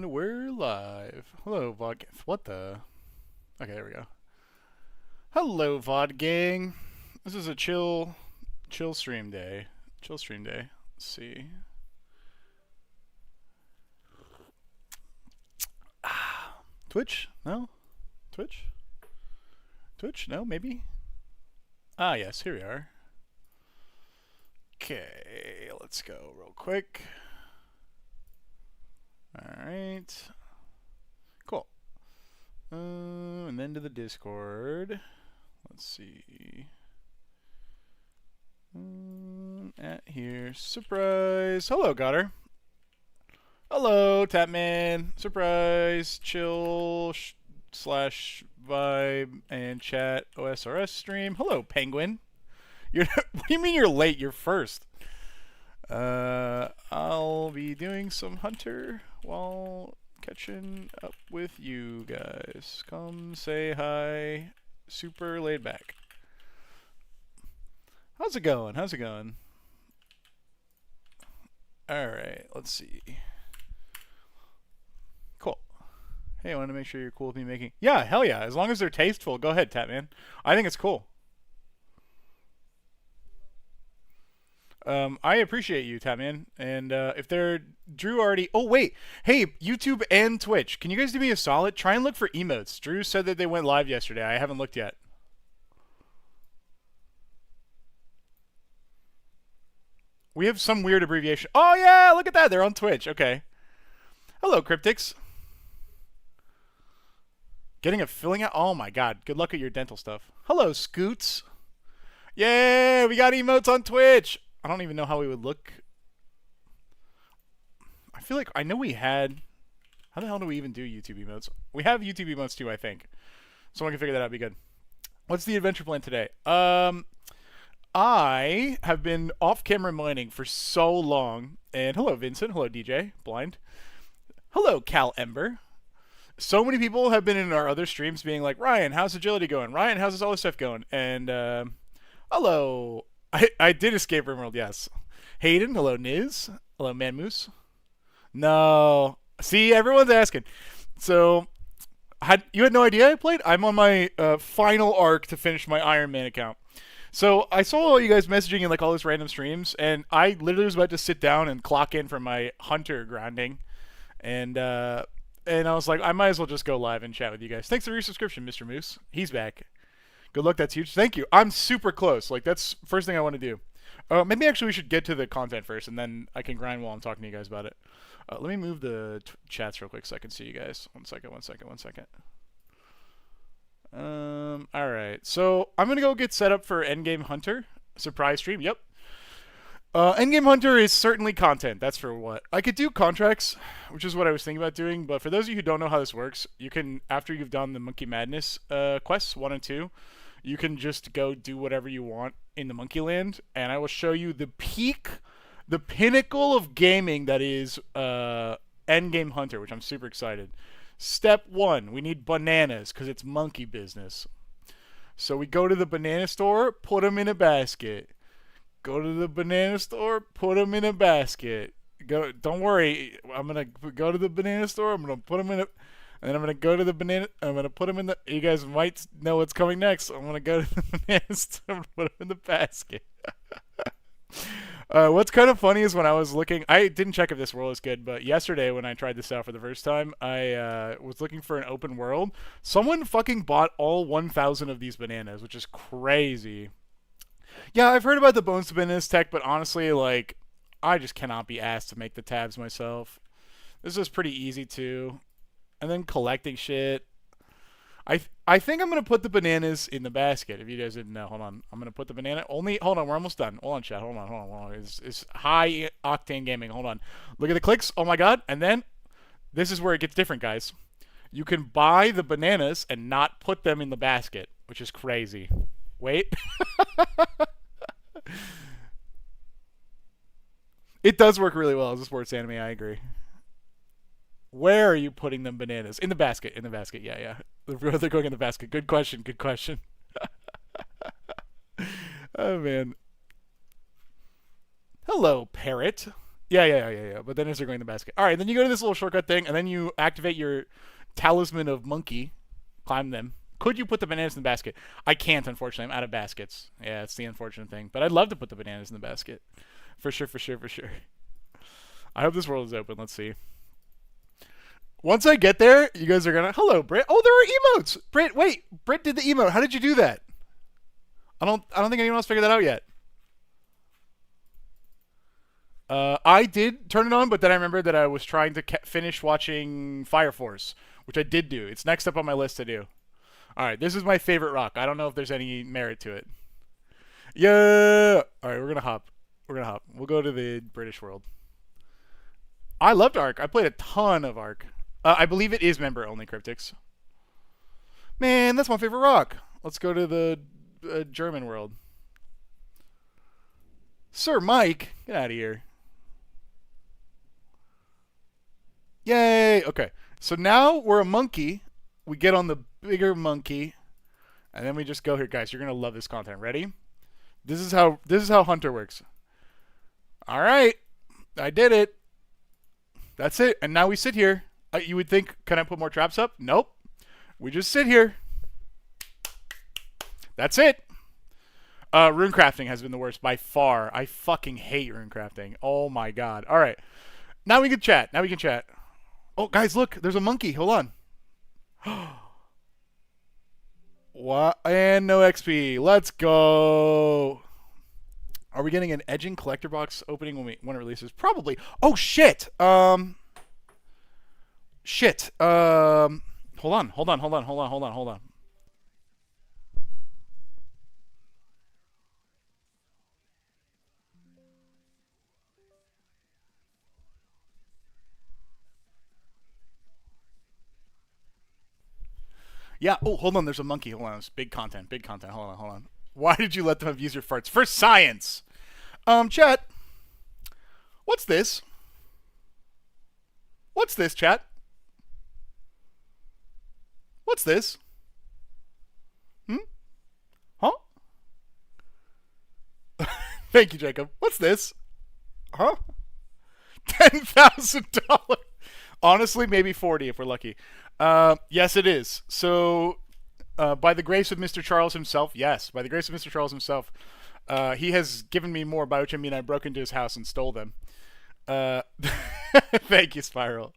we're live. Hello, VOD. What the? Okay, there we go. Hello, VOD gang. This is a chill stream day. Chill stream day. Let's see. Twitch? No? Twitch? Twitch? No? Maybe? Ah, yes, here we are. Okay, let's go real quick. Alright. Cool. And then to the Discord. Let's see. At here. Surprise! Hello, Goddard. Hello, Tapman. Surprise. Chill slash vibe and chat OSRS stream. Hello, Penguin. What do you mean you're late? You're first. I'll be doing some hunter while catching up with you guys. Come say hi. Super laid back. How's it going? How's it going? Alright, let's see. Cool. Hey, I want to make sure you're cool with me making... Yeah, hell yeah. As long as they're tasteful, go ahead, Tapman. I think it's cool. I appreciate you, Tapman. And if they're... Drew already... Oh, wait. Hey, YouTube and Twitch. Can you guys do me a solid? Try and look for emotes. Drew said that they went live yesterday. I haven't looked yet. We have some weird abbreviation. Oh, yeah! Look at that. They're on Twitch. Okay. Hello, Cryptics. Getting a filling out? Oh, my God. Good luck at your dental stuff. Hello, Scoots. Yeah, we got emotes on Twitch. I don't even know how we would look. I feel like I know we had... How the hell do we even do YouTube emotes? We have YouTube emotes too, I think. Someone can figure that out. Be good. What's the adventure plan today? I have been off-camera mining for so long. And hello, Vincent. Hello, DJ. Blind. Hello, Cal Ember. So many people have been in our other streams being like, Ryan, how's agility going? Ryan, how's this other stuff going? And, hello... I did escape RimWorld, yes. Hayden, hello, Niz. Hello, Manmoose. No. See, everyone's asking. So, you had no idea I played? I'm on my final arc to finish my Iron Man account. So, I saw all you guys messaging in like all these random streams, and I literally was about to sit down and clock in for my Hunter grinding. And I was like, I might as well just go live and chat with you guys. Thanks for your subscription, Mr. Moose. He's back. Good luck, that's huge. Thank you. I'm super close. Like, that's first thing I want to do. Maybe actually we should get to the content first, and then I can grind while I'm talking to you guys about it. Let me move the chats real quick so I can see you guys. One second. Alright. So, I'm going to go get set up for Endgame Hunter. Surprise stream. Yep. Endgame Hunter is certainly content. That's for what? I could do contracts, which is what I was thinking about doing, but for those of you who don't know how this works, you can, after you've done the Monkey Madness quests, 1 and 2, you can just go do whatever you want in the Monkey Land, and I will show you the peak, the pinnacle of gaming that is Endgame Hunter, which I'm super excited. Step 1, we need bananas, because it's monkey business. So we go to the banana store, put them in a basket. Go to the banana store, put them in a basket. Don't worry, I'm gonna go to the banana store. I'm gonna put them in a, and then I'm gonna go to the banana. I'm gonna put them in the. You guys might know what's coming next. I'm gonna go to the banana store and put them in the basket. What's kind of funny is when I was looking, I didn't check if this world is good, but yesterday when I tried this out for the first time, I was looking for an open world. Someone fucking bought all 1,000 of these bananas, which is crazy. Yeah, I've heard about the Bones to Bananas tech, but honestly, like, I just cannot be asked to make the tabs myself. This is pretty easy, too. And then collecting shit. I think I'm going to put the bananas in the basket, if you guys didn't know. Hold on. I'm going to put the banana... Hold on, we're almost done. Hold on, chat. Hold on. It's high-octane gaming. Hold on. Look at the clicks. Oh, my God. And then, this is where it gets different, guys. You can buy the bananas and not put them in the basket, which is crazy. Wait. It does work really well as a sports anime, I agree. Where are you putting them bananas? In the basket. Yeah. They're going in the basket. Good question. Oh, man. Hello, Parrot. Yeah. But then as they're going in the basket. All right, then you go to this little shortcut thing, and then you activate your talisman of monkey, climb them. Could you put the bananas in the basket? I can't, unfortunately. I'm out of baskets. Yeah, it's the unfortunate thing. But I'd love to put the bananas in the basket. For sure. I hope this world is open. Let's see. Once I get there, you guys are gonna. Hello, Britt. Oh, there are emotes. Britt, wait. Britt did the emote. How did you do that? I don't think anyone else figured that out yet. I did turn it on, but then I remembered that I was trying to finish watching Fire Force, which I did do. It's next up on my list to do. All right, this is my favorite rock. I don't know if there's any merit to it. Yeah. All right, we're gonna hop. We'll go to the British world. I loved Ark. I played a ton of Ark. I believe it is member only cryptics. Man, that's my favorite rock. Let's go to the German world. Sir Mike, get out of here. Yay! Okay, so now we're a monkey. We get on the bigger monkey, and then we just go here, guys. You're gonna love this content. Ready? This is how Hunter works. All right, I did it. That's it. And now we sit here. You would think, can I put more traps up? Nope. We just sit here. That's it. Rune crafting has been the worst by far. I fucking hate rune crafting. Oh my god. All right. Now we can chat. Oh, guys, look. There's a monkey. Hold on. What? And no XP. Let's go. Are we getting an edging collector box opening when it releases? Probably. Oh, shit. Shit. Hold on. Yeah. Oh, hold on. There's a monkey. Hold on. It's big content. Hold on. Why did you let them have user farts? For science. Chat. What's this? What's this, chat? What's this? Huh? Thank you, Jacob. What's this? Huh? $10,000. Honestly, maybe 40 if we're lucky. Yes, it is. So, by the grace of Mr. Charles himself, yes, by the grace of Mr. Charles himself, he has given me more, by which I mean I broke into his house and stole them. Thank you, Spiral.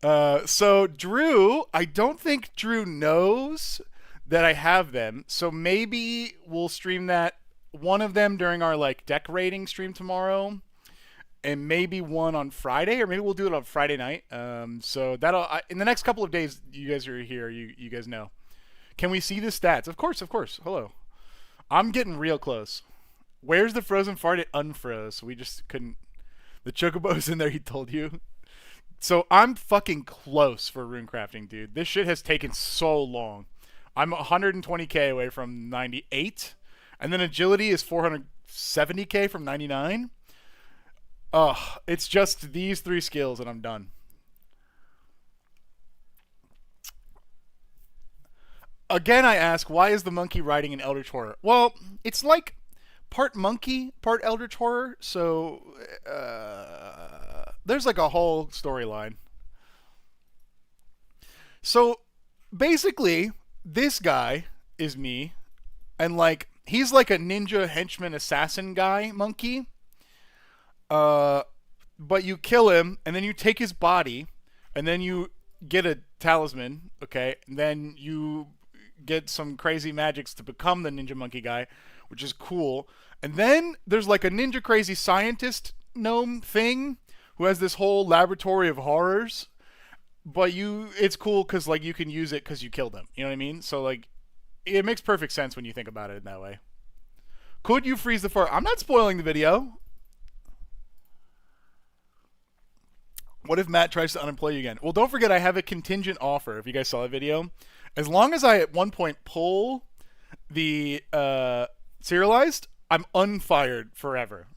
So Drew, I don't think Drew knows that I have them. So maybe we'll stream that one of them during our like deck rating stream tomorrow, and maybe one on Friday, or maybe we'll do it on Friday night. So that'll in the next couple of days. You guys are here. You guys know. Can we see the stats? Of course. Hello. I'm getting real close. Where's the frozen fart? It unfroze. We just couldn't. The chocobo's in there. He told you. So I'm fucking close for rune crafting, dude. This shit has taken so long. I'm 120k away from 98, and then agility is 470k from 99. It's just these 3 skills and I'm done. Again, I ask, why is the monkey riding an Eldritch Horror? Well, it's like part monkey, part Eldritch Horror, so there's like a whole storyline. So basically, this guy is me, and like he's like a ninja henchman assassin guy monkey. But you kill him, and then you take his body, and then you get a talisman, okay? And then you get some crazy magics to become the ninja monkey guy, which is cool. And then there's like a ninja crazy scientist gnome thing who has this whole laboratory of horrors. But it's cool because like you can use it because you killed him. You know what I mean? So like it makes perfect sense when you think about it in that way. Could you freeze the fart? I'm not spoiling the video. What if Matt tries to unemploy you again? Well, don't forget I have a contingent offer. If you guys saw the video, as long as I at one point pull the serialized, I'm unfired forever.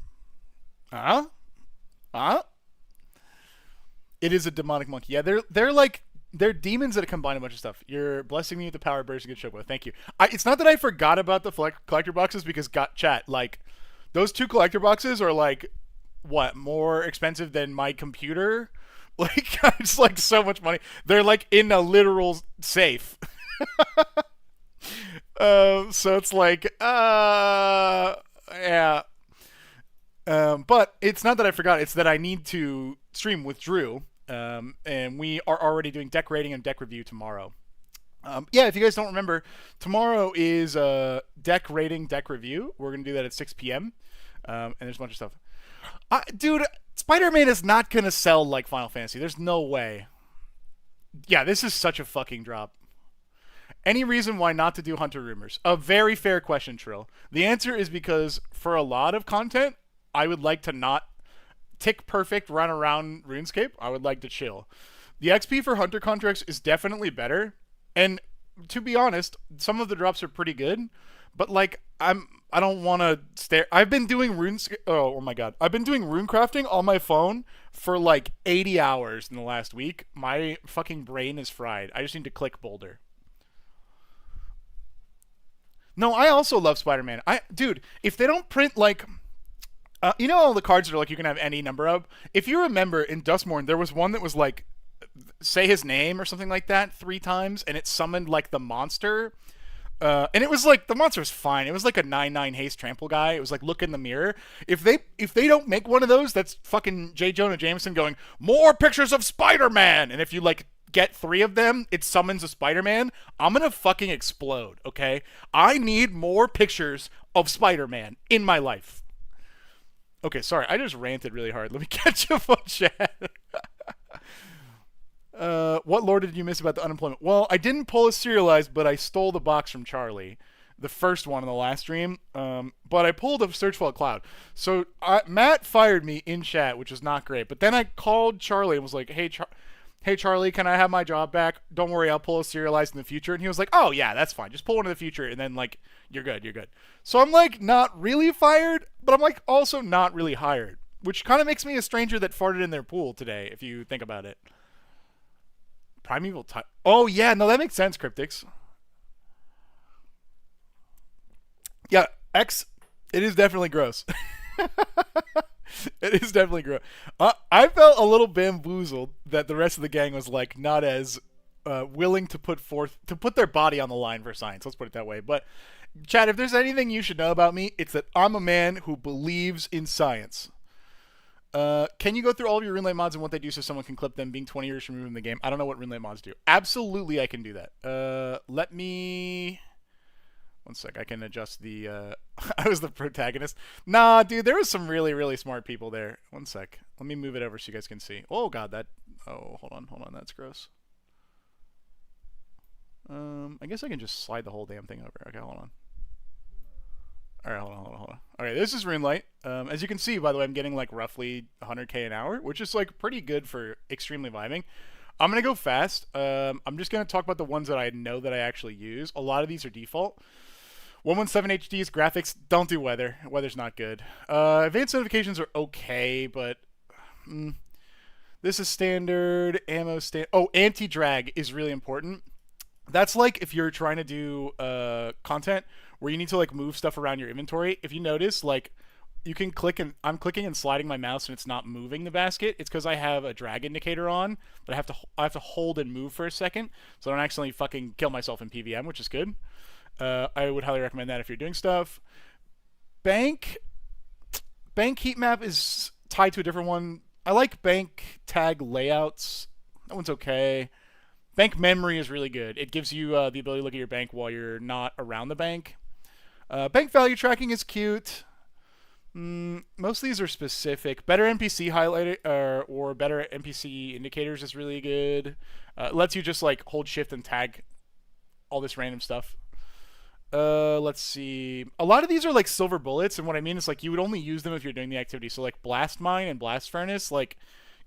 It is a demonic monkey. Yeah, they're demons that combine a bunch of stuff. You're blessing me with the power of bursting good showboat. Thank you. It's not that I forgot about the collector boxes because chat like those 2 collector boxes are like what, more expensive than my computer. Like it's like so much money. They're like in a literal safe. So it's like, yeah. But it's not that I forgot. It's that I need to stream with Drew, and we are already doing deck rating and deck review tomorrow. Yeah, if you guys don't remember, tomorrow is deck rating, deck review. We're gonna do that at 6 p.m. And there's a bunch of stuff. Dude, Spider-Man is not gonna sell like Final Fantasy. There's no way. Yeah, this is such a fucking drop. Any reason why not to do Hunter Rumors? A very fair question, Trill. The answer is because for a lot of content, I would like to not tick perfect run around RuneScape. I would like to chill. The XP for Hunter contracts is definitely better, and to be honest, some of the drops are pretty good. But like, I don't want to stare. I've been doing oh my god, I've been doing rune crafting on my phone for like 80 hours in the last week. My fucking brain is fried. I just need to click Boulder. No, I also love Spider-Man. Dude, if they don't print like, you know, all the cards that are like you can have any number of. If you remember in Dustmorn, there was one that was like, say his name or something like that 3 times, and it summoned like the monster. And it was like the monster was fine. It was like a 9/9 haste trample guy. It was like look in the mirror. If they don't make one of those, that's fucking J. Jonah Jameson going more pictures of Spider-Man. And if you like get 3 of them, it summons a Spider-Man. I'm gonna fucking explode. Okay, I need more pictures of Spider-Man in my life. Okay, sorry, I just ranted really hard. Let me catch up on chat. What lore did you miss about the unemployment? Well, I didn't pull a serialized, but I stole the box from Charlie, the first one in the last stream. But I pulled a search fault cloud. So Matt fired me in chat, which is not great. But then I called Charlie and was like, "Hey, Charlie, can I have my job back? Don't worry, I'll pull a serialized in the future." And he was like, "Oh yeah, that's fine. Just pull one in the future, and then like you're good, you're good." So I'm like not really fired, but I'm like also not really hired, which kind of makes me a stranger that farted in their pool today, if you think about it. Primeval type. Oh yeah, no, that makes sense, Cryptics. Yeah, X. It is definitely gross. It is definitely gross. I felt a little bamboozled that the rest of the gang was like not as willing to put their body on the line for science. Let's put it that way. But Chad, if there's anything you should know about me, it's that I'm a man who believes in science. Can you go through all of your Runelite mods and what they do so someone can clip them being 20 years removed from the game? I don't know what Runelite mods do. Absolutely, I can do that. Let me... One sec, I can adjust the... I was the protagonist. Nah, dude, there was some really, really smart people there. One sec. Let me move it over so you guys can see. Oh, God, that... Oh, hold on. That's gross. I guess I can just slide the whole damn thing over. Okay, hold on. Alright, hold on. Okay, this is Runelite. As you can see, by the way, I'm getting like roughly 100k an hour, which is like pretty good for extremely vibing. I'm going to go fast. I'm just going to talk about the ones that I know that I actually use. A lot of these are default. 117 HD's graphics, don't do weather. Weather's not good. Advanced notifications are okay, but this is standard. Ammo stand. Oh, anti-drag is really important. That's like if you're trying to do content where you need to like move stuff around your inventory. If you notice, like you can click and I'm clicking and sliding my mouse and it's not moving the basket. It's because I have a drag indicator on, but I have to hold and move for a second so I don't accidentally fucking kill myself in PVM, which is good. I would highly recommend that if you're doing stuff. Bank heat map is tied to a different one. I like bank tag layouts. That one's okay. Bank memory is really good. It gives you the ability to look at your bank while you're not around the bank. Bank value tracking is cute. Most of these are specific. Better NPC highlighter or better NPC indicators is really good. It lets you just like hold shift and tag all this random stuff. Let's see. A lot of these are like silver bullets, and what I mean is like you would only use them if you're doing the activity. So like Blast Mine and Blast Furnace, like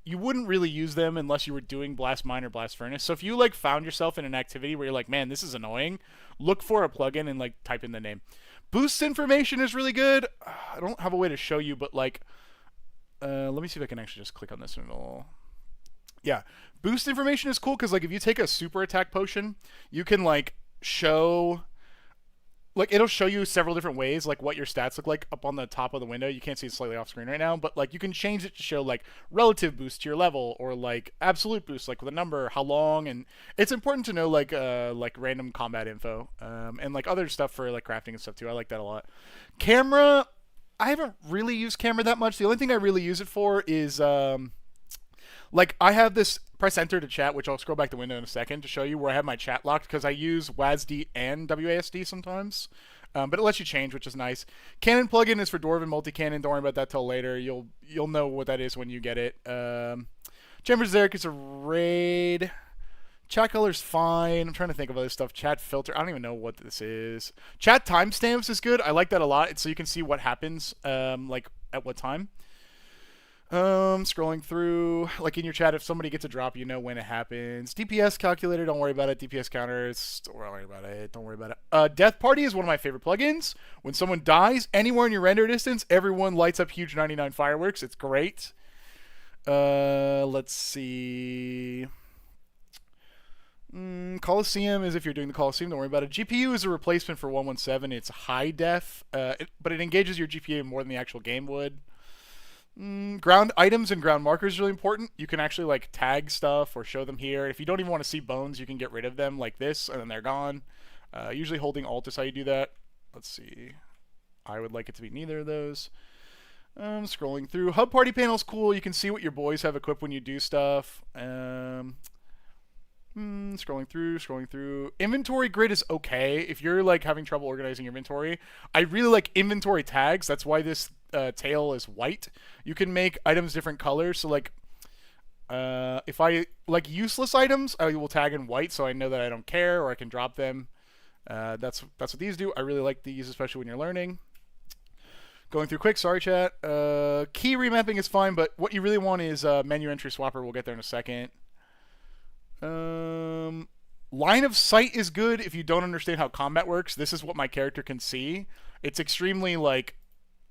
you wouldn't really use them unless you were doing Blast Mine or Blast Furnace. So if you like found yourself in an activity where you're like, man, this is annoying, look for a plugin and like type in the name. Boost information is really good. I don't have a way to show you, but like, let me see if I can actually just click on this one. Yeah, boost information is cool because like if you take a super attack potion, you can like show like it'll show you several different ways like what your stats look like up on the top of the window. You can't see it slightly off screen right now, but like you can change it to show like relative boost to your level or like absolute boost, like with a number, how long, and it's important to know like random combat info, and like other stuff for like crafting and stuff too. I like that a lot. Camera, I haven't really used camera that much. The only thing I really use it for is like I have this press enter to chat, which I'll scroll back the window in a second to show you where I have my chat locked because I use WASD and WASD sometimes. But it lets you change, which is nice. Canon plugin is for Dwarven multi-cannon. Don't worry about that till later. You'll know what that is when you get it. Chambers Zerek is a raid. Chat color's fine. I'm trying to think of other stuff. Chat filter. I don't even know what this is. Chat timestamps is good. I like that a lot. It's so you can see what happens, like at what time. Scrolling through, like in your chat, if somebody gets a drop, you know when it happens. DPS calculator, don't worry about it. DPS counters, don't worry about it. Don't worry about it. Death Party is one of my favorite plugins. When someone dies, anywhere in your render distance, everyone lights up huge 99 fireworks. It's great. Let's see. Coliseum is if you're doing the Coliseum, don't worry about it. GPU is a replacement for 117. It's high def, but it engages your GPU more than the actual game would. Ground items and ground markers is really important. You can actually like tag stuff or show them here. If you don't even want to see bones, you can get rid of them like this and then they're gone. Usually holding Alt is how you do that. Let's see. I would like it to be neither of those. Scrolling through. Hub party panel's cool. You can see what your boys have equipped when you do stuff. Scrolling through. Inventory grid is okay. If you're like having trouble organizing your inventory, I really like inventory tags. That's why this tail is white. You can make items different colors. So like, if I like useless items, I will tag in white so I know that I don't care or I can drop them. That's what these do. I really like these, especially when you're learning. Going through quick, sorry chat. Key remapping is fine, but what you really want is menu entry swapper. We'll get there in a second. Line of sight is good if you don't understand how combat works. This is what my character can see. It's extremely like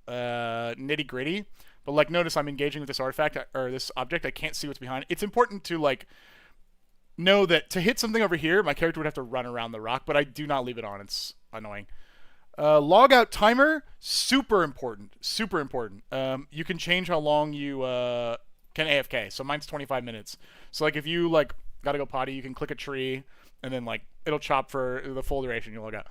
nitty gritty, but like notice I'm engaging with this artifact or this object. I can't see what's behind. It's important to like know that to hit something over here, my character would have to run around the rock, but I do not leave it on. It's annoying. Log out timer, super important. Super important. You can change how long you can AFK. So mine's 25 minutes. So like if you like gotta go potty, you can click a tree and then like it'll chop for the full duration. You log out.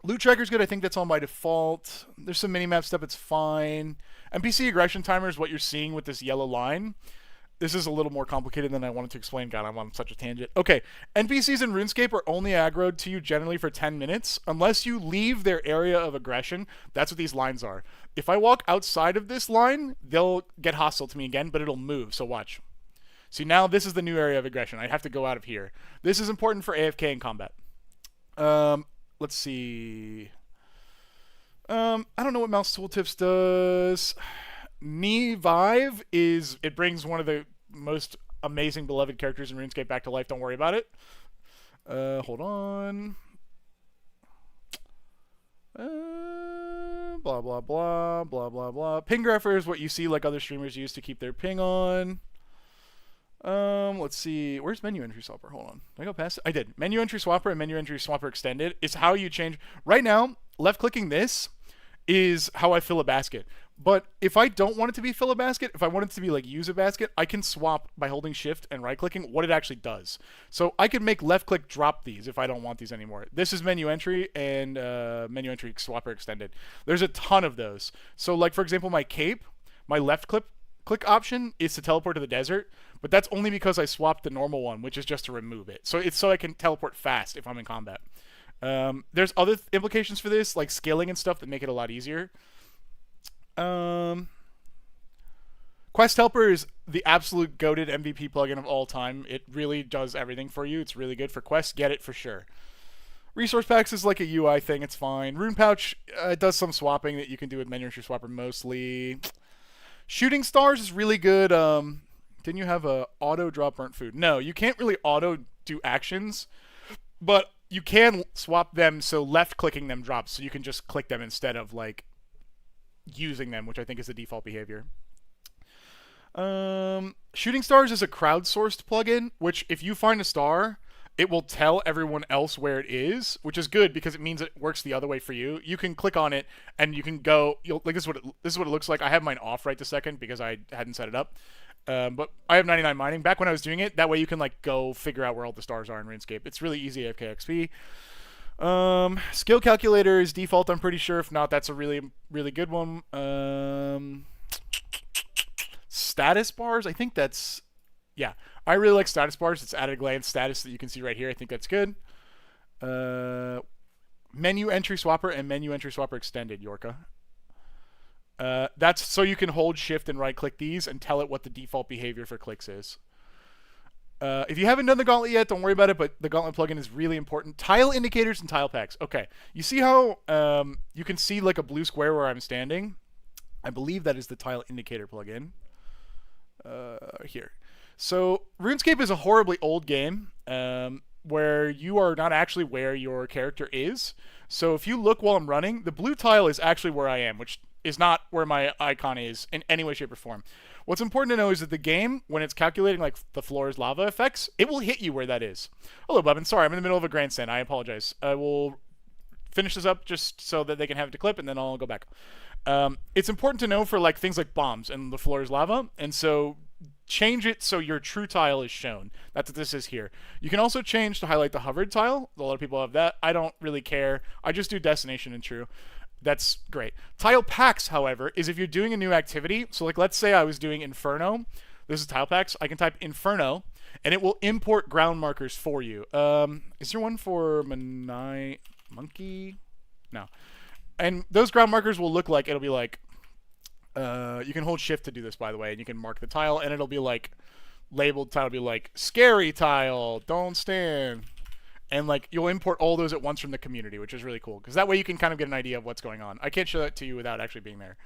Loot tracker's good. I think that's on by default. There's some minimap stuff. It's fine. NPC aggression timer is what you're seeing with this yellow line. This is a little more complicated than I wanted to explain. God, I'm on such a tangent. Okay, NPCs in RuneScape are only aggroed to you generally for 10 minutes. Unless you leave their area of aggression, that's what these lines are. If I walk outside of this line, they'll get hostile to me again, but it'll move, so watch. See, now this is the new area of aggression. I have to go out of here. This is important for AFK and combat. Let's see. I don't know what mouse tooltips does. Knee Vive is, it brings one of the most amazing beloved characters in RuneScape back to life. Don't worry about it. Hold on. Blah, blah, blah, blah, blah, blah. Ping grapher is what you see like other streamers use to keep their ping on. Let's see. Where's menu entry swapper? Hold on. Did I go past it? I did. Menu entry swapper and menu entry swapper extended is how you change. Right now, left clicking this is how I fill a basket. But if I don't want it to be fill a basket, if I want it to be like use a basket, I can swap by holding shift and right clicking what it actually does. So I could make left click drop these if I don't want these anymore. This is menu entry and menu entry swapper extended. There's a ton of those. So like for example, my cape, my left click option is to teleport to the desert, but that's only because I swapped the normal one, which is just to remove it. So it's so I can teleport fast if I'm in combat. There's other implications for this, like scaling and stuff that make it a lot easier. Quest Helper is the absolute goated MVP plugin of all time. It really does everything for you. It's really good for quests. Get it for sure. Resource Packs is like a UI thing. It's fine. Rune Pouch does some swapping that you can do with menu entry swapper mostly. Shooting Stars is really good. Didn't you have a auto drop burnt food? No, you can't really auto do actions, but you can swap them so left clicking them drops, so you can just click them instead of like using them, which I think is the default behavior. Shooting Stars is a crowdsourced plugin, which if you find a star, it will tell everyone else where it is, which is good because it means it works the other way for you. You can click on it and you can go. Like this is what it looks like. I have mine off right this second because I hadn't set it up. But I have 99 mining. Back when I was doing it, that way you can like go figure out where all the stars are in RuneScape. It's really easy AFK XP. Skill calculator is default, I'm pretty sure. If not, that's a really, really good one. Status bars, I think that's... Yeah, I really like status bars. It's at a glance status that you can see right here. I think that's good. Menu entry swapper and menu entry swapper extended, Yorka. That's so you can hold shift and right click these and tell it what the default behavior for clicks is. If you haven't done the gauntlet yet, don't worry about it, but the gauntlet plugin is really important. Tile indicators and tile packs. Okay, you see how you can see like a blue square where I'm standing? I believe that is the tile indicator plugin. Here. So RuneScape is a horribly old game where you are not actually where your character is. So if you look while I'm running, the blue tile is actually where I am, which is not where my icon is in any way, shape, or form. What's important to know is that the game, when it's calculating like the floor's lava effects, it will hit you where that is. Hello, Bubbin. Sorry, I'm in the middle of a grandstand. I apologize. I will finish this up just so that they can have it to clip, and then I'll go back. It's important to know for like things like bombs and the floor's lava, and so change it so your true tile is shown. That's what this is here. You can also change to highlight the hovered tile. A lot of people have that. I don't really care. I just do destination and true. That's great. Tile packs, however, is if you're doing a new activity. So like let's say I was doing Inferno. This is tile packs. I can type Inferno and it will import ground markers for you. Is there one for Monkey? No. And those ground markers will look like, it'll be like, you can hold shift to do this, by the way, and you can mark the tile, and it'll be like, labeled tile will be like, scary tile, don't stand. And like, you'll import all those at once from the community, which is really cool, because that way you can kind of get an idea of what's going on. I can't show that to you without actually being there.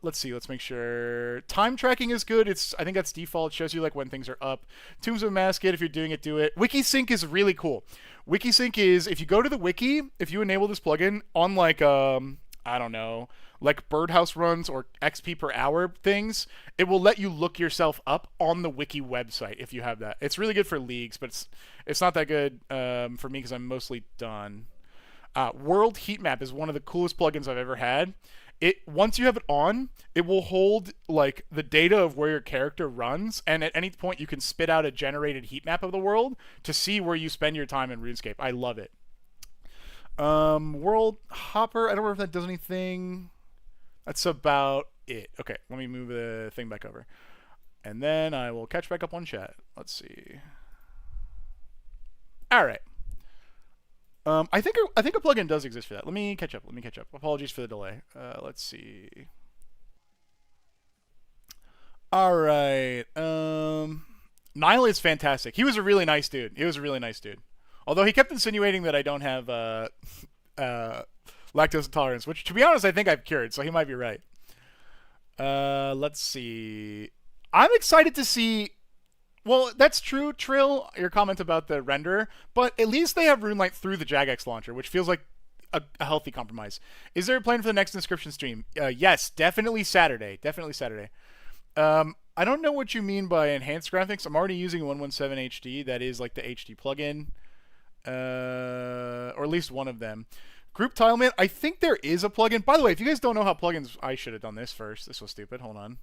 Let's see, let's make sure. Time tracking is good. I think that's default. It shows you like when things are up. Tombs of Masquerade, if you're doing it, do it. Wikisync is really cool. Wikisync is, if you go to the wiki, if you enable this plugin on like, I don't know, like birdhouse runs or XP per hour things, it will let you look yourself up on the wiki website if you have that. It's really good for leagues, but it's not that good for me because I'm mostly done. World Heat Map is one of the coolest plugins I've ever had. Once you have it on, it will hold like the data of where your character runs, and at any point you can spit out a generated heat map of the world to see where you spend your time in RuneScape. I love it. World Hopper, I don't know if that does anything. That's about it. Okay, let me move the thing back over. And then I will catch back up on chat. Let's see. All right. I think a plugin does exist for that. Let me catch up. Apologies for the delay. Let's see. All right. Nile is fantastic. He was a really nice dude. Although he kept insinuating that I don't have lactose intolerance, which, to be honest, I think I've cured, so he might be right. Let's see. I'm excited to see... Well, that's true, Trill, your comment about the renderer, but at least they have Runelite through the Jagex launcher, which feels like a healthy compromise. Is there a plan for the next inscription stream? Yes, definitely Saturday. I don't know what you mean by enhanced graphics. I'm already using 117 HD. That is like the HD plugin. Or at least one of them. Group Tileman, I think there is a plugin. By the way, if you guys don't know how plugins... I should have done this first. This was stupid. Hold on.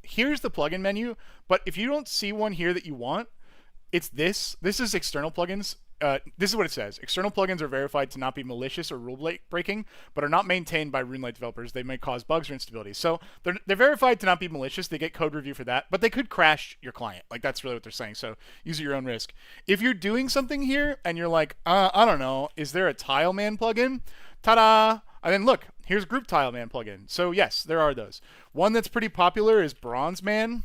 Here's the plugin menu, but if you don't see one here that you want, it's this. This is external plugins. This is what it says. External plugins are verified to not be malicious or rule breaking, but are not maintained by Runelite developers. They may cause bugs or instability. So they're verified to not be malicious. They get code review for that, but they could crash your client. Like, that's really what they're saying. So use at your own risk. If you're doing something here and you're like, I don't know, is there a Tileman plugin? Ta-da! And then look, here's Group Tileman plugin. So yes, there are those. One that's pretty popular is Bronze Man,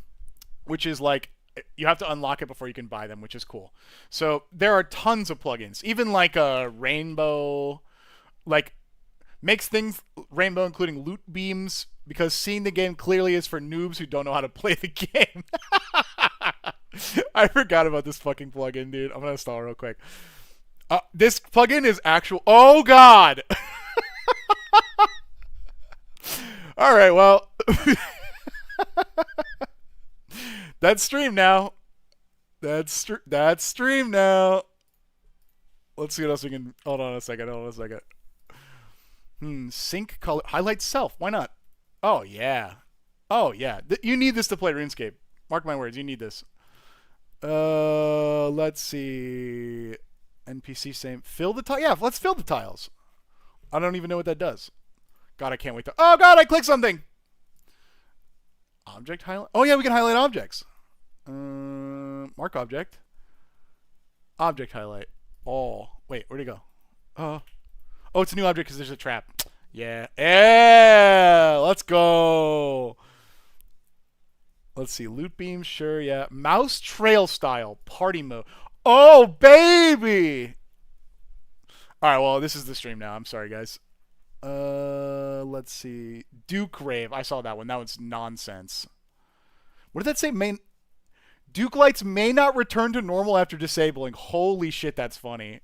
which is like, you have to unlock it before you can buy them, which is cool. So there are tons of plugins, even like a Rainbow, like makes things rainbow, including loot beams, because seeing the game clearly is for noobs who don't know how to play the game. I forgot about this fucking plugin, dude. I'm gonna install it real quick. This plugin is actual. Oh God. All right, well, that's stream now. That's stream now. Let's see what else we can. Hold on a second. Hold on a second. Sync color highlight self. Why not? Oh yeah. Oh yeah. You need this to play RuneScape. Mark my words. You need this. Let's see. NPC same. Fill the tile. Yeah, let's fill the tiles. I don't even know what that does. God, I can't wait to. Oh God, I clicked something. Object highlight. Oh yeah, we can highlight objects. Mark object. Object highlight. Oh wait, where'd it go? Oh, it's a new object because there's a trap. Yeah. Yeah. Let's go. Let's see. Loot beam. Sure. Yeah. Mouse trail style. Party mode. Oh, baby. All right. Well, this is the stream now. I'm sorry, guys. Let's see. Duke Rave. I saw that one. That one's nonsense. What did that say? Duke lights may not return to normal after disabling. Holy shit, that's funny.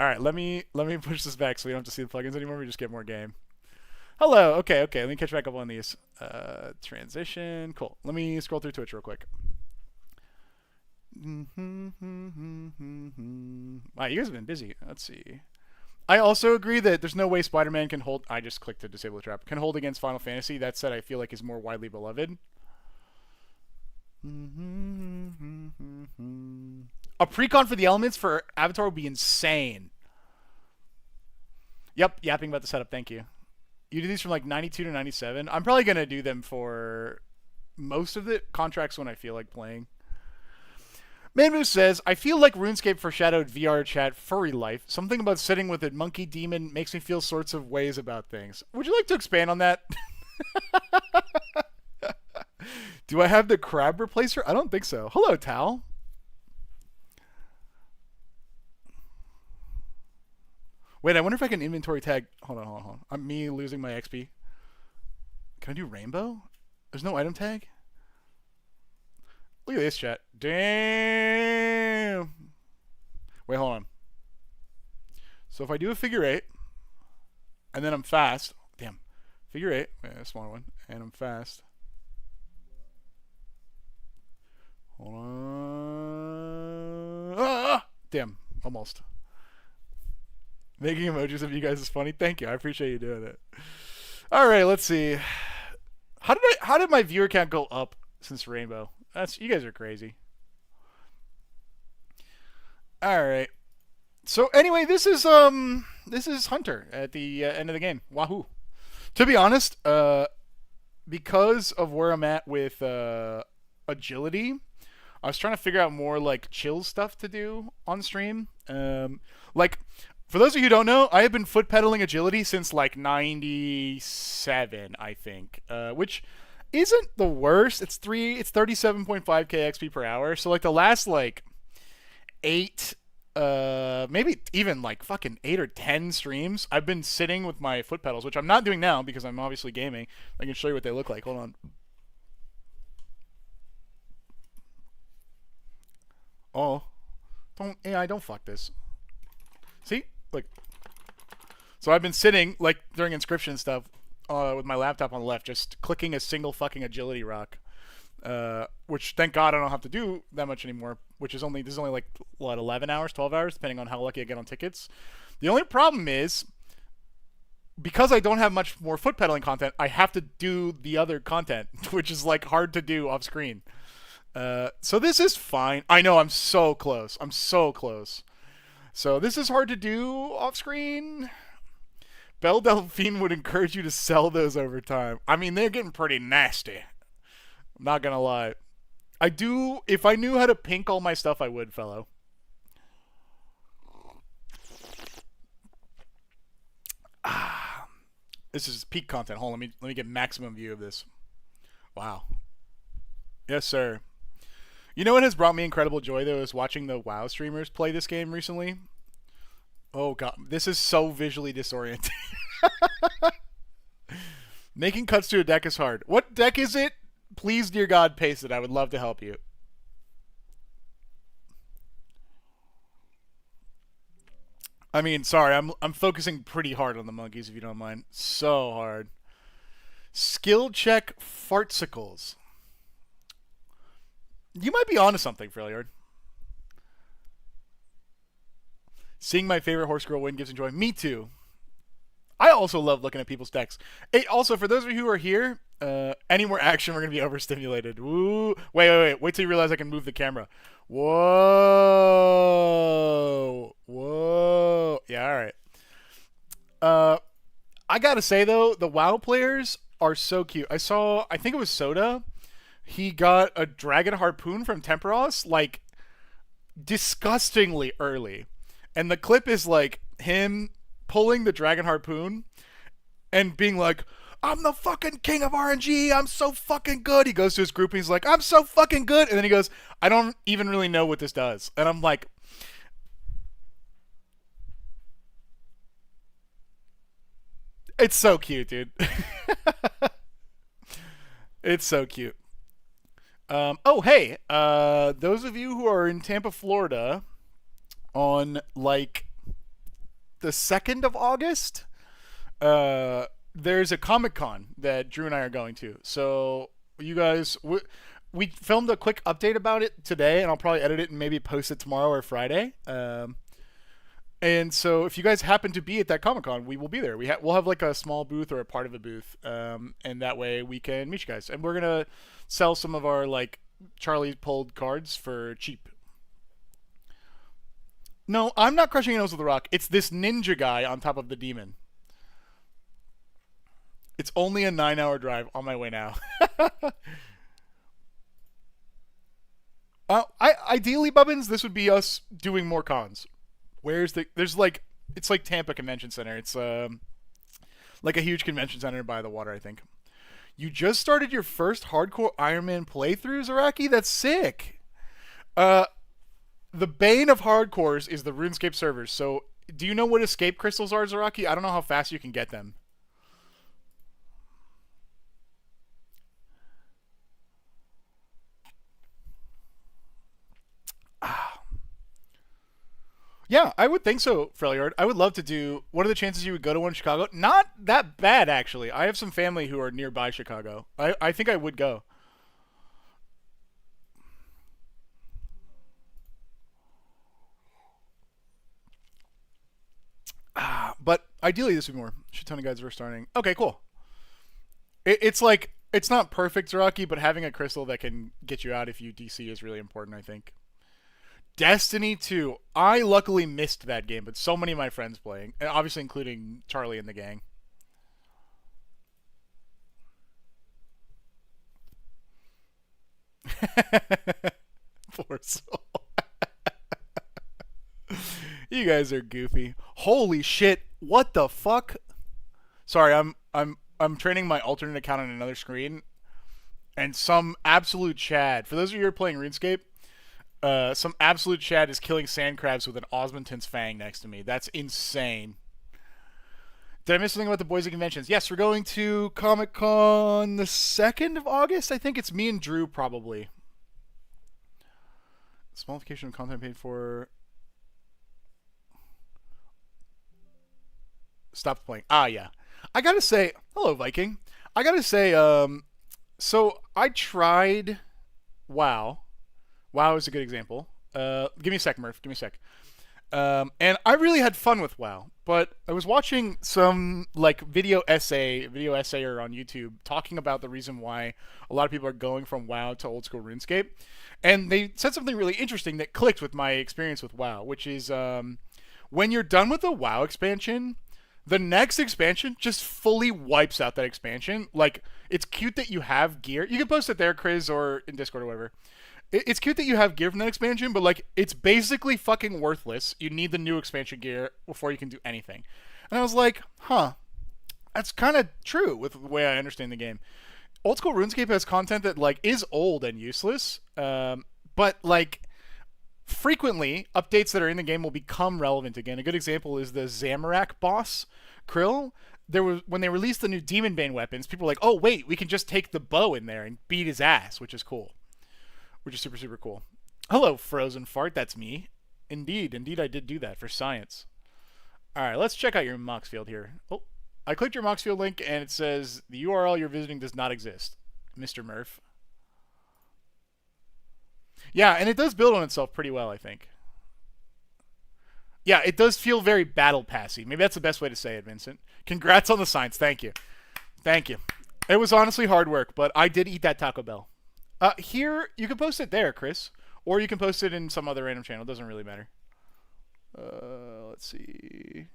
All right, let me push this back so we don't have to see the plugins anymore. We just get more game. Hello. Okay. Let me catch back up on these. Transition. Cool. Let me scroll through Twitch real quick. Wow, you guys have been busy. Let's see. I also agree that there's no way Spider-Man can hold. I just clicked to disable the trap. Can hold against Final Fantasy. That said, I feel like he's more widely beloved. A precon for the elements for Avatar would be insane. Yep, yapping about the setup. Thank you. You do these from like 92 to 97. I'm probably going to do them for most of the contracts when I feel like playing. Manmoose says, I feel like RuneScape foreshadowed VR chat furry life. Something about sitting with a monkey demon makes me feel sorts of ways about things. Would you like to expand on that? Do I have the crab replacer? I don't think so. Hello, Tal. Wait, I wonder if I can inventory tag. Hold on. I'm me losing my XP. Can I do rainbow? There's no item tag? Look at this chat. Damn. Wait, hold on. So if I do a figure eight, and then I'm fast. Damn. Figure eight. Wait, a smaller one. And I'm fast. Hold on. Damn. Almost. Making emojis of you guys is funny. Thank you. I appreciate you doing it. All right, let's see. How did my viewer count go up since Rainbow? You guys are crazy. All right. So anyway, this is Hunter at the end of the game. Wahoo. To be honest, because of where I'm at with agility, I was trying to figure out more like chill stuff to do on stream. Like, for those of you who don't know, I have been foot pedaling agility since like 97, I think, which isn't the worst. It's 37.5k XP per hour. So like the last like 8, maybe even like fucking 8 or 10 streams, I've been sitting with my foot pedals, which I'm not doing now because I'm obviously gaming. I can show you what they look like. Hold on. Oh, don't fuck this. See? Look. So I've been sitting, like, during inscription stuff, with my laptop on the left, just clicking a single fucking agility rock. Which, thank God, I don't have to do that much anymore. This is only, like, what, 11 hours, 12 hours, depending on how lucky I get on tickets. The only problem is, because I don't have much more foot pedaling content, I have to do the other content, which is, like, hard to do off screen. So this is fine. I know, I'm so close. So this is hard to do off screen. Belle Delphine would encourage you to sell those over time. I mean, they're getting pretty nasty. I'm not gonna lie. If I knew how to pink all my stuff, I would, fellow. This is peak content. Hold on, let me get maximum view of this. Wow. Yes, sir. You know what has brought me incredible joy, though, is watching the WoW streamers play this game recently. Oh, God. This is so visually disorienting. Making cuts to a deck is hard. What deck is it? Please, dear God, paste it. I would love to help you. I mean, sorry. I'm focusing pretty hard on the monkeys, if you don't mind. So hard. Skill check fartsicles. You might be onto something, Freljord. Seeing my favorite horse girl win gives me joy. Me too. I also love looking at people's decks. Hey, also, for those of you who are here, any more action, we're going to be overstimulated. Woo. Wait till you realize I can move the camera. Whoa. Yeah, all right. I got to say, though, the WoW players are so cute. I think it was Soda. He got a Dragon Harpoon from Temperos, like, disgustingly early. And the clip is, like, him pulling the Dragon Harpoon and being like, I'm the fucking king of RNG. I'm so fucking good. He goes to his group and he's like, I'm so fucking good. And then he goes, I don't even really know what this does. And I'm like, it's so cute, dude. It's so cute. Hey, those of you who are in Tampa, Florida on like the 2nd of August, there's a Comic-Con that Drew and I are going to. So you guys, we filmed a quick update about it today, and I'll probably edit it and maybe post it tomorrow or Friday. And so if you guys happen to be at that Comic-Con, we will be there. We'll have like a small booth or a part of a booth, and that way we can meet you guys. And we're gonna sell some of our like Charlie pulled cards for cheap. No, I'm not crushing your nose with a rock. It's this ninja guy on top of the demon. It's only a 9-hour drive on my way now. Ideally, Bubbins, this would be us doing more cons. There's like, it's like Tampa Convention Center. It's like a huge convention center by the water, I think. You just started your first hardcore Iron Man playthrough, Zaraki? That's sick. The bane of hardcores is the RuneScape servers. So, do you know what escape crystals are, Zaraki? I don't know how fast you can get them. Yeah, I would think so, Freljord. I would love to do. What are the chances you would go to one in Chicago? Not that bad, actually. I have some family who are nearby Chicago. I think I would go. But ideally, this would be more. Shit ton of guys are starting. Okay, cool. It's like, it's not perfect, Zaraki, but having a crystal that can get you out if you DC is really important, I think. Destiny 2. I luckily missed that game, but so many of my friends playing, and obviously including Charlie and the gang. Poor soul. You guys are goofy. Holy shit! What the fuck? Sorry, I'm training my alternate account on another screen, and some absolute Chad. For those of you who are playing RuneScape, some absolute Chad is killing sand crabs with an Osmonton's fang next to me. That's insane. Did I miss something about the Boise conventions? Yes, we're going to Comic Con the 2nd of August. I think it's me and Drew probably. Smallification of content paid for. Stopped playing. Ah, yeah. I gotta say, hello, Viking. I gotta say, so I tried WoW. WoW is a good example. Give me a sec, Murph. Give me a sec. And I really had fun with WoW, but I was watching some like video essayer on YouTube talking about the reason why a lot of people are going from WoW to old school RuneScape, and they said something really interesting that clicked with my experience with WoW, which is when you're done with the WoW expansion, the next expansion just fully wipes out that expansion. Like, it's cute that you have gear. You can post it there, Chris, or in Discord or whatever. It's cute that you have gear from that expansion, but like, it's basically fucking worthless. You need the new expansion gear before you can do anything. And I was like, huh, that's kind of true with the way I understand the game. Old school RuneScape has content that like is old and useless, but like frequently updates that are in the game will become relevant again. A good example is the Zamorak boss, Krill. There was, when they released the new Demon Bane weapons, people were like, oh wait, we can just take the bow in there and beat his ass, which is cool. Which is super, super cool. Hello, Frozen Fart. That's me. Indeed, I did do that for science. Alright, let's check out your Mox field here. Oh, I clicked your Mox field link and it says the URL you're visiting does not exist, Mr. Murph. Yeah, and it does build on itself pretty well, I think. Yeah, it does feel very battle passy. Maybe that's the best way to say it, Vincent. Congrats on the science. Thank you. Thank you. It was honestly hard work, but I did eat that Taco Bell. Here, you can post it there, Chris. Or you can post it in some other random channel. It doesn't really matter. Let's see.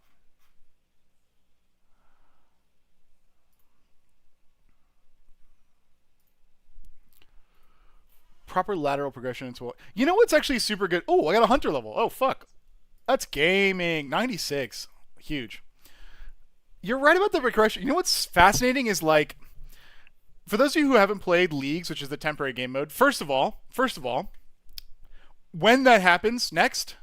Proper lateral progression into... You know what's actually super good? Oh, I got a hunter level. Oh, fuck. That's gaming. 96. Huge. You're right about the progression. You know what's fascinating is, like... For those of you who haven't played Leagues, which is the temporary game mode, first of all, when that happens next,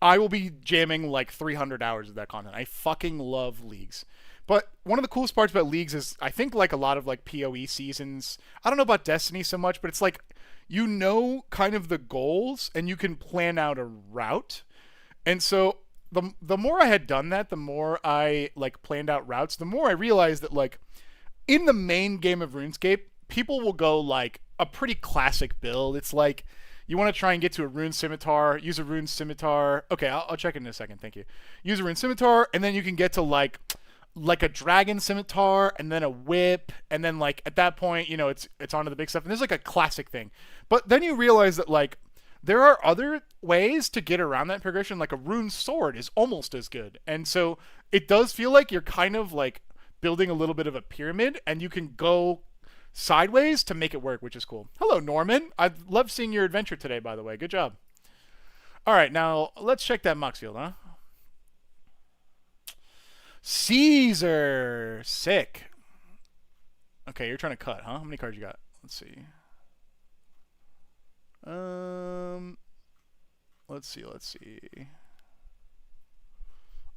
I will be jamming like 300 hours of that content. I fucking love Leagues. But one of the coolest parts about Leagues is I think like a lot of like PoE seasons, I don't know about Destiny so much, but it's like you know kind of the goals and you can plan out a route. And so the more I had done that, the more I like planned out routes, the more I realized that like in the main game of RuneScape, people will go like a pretty classic build. It's like you want to try and get to a rune scimitar, use a rune scimitar. Okay, I'll check in a second. Thank you. Use a rune scimitar, and then you can get to like a dragon scimitar, and then a whip, and then like at that point, you know, it's onto the big stuff. And there's like a classic thing, but then you realize that like there are other ways to get around that progression. Like a rune sword is almost as good, and so it does feel like you're kind of like building a little bit of a pyramid, and you can go sideways to make it work, which is cool. Hello, Norman. I love seeing your adventure today, by the way. Good job. All right, now let's check that Mox field, huh? Caesar. Sick. Okay, you're trying to cut, huh? How many cards you got? Let's see. Let's see.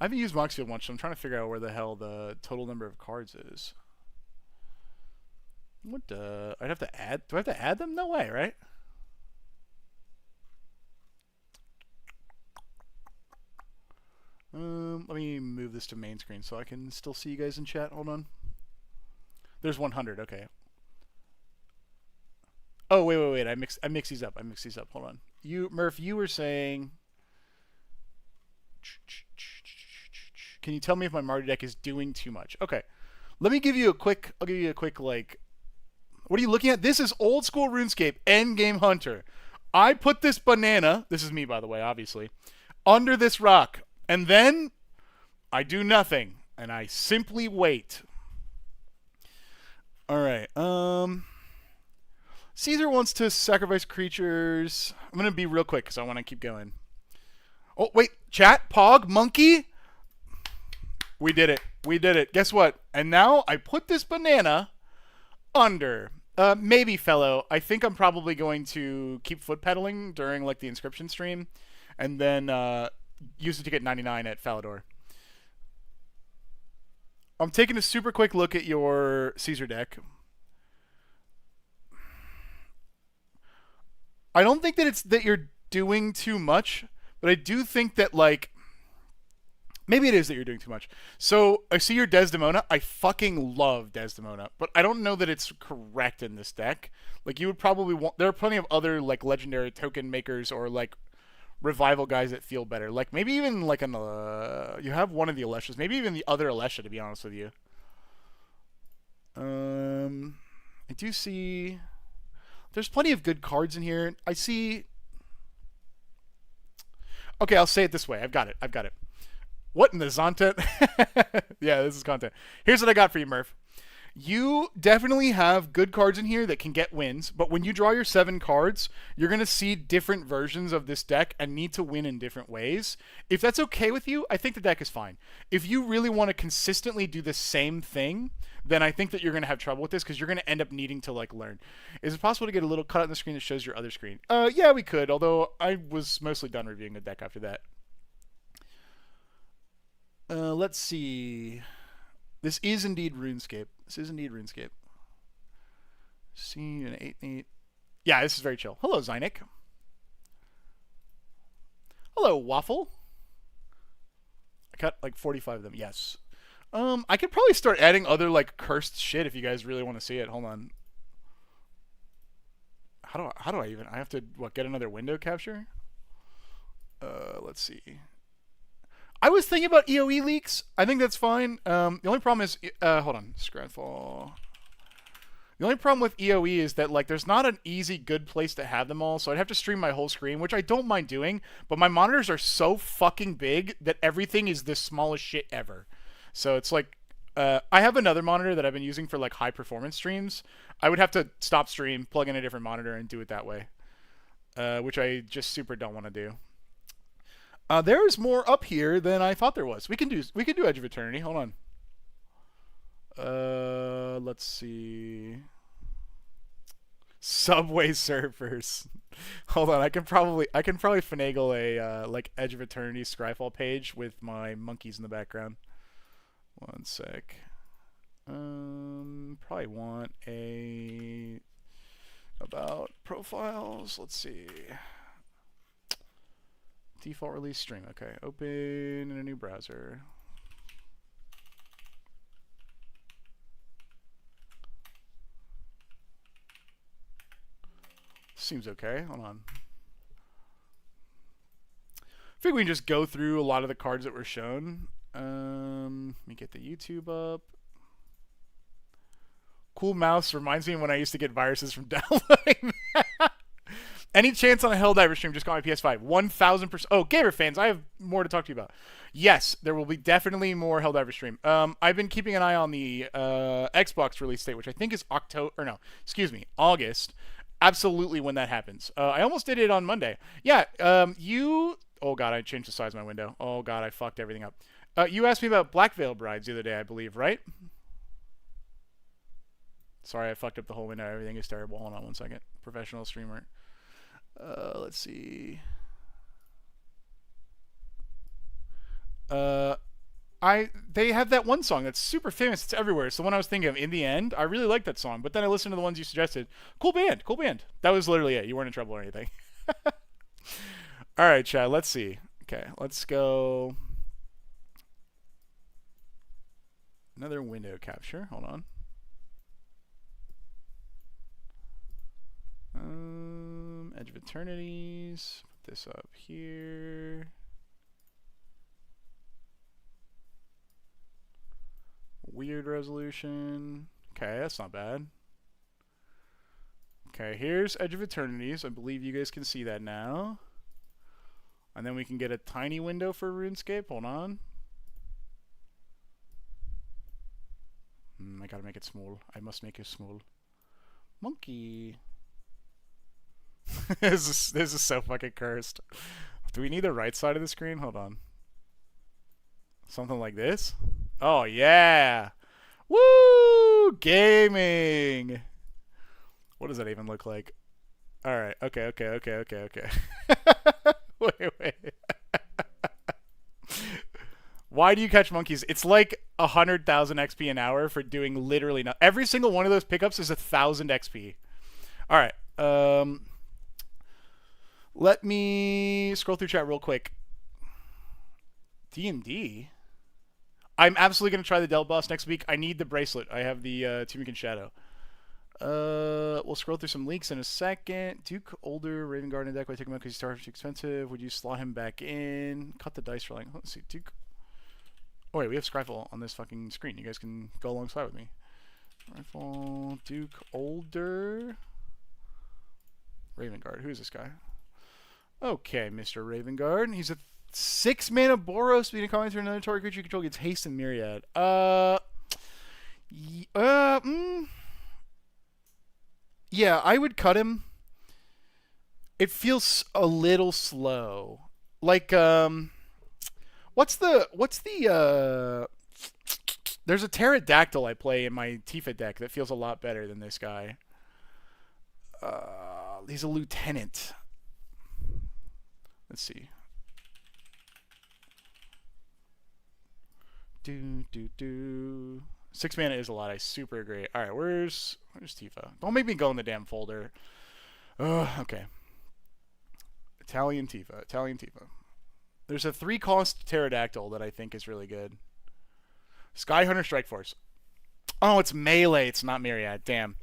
I haven't used Mox field much, so I'm trying to figure out where the hell the total number of cards is. What I'd have to add... Do I have to add them? No way, right? Let me move this to main screen so I can still see you guys in chat. Hold on. There's 100, okay. Oh, wait. I mix these up. Hold on. Murph, you were saying... Can you tell me if my Marty deck is doing too much? Okay. I'll give you a quick, like... What are you looking at? This is old school RuneScape, Endgame Hunter. I put this banana, this is me by the way, obviously, under this rock. And then I do nothing. And I simply wait. Alright, Caesar wants to sacrifice creatures. I'm going to be real quick because I want to keep going. Oh, wait. Chat? Pog? Monkey? We did it. Guess what? And now I put this banana under. Maybe, fellow. I think I'm probably going to keep foot pedaling during like the inscription stream, and then use it to get 99 at Falador. I'm taking a super quick look at your Caesar deck. I don't think that it's that you're doing too much, but I do think that like maybe it is that you're doing too much. So I see your Desdemona. I fucking love Desdemona, but I don't know that it's correct in this deck. Like you would probably want. There are plenty of other like legendary token makers or like revival guys that feel better. Like maybe even like an you have one of the Aleshas. Maybe even the other Alesha. To be honest with you. I do see. There's plenty of good cards in here. I see. Okay, I'll say it this way. I've got it. What in the Zontet? Yeah, this is content. Here's what I got for you, Murph. You definitely have good cards in here that can get wins, but when you draw your 7 cards, you're going to see different versions of this deck and need to win in different ways. If that's okay with you, I think the deck is fine. If you really want to consistently do the same thing, then I think that you're going to have trouble with this because you're going to end up needing to like learn. Is it possible to get a little cut on the screen that shows your other screen? Yeah, we could, although I was mostly done reviewing the deck after that. Let's see. This is indeed RuneScape. See an 8-8. Yeah, this is very chill. Hello, Zynic. Hello, Waffle. I cut like 45 of them. Yes. I could probably start adding other like cursed shit if you guys really want to see it. Hold on. How do I even? I have to what? Get another window capture. Let's see. I was thinking about EOE leaks. I think that's fine. The only problem is, hold on, Scratchfall. The only problem with EOE is that like there's not an easy good place to have them all, so I'd have to stream my whole screen, which I don't mind doing, but my monitors are so fucking big that everything is the smallest shit ever. So it's like I have another monitor that I've been using for like high performance streams. I would have to stop stream, plug in a different monitor, and do it that way, which I just super don't want to do. There's more up here than I thought there was. We can do Edge of Eternity. Hold on. Let's see. Subway Surfers. Hold on, I can probably finagle a like Edge of Eternity Scryfall page with my monkeys in the background. One sec. Probably want a about profiles. Let's see. Default release stream. Okay, open in a new browser. Seems okay. Hold on. I think we can just go through a lot of the cards that were shown. Let me get the YouTube up. Cool mouse reminds me of when I used to get viruses from downloading. Any chance on a Helldiver stream? Just call my PS5. 1000%. Oh, gamer fans, I have more to talk to you about. Yes, there will be definitely more Helldiver stream. I've been keeping an eye on the Xbox release date, which I think is August. Absolutely when that happens. I almost did it on Monday. Yeah, oh god, I changed the size of my window. Oh god, I fucked everything up. You asked me about Black Veil Brides the other day, I believe, right? Sorry, I fucked up the whole window. Everything is terrible. Hold on one second. Professional streamer. Let's see. They have that one song that's super famous. It's everywhere. It's the one I was thinking of. In the End, I really like that song. But then I listened to the ones you suggested. Cool band. That was literally it. You weren't in trouble or anything. All right, Chad. Let's see. Okay, let's go. Another window capture. Hold on. Edge of Eternities. Put this up here. Weird resolution. Okay, that's not bad. Okay, here's Edge of Eternities. I believe you guys can see that now. And then we can get a tiny window for RuneScape. Hold on. I gotta make it small. I must make it small. Monkey. this is so fucking cursed. Do we need the right side of the screen? Hold on. Something like this? Oh, yeah. Woo! Gaming. What does that even look like? All right. Okay. wait. Why do you catch monkeys? It's like 100,000 XP an hour for doing literally nothing. Every single one of those pickups is 1,000 XP. All right. Let me scroll through chat real quick. D&D? I'm absolutely going to try the Del Boss next week. I need the bracelet. I have the Timican Shadow. We'll scroll through some leaks in a second. Duke older Raven Guardian deck. Why take him out because he's too expensive? Would you slot him back in? Cut the dice rolling. Let's see. Duke. Oh wait, we have Scryfall on this fucking screen. You guys can go alongside with me. Scryfall. Duke older. Raven Guard. Who is this guy? Okay, Mr. Raven Guard. He's a 6-mana Boros. Being a comment to another target creature you control gets haste and Myriad. Yeah, I would cut him. It feels a little slow. Like, what's the there's a pterodactyl I play in my Tifa deck that feels a lot better than this guy. He's a lieutenant. Let's see. Do. 6 mana is a lot. I super agree. All right, where's Tifa? Don't make me go in the damn folder. Okay. Italian Tifa. There's a 3-cost pterodactyl that I think is really good. Skyhunter Strike Force. Oh, it's melee. It's not Myriad. Damn.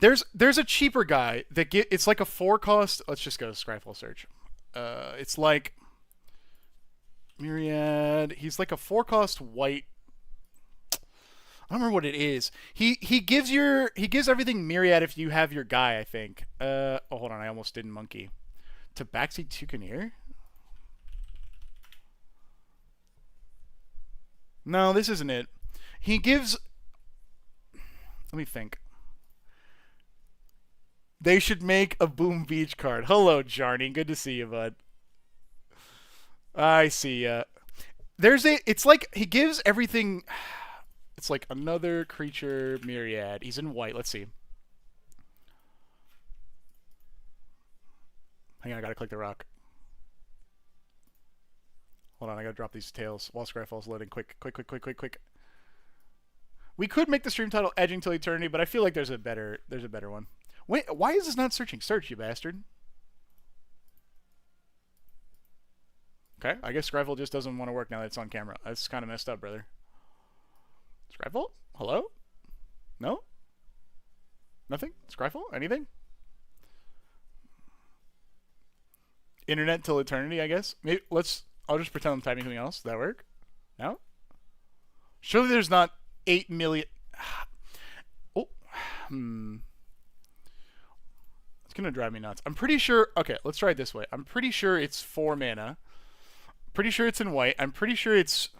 There's a cheaper guy that it's like a 4-cost. Let's just go to Scryfall search. It's like Myriad. He's like a 4-cost white. I don't remember what it is. He gives everything Myriad if you have your guy, I think. Hold on, I almost didn't monkey. Tabaxi Toucaneer? No, this isn't it. He gives. Let me think. They should make a Boom Beach card. Hello, Jarny. Good to see you, bud. I see ya. It's like he gives everything. It's like another creature Myriad. He's in white. Let's see. Hang on, I gotta click the rock. Hold on, I gotta drop these tails while Scryfall's loading. Quick. We could make the stream title Edging Till Eternity, but I feel like there's a better one. Wait, why is this not searching? Search, you bastard. Okay, I guess Scryfall just doesn't want to work now that it's on camera. That's kind of messed up, brother. Scryfall? Hello? No? Nothing? Scryfall? Anything? Internet till eternity, I guess. Maybe I'll just pretend I'm typing something else. Does that work? No? Surely there's not 8 million. Oh. It's gonna drive me nuts. I'm pretty sure. Okay, let's try it this way. I'm pretty sure it's 4 mana. Pretty sure it's in white. I'm pretty sure it's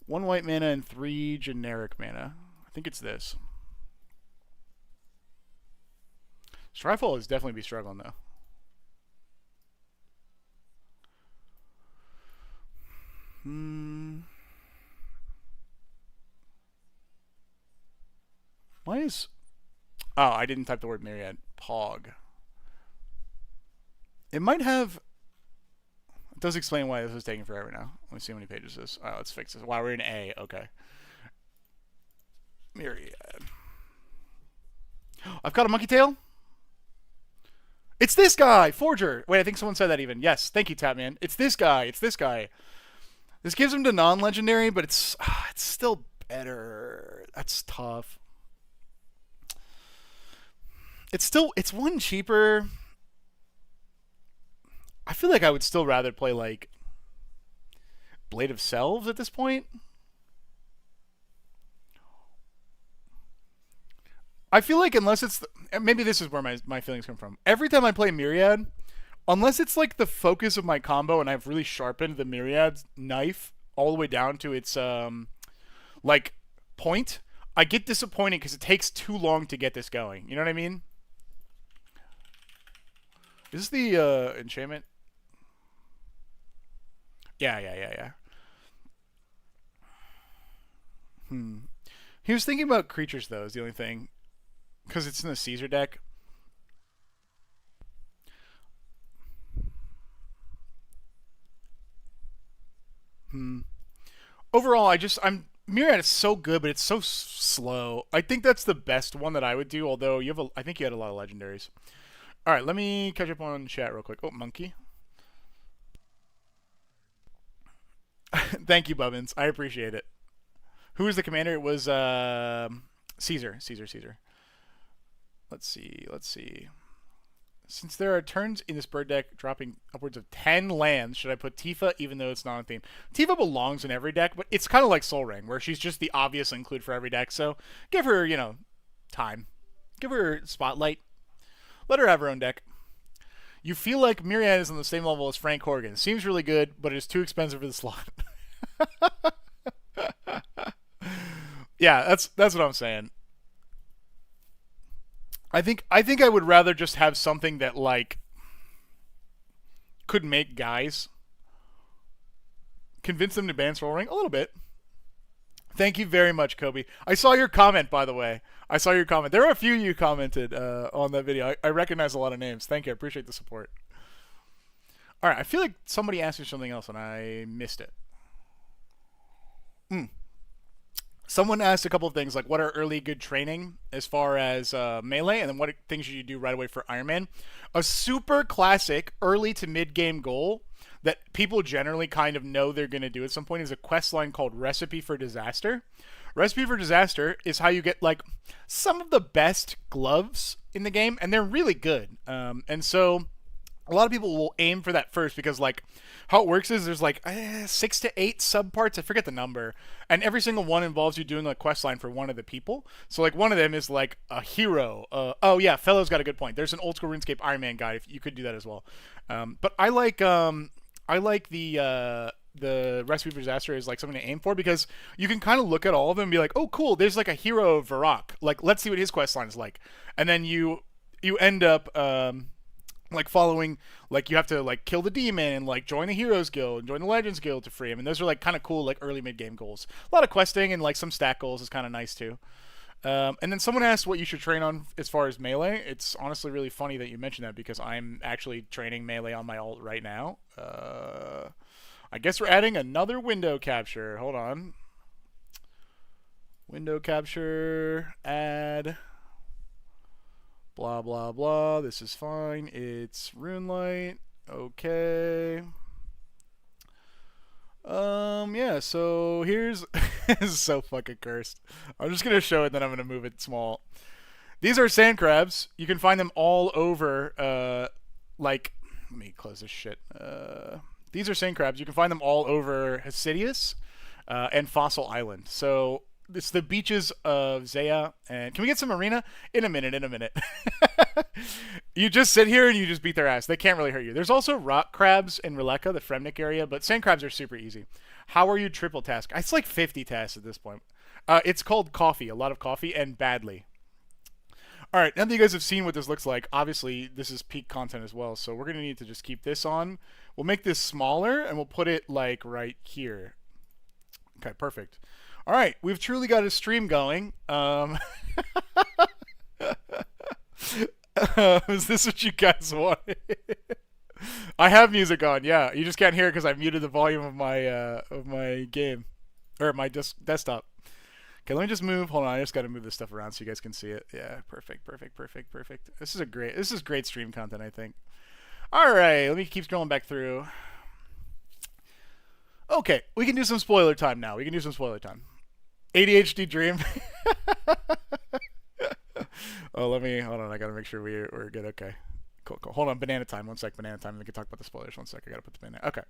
1 white mana and 3 generic mana. I think it's this. Strifle is definitely be struggling though. Why is... Oh, I didn't type the word Myriad. Pog. It might have... It does explain why this is taking forever now. Let me see how many pages this is. Alright, let's fix this. Wow, we're in A. Okay. Myriad. I've got a monkey tail. It's this guy! Forger! Wait, I think someone said that even. Yes, thank you, Tapman. It's this guy. It's this guy. This gives him to non-legendary, but it's still better. That's tough. It's one cheaper. I feel like I would still rather play like Blade of Selves at this point. I feel like unless it's maybe this is where my feelings come from. Every time I play Myriad, unless it's like the focus of my combo and I've really sharpened the Myriad knife all the way down to its like point, I get disappointed because it takes too long to get this going. You know what I mean? Is this the enchantment? Yeah. He was thinking about creatures though, is the only thing. Because it's in the Caesar deck. Overall, Myriad is so good, but it's so slow. I think that's the best one that I would do. Although I think you had a lot of legendaries. All right, let me catch up on chat real quick. Oh, monkey. Thank you, Bubbins. I appreciate it. Who was the commander? It was Caesar. Let's see. Since there are turns in this bird deck dropping upwards of 10 lands, should I put Tifa even though it's not on theme? Tifa belongs in every deck, but it's kind of like Soul Ring, where she's just the obvious include for every deck. So give her, time. Give her spotlight. Let her have her own deck. You feel like Myriad is on the same level as Frank Horgan. Seems really good, but it is too expensive for the slot. Yeah, that's what I'm saying. I think I would rather just have something that like could make guys convince them to ban Soul Ring a little bit. Thank you very much, Kobe. I saw your comment, by the way. I saw your comment. There were a few you commented on that video. I recognize a lot of names. Thank you. I appreciate the support. All right. I feel like somebody asked me something else and I missed it. Someone asked a couple of things, like what are early good training as far as melee, and then what things should you do right away for Iron Man. A super classic early to mid-game goal that people generally kind of know they're going to do at some point is a quest line called Recipe for Disaster. Recipe for Disaster is how you get like some of the best gloves in the game, and they're really good. And so a lot of people will aim for that first because like how it works is there's like 6 to 8 subparts. I forget the number, and every single one involves you doing a quest line for one of the people. So like one of them is like a hero. Oh yeah, Fellow's got a good point. There's an old school RuneScape Iron Man guide. If you could do that as well. But I like the recipe for disaster is like something to aim for because you can kind of look at all of them and be like, oh cool, there's like a hero of Varrock. Like let's see what his quest line is like, and then you end up like following, like you have to like kill the demon and like join the heroes guild and join the legends guild to free him, and those are like kind of cool like early mid game goals. A lot of questing and like some stat goals is kind of nice too. And then someone asked what you should train on as far as melee. It's honestly really funny that you mentioned that because I'm actually training melee on my alt right now. I guess we're adding another window capture. Hold on. Window capture, add, blah, blah, blah. This is fine. It's Runelite. Okay. Yeah, so here's this is so fucking cursed. I'm just gonna show it, then I'm gonna move it small. These are sand crabs. You can find them all over like let me close this shit. These are sand crabs. You can find them all over Hasidius and Fossil Island. So it's the beaches of Zaya. And can we get some arena? In a minute, in a minute. You just sit here and you just beat their ass. They can't really hurt you. There's also rock crabs in Releka, the Fremnik area, but sand crabs are super easy. How are you triple task? It's like 50 tasks at this point. It's called coffee, a lot of coffee, and badly. All right, now that you guys have seen what this looks like, obviously this is peak content as well, so we're going to need to just keep this on. We'll make this smaller, and we'll put it like right here. Okay, perfect. All right, we've truly got a stream going. Is this what you guys wanted? I have music on, yeah. You just can't hear it because I muted the volume of my game, or my desktop. Okay, let me just move. Hold on, I just got to move this stuff around so you guys can see it. Yeah, perfect, perfect, perfect, perfect. This is great stream content, I think. All right, let me keep scrolling back through. Okay, we can do some spoiler time now. We can do some spoiler time. ADHD dream. Oh, hold on. I gotta make sure we're good. Okay, cool. Hold on, banana time. One sec, banana time. We can talk about the spoilers. One sec. I gotta put the banana. Okay.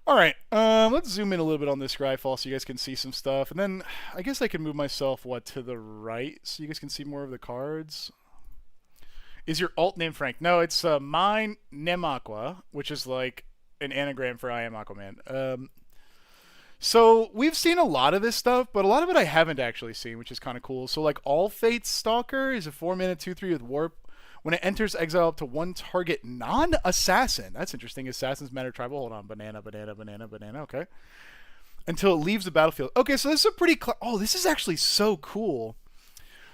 All right. Let's zoom in a little bit on this Scryfall so you guys can see some stuff, and then I guess I can move myself to the right so you guys can see more of the cards. Is your alt name Frank? No, it's mine Nemakwa, which is like an anagram for I am Aquaman. So we've seen a lot of this stuff, but a lot of it I haven't actually seen, which is kind of cool. So like All Fate's Stalker is a 4-mana 2/3 with warp. When it enters exile up to one target non-assassin. That's interesting. Assassins matter tribal. Hold on. Banana. Okay. Until it leaves the battlefield. Okay, so this is a pretty... oh, this is actually so cool.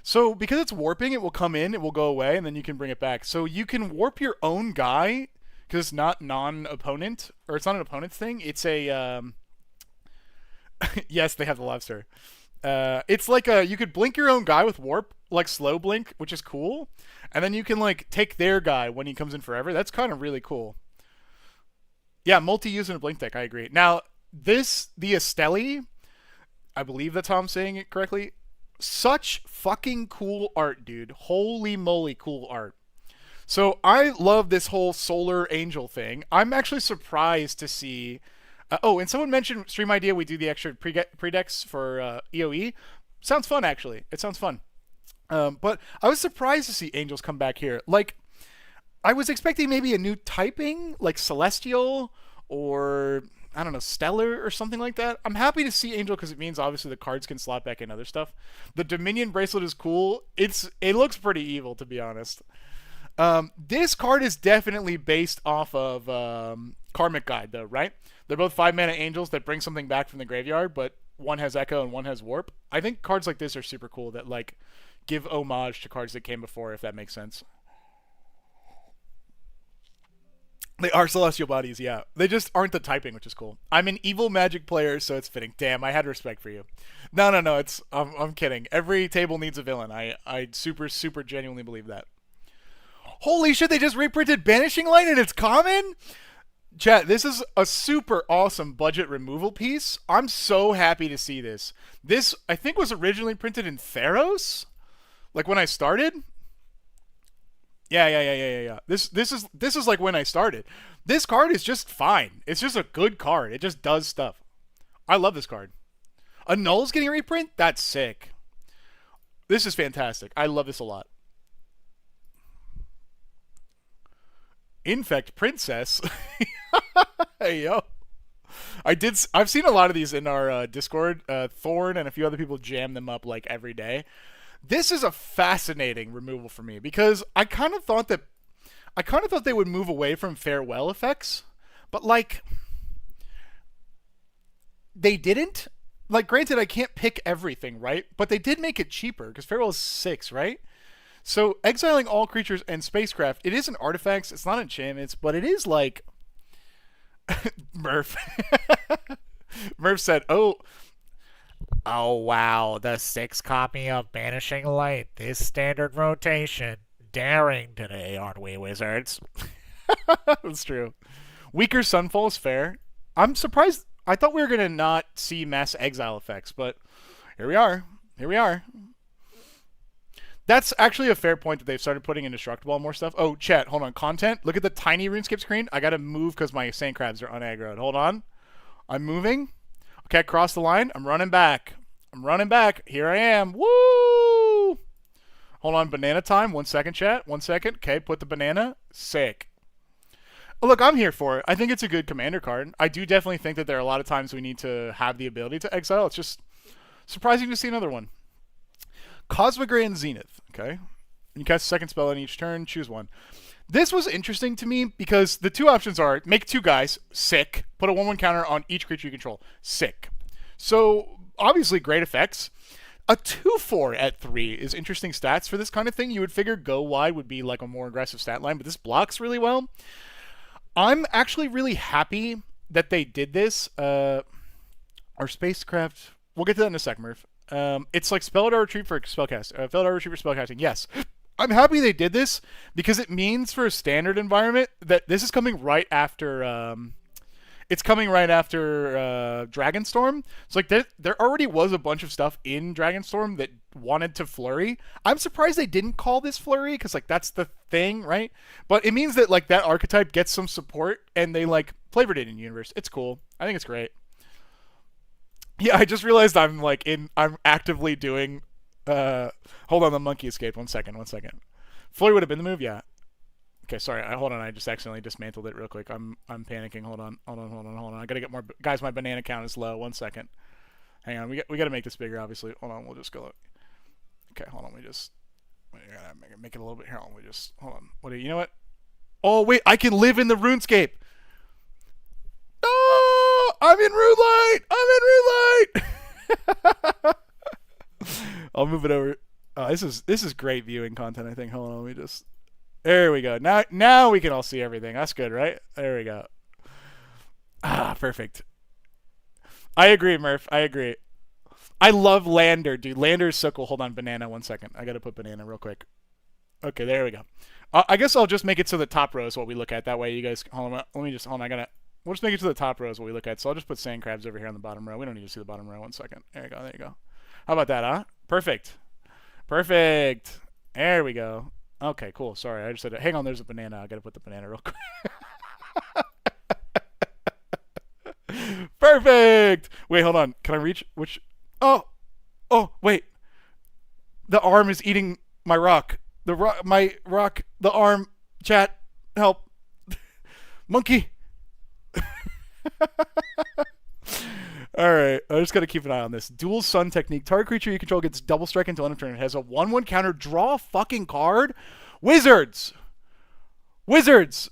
So because it's warping, it will come in, it will go away, and then you can bring it back. So you can warp your own guy, because it's not non-opponent, or it's not an opponent thing. It's a... yes, they have the lobster. It's like you could blink your own guy with warp, like slow blink, which is cool. And then you can like take their guy when he comes in forever. That's kind of really cool. Yeah, multi-use in a blink deck, I agree. Now, the Esteli, I believe that's how I'm saying it correctly. Such fucking cool art, dude. Holy moly, cool art. So I love this whole Solar Angel thing. I'm actually surprised to see... oh, and someone mentioned stream idea. We do the extra pre-decks for EOE. Sounds fun, actually. It sounds fun. But I was surprised to see Angels come back here. Like, I was expecting maybe a new typing, like Celestial or, I don't know, Stellar or something like that. I'm happy to see Angel because it means obviously the cards can slot back in other stuff. The Dominion bracelet is cool. It looks pretty evil, to be honest. This card is definitely based off of Karmic Guide, though, right? They're both 5-mana angels that bring something back from the graveyard, but one has Echo and one has Warp. I think cards like this are super cool that, like, give homage to cards that came before, if that makes sense. They are Celestial Bodies, yeah. They just aren't the typing, which is cool. I'm an evil Magic player, so it's fitting. Damn, I had respect for you. No, I'm kidding. Every table needs a villain. I super genuinely believe that. Holy shit, they just reprinted Banishing Light and it's common? Chat, this is a super awesome budget removal piece. I'm so happy to see this. This, I think, was originally printed in Theros? Like when I started? Yeah. This is like when I started. This card is just fine. It's just a good card. It just does stuff. I love this card. A null's getting a reprint? That's sick. This is fantastic. I love this a lot. Infect Princess. Hey yo. I've seen a lot of these in our Discord. Thorn and a few other people jam them up like every day. This is a fascinating removal for me because I kind of thought they would move away from farewell effects, but like they didn't. Like, granted, I can't pick everything, right? But they did make it cheaper because farewell is 6, right? So exiling all creatures and spacecraft, it isn't artifacts, it's not enchantments, but it is like Murph. Murph said, "Oh wow, the 6 copy of Banishing Light. This standard rotation. Daring today, aren't we, wizards?" That's true. Weaker Sunfall is fair. I'm surprised. I thought we were gonna not see mass exile effects, but here we are. Here we are. That's actually a fair point that they've started putting in Destructible more stuff. Oh, chat, hold on. Content. Look at the tiny RuneScape screen. I gotta move because my sand crabs are unaggroed. Hold on. I'm moving. Okay, cross the line. I'm running back. I'm running back. Here I am. Woo! Hold on. Banana time. 1 second, chat. 1 second. Okay, put the banana. Sick. Look, I'm here for it. I think it's a good commander card. I do definitely think that there are a lot of times we need to have the ability to exile. It's just surprising to see another one. Cosmic Ray and Zenith. Okay. You cast a second spell on each turn. Choose one. This was interesting to me because the two options are make 2 guys, sick, put a 1/1 counter on each creature you control, sick. So, obviously, great effects. A 2/4 at 3 is interesting stats for this kind of thing. You would figure go wide would be like a more aggressive stat line, but this blocks really well. I'm actually really happy that they did this. Our spacecraft, we'll get to that in a sec, Murph. It's like Spelldar Retreat for spellcast. Spelldar Retreat for spellcasting. Yes, I'm happy they did this because it means for a standard environment that this is coming right after. It's coming right after Dragonstorm. So like there already was a bunch of stuff in Dragonstorm that wanted to flurry. I'm surprised they didn't call this flurry because like that's the thing, right? But it means that like that archetype gets some support and they like flavored it in universe. It's cool. I think it's great. Yeah, I just realized I'm actively doing hold on, the monkey escaped. 1 second. Flurry would have been the move, yeah. Okay, sorry. Hold on. I just accidentally dismantled it real quick. I'm panicking. Hold on. I gotta get more. Guys, my banana count is low. 1 second. Hang on. We gotta make this bigger. Obviously. Hold on. We'll just go. Okay. Hold on. We gotta make it a little bit here. Hold on. You know what? Oh wait, I can live in the RuneScape. Oh, I'm in Runelite. I'll move it over. This is great viewing content. I think. Hold on. Let me just. There we go. Now we can all see everything. That's good, right? There we go. Perfect. I agree, Murph. I agree. I love Lander, dude. Lander is so cool. Hold on, banana. 1 second. I gotta put banana real quick. Okay, there we go. I guess I'll just make it so the top row is what we look at. That way, you guys. Hold on. Let me just. Hold on. We'll just make it to the top row is what we look at. So I'll just put sand crabs over here on the bottom row. We don't need to see the bottom row. 1 second. There you go. How about that, huh? Perfect. There we go. Okay, cool. Sorry, I just said, hang on, there's a banana. I gotta put the banana real quick. Perfect! Wait, hold on. Can I reach? Which? Oh, wait. The arm is eating my rock. My rock, the arm. Chat, help. Monkey. Alright, I just gotta keep an eye on this. Dual Sun technique. Target creature you control gets double strike until end of turn. It has a 1/1 counter. Draw a fucking card. Wizards! White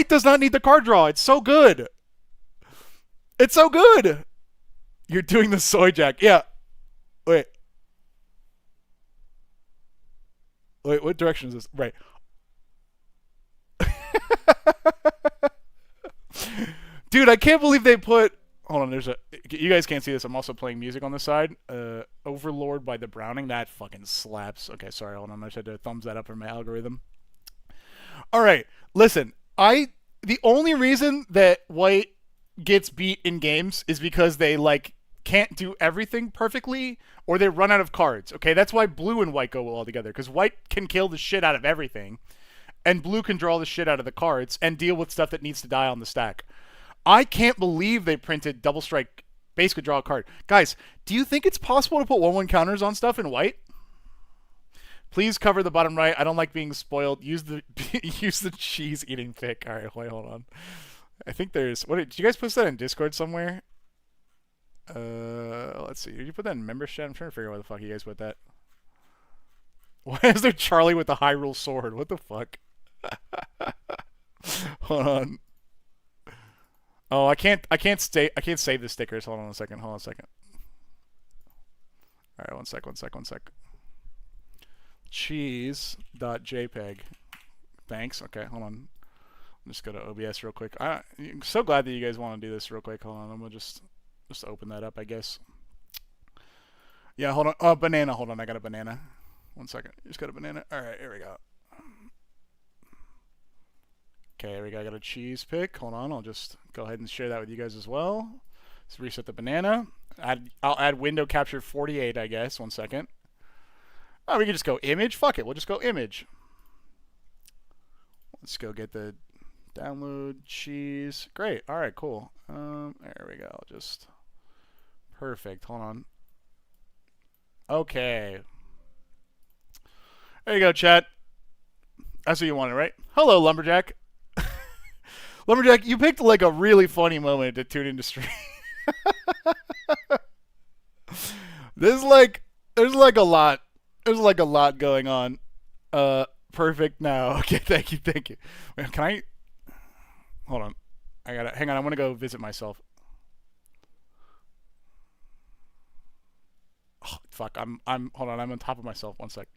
does not need the card draw. It's so good. You're doing the soy jack. Yeah. Wait, what direction is this? Right. Dude, I can't believe they put. Hold on, you guys can't see this. I'm also playing music on the side. Overlord by the Browning. That fucking slaps. Okay, sorry, hold on. I just had to thumbs that up for my algorithm. Alright, listen. The only reason that White gets beat in games is because they, like, can't do everything perfectly, or they run out of cards. Okay, that's why blue and white go well together, because white can kill the shit out of everything, and blue can draw the shit out of the cards and deal with stuff that needs to die on the stack. I can't believe they printed double strike, basically draw a card. Guys, do you think it's possible to put 1/1 counters on stuff in white? Please cover the bottom right. I don't like being spoiled. Use the use the cheese eating pick. All right, wait, hold on. I think there's what did you guys post that in Discord somewhere? Let's see. Did you put that in membership? I'm trying to figure out where the fuck you guys put that. Why is there Charlie with the Hyrule sword? What the fuck? Hold on. Oh, I can't save the stickers. Hold on a second. Hold on a second. All right, one sec. Cheese.jpg. Thanks. Okay, hold on. Just go to OBS real quick. I'm so glad that you guys want to do this real quick. Hold on. I'm gonna just open that up, I guess. Yeah, hold on. Oh, banana. Hold on. I got a banana. 1 second. Just got a banana. All right, here we go. Okay, here we go. I got a cheese pick. Hold on. I'll just go ahead and share that with you guys as well. Let's reset the banana. I'll add window capture 48, I guess. 1 second. Oh, we can just go image. Fuck it. We'll just go image. Let's go get the download cheese. Great. All right, cool. There we go. Just perfect. Hold on. Okay. There you go, chat. That's what you wanted, right? Hello, Lumberjack. Lumberjack, you picked like a really funny moment to tune into stream. There's like a lot going on. Perfect now. Okay, thank you. Wait, can I? Hold on. Hang on. I want to go visit myself. Oh, fuck. Hold on. I'm on top of myself. 1 sec.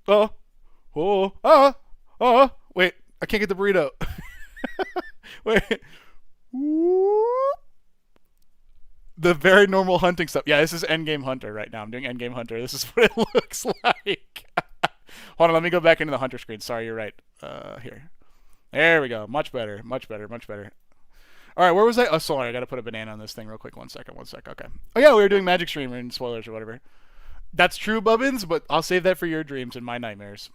Wait. I can't get the burrito. Wait. The very normal hunting stuff. Yeah, this is Endgame Hunter right now. I'm doing Endgame Hunter. This is what it looks like. Hold on, let me go back into the Hunter screen. Sorry, you're right. Here. There we go. Much better. All right, where was I? Oh, sorry. I got to put a banana on this thing real quick. 1 second. Okay. Oh, yeah, we were doing Magic Stream and spoilers or whatever. That's true, Bubbins, but I'll save that for your dreams and my nightmares.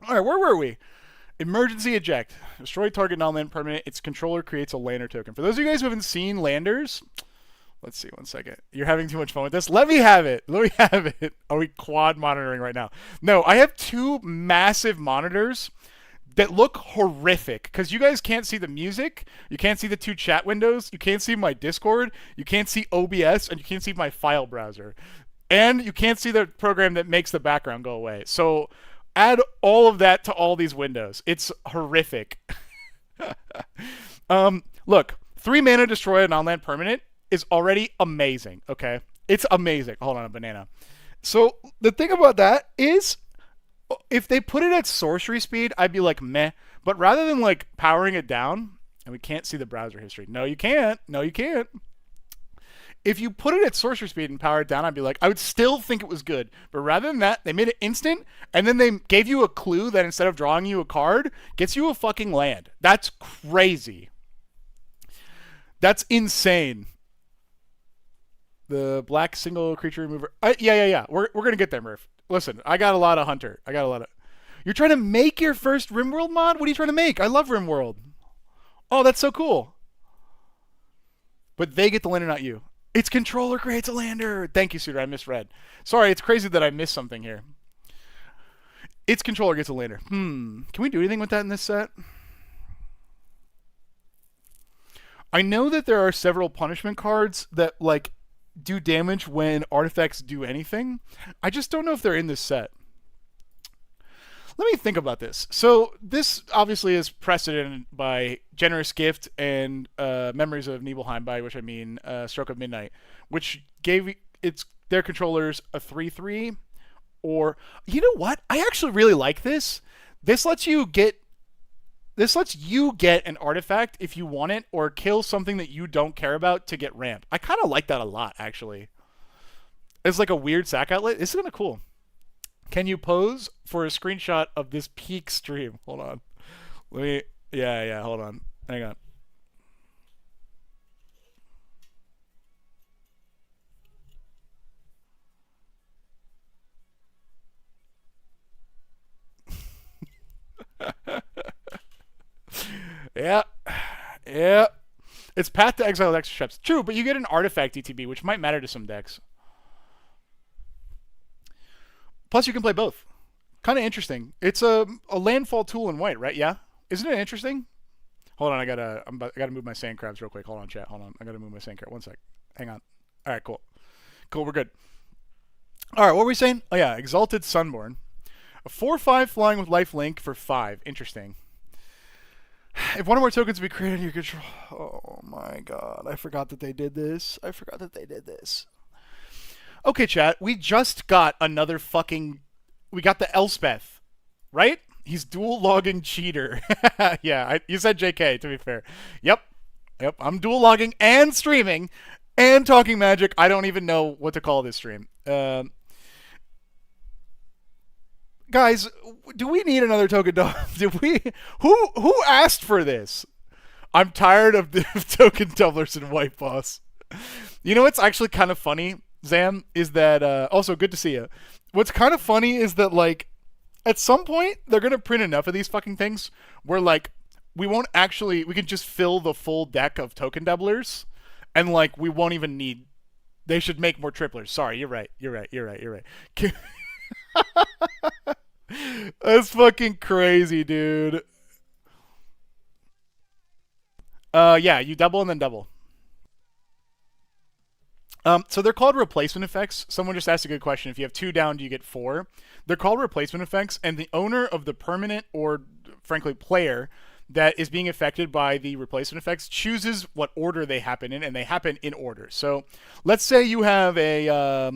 All right, where were we? Emergency eject. Destroy target non-land permanent. Its controller creates a lander token. For those of you guys who haven't seen landers, let's see, 1 second. You're having too much fun with this. Let me have it. Are we quad monitoring right now? No, I have 2 massive monitors that look horrific because you guys can't see the music. You can't see the 2 chat windows. You can't see my Discord. You can't see OBS, and you can't see my file browser. And you can't see the program that makes the background go away. So add all of that to all these windows. It's horrific. Look, 3 mana destroy a non-land permanent is already amazing, okay? It's amazing. Hold on, a banana. So the thing about that is if they put it at sorcery speed, I'd be like, meh. But rather than like powering it down, and we can't see the browser history. No, you can't. If you put it at sorcery speed and power it down, I'd be like, I would still think it was good. But rather than that, they made it instant, and then they gave you a clue that instead of drawing you a card, gets you a fucking land. That's crazy. That's insane. The black single creature remover. Yeah. We're gonna get there, Murph. Listen, I got a lot of Hunter. You're trying to make your first RimWorld mod? What are you trying to make? I love RimWorld. Oh, that's so cool. But they get the lander, not you. Its controller creates a lander. Thank you, Suitor. I misread. Sorry, it's crazy that I missed something here. Its controller gets a lander. Can we do anything with that in this set? I know that there are several punishment cards that like do damage when artifacts do anything. I just don't know if they're in this set. Let me think about this. So this obviously is precedented by Generous Gift and Memories of Nibelheim, by which I mean Stroke of Midnight, which gave their controllers a 3/3. Or, you know what? I actually really like this. This lets you get an artifact if you want it, or kill something that you don't care about to get ramp. I kind of like that a lot, actually. It's like a weird sack outlet. This is kind of cool. Can you pose for a screenshot of this peak stream? Hold on. Yeah, hold on. Hang on. Yeah. Yeah. It's Path to Exile with extra steps. True, but you get an artifact ETB, which might matter to some decks. Plus, you can play both. Kind of interesting. It's a landfall tool in white, right? Yeah. Isn't it interesting? Hold on, I gotta move my sand crabs real quick. Hold on, chat. Hold on, I gotta move my sand crab. One sec. Hang on. All right, cool. Cool, we're good. All right, what were we saying? Oh yeah, Exalted Sunborn, a 4/5 flying with life link for 5. Interesting. If one or more tokens be created in your control, oh my god, I forgot that they did this. Okay, chat, we just got another fucking. We got the Elspeth, right? He's dual logging cheater. Yeah, you said JK, to be fair. Yep. I'm dual logging and streaming and talking magic. I don't even know what to call this stream. Guys, do we need another token dog? Did we? Who asked for this? I'm tired of the token doublers and white boss. You know what's actually kind of funny, Zam, is that also good to see you. What's kind of funny is that like at some point they're gonna print enough of these fucking things where like we can just fill the full deck of token doublers and like we won't even need. They should make more triplers. Sorry, you're right. That's fucking crazy, dude. Yeah, you double and then double. So they're called replacement effects. Someone just asked a good question. If you have 2 down, do you get 4? They're called replacement effects, and the owner of the permanent or, frankly, player that is being affected by the replacement effects chooses what order they happen in, and they happen in order. So let's say you have a...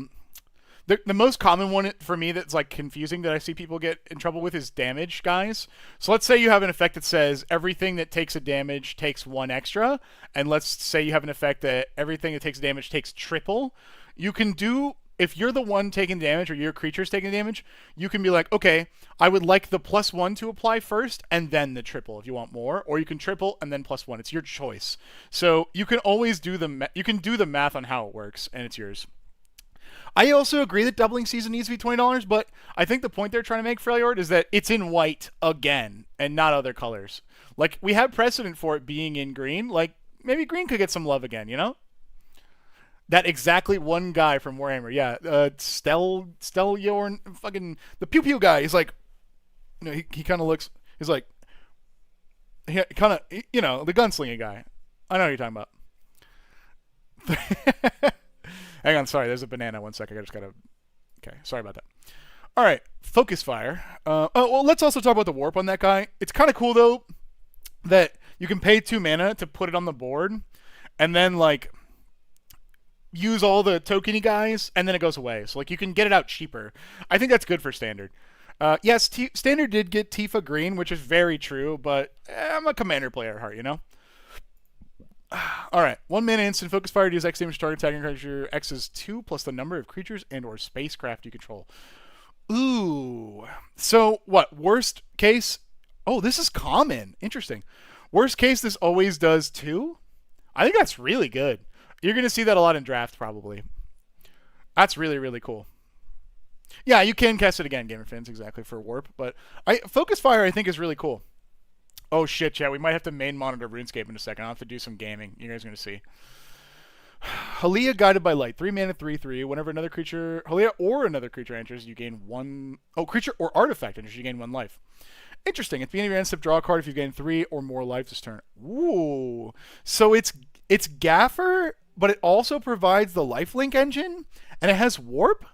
The most common one for me that's like confusing that I see people get in trouble with is damage, guys. So let's say you have an effect that says everything that takes a damage takes 1 extra, and let's say you have an effect that everything that takes damage takes triple. You can do, if you're the one taking damage or your creature's taking damage, you can be like, okay, I would like the +1 to apply first and then the triple if you want more, or you can triple and then +1. It's your choice. So you can always do the math on how it works, and it's yours. I also agree that doubling season needs to be $20, but I think the point they're trying to make, Freljord, is that it's in white again and not other colors. Like, we have precedent for it being in green. Like, maybe green could get some love again, you know? That exactly one guy from Warhammer, yeah. Stellyorn, fucking, the Pew Pew guy, he's like, you know, he kind of looks, he's like, he kind of, you know, the gunslinging guy. I know what you're talking about. Hang on, sorry, there's a banana. 1 sec, I just gotta... Okay, sorry about that. All right, Focus Fire. Well, let's also talk about the warp on that guy. It's kind of cool, though, that you can pay 2 mana to put it on the board, and then, like, use all the tokeny guys, and then it goes away. So, like, you can get it out cheaper. I think that's good for Standard. Yes, Standard did get Tifa Green, which is very true, but I'm a Commander player at heart, you know? Alright, 1 mana instant focus fire deals X damage to target attacking creature. X is 2 plus the number of creatures and or spacecraft you control. Ooh. So, what? Worst case? Oh, this is common. Interesting. Worst case, this always does 2? I think that's really good. You're going to see that a lot in draft, probably. That's really, really cool. Yeah, you can cast it again, Gamer Fans, exactly, for warp. But Focus Fire, I think, is really cool. Oh shit, chat. We might have to main monitor RuneScape in a second. I'll have to do some gaming. You guys are going to see. Halia, Guided by Light. 3 mana, 3/3. Whenever another creature, Halia or another creature enters, you gain 1... Oh, creature or artifact enters, you gain 1 life. Interesting. At the beginning of your end step, draw a card if you gain 3 or more life this turn. Ooh. So it's Gaffer, but it also provides the lifelink engine, and it has warp?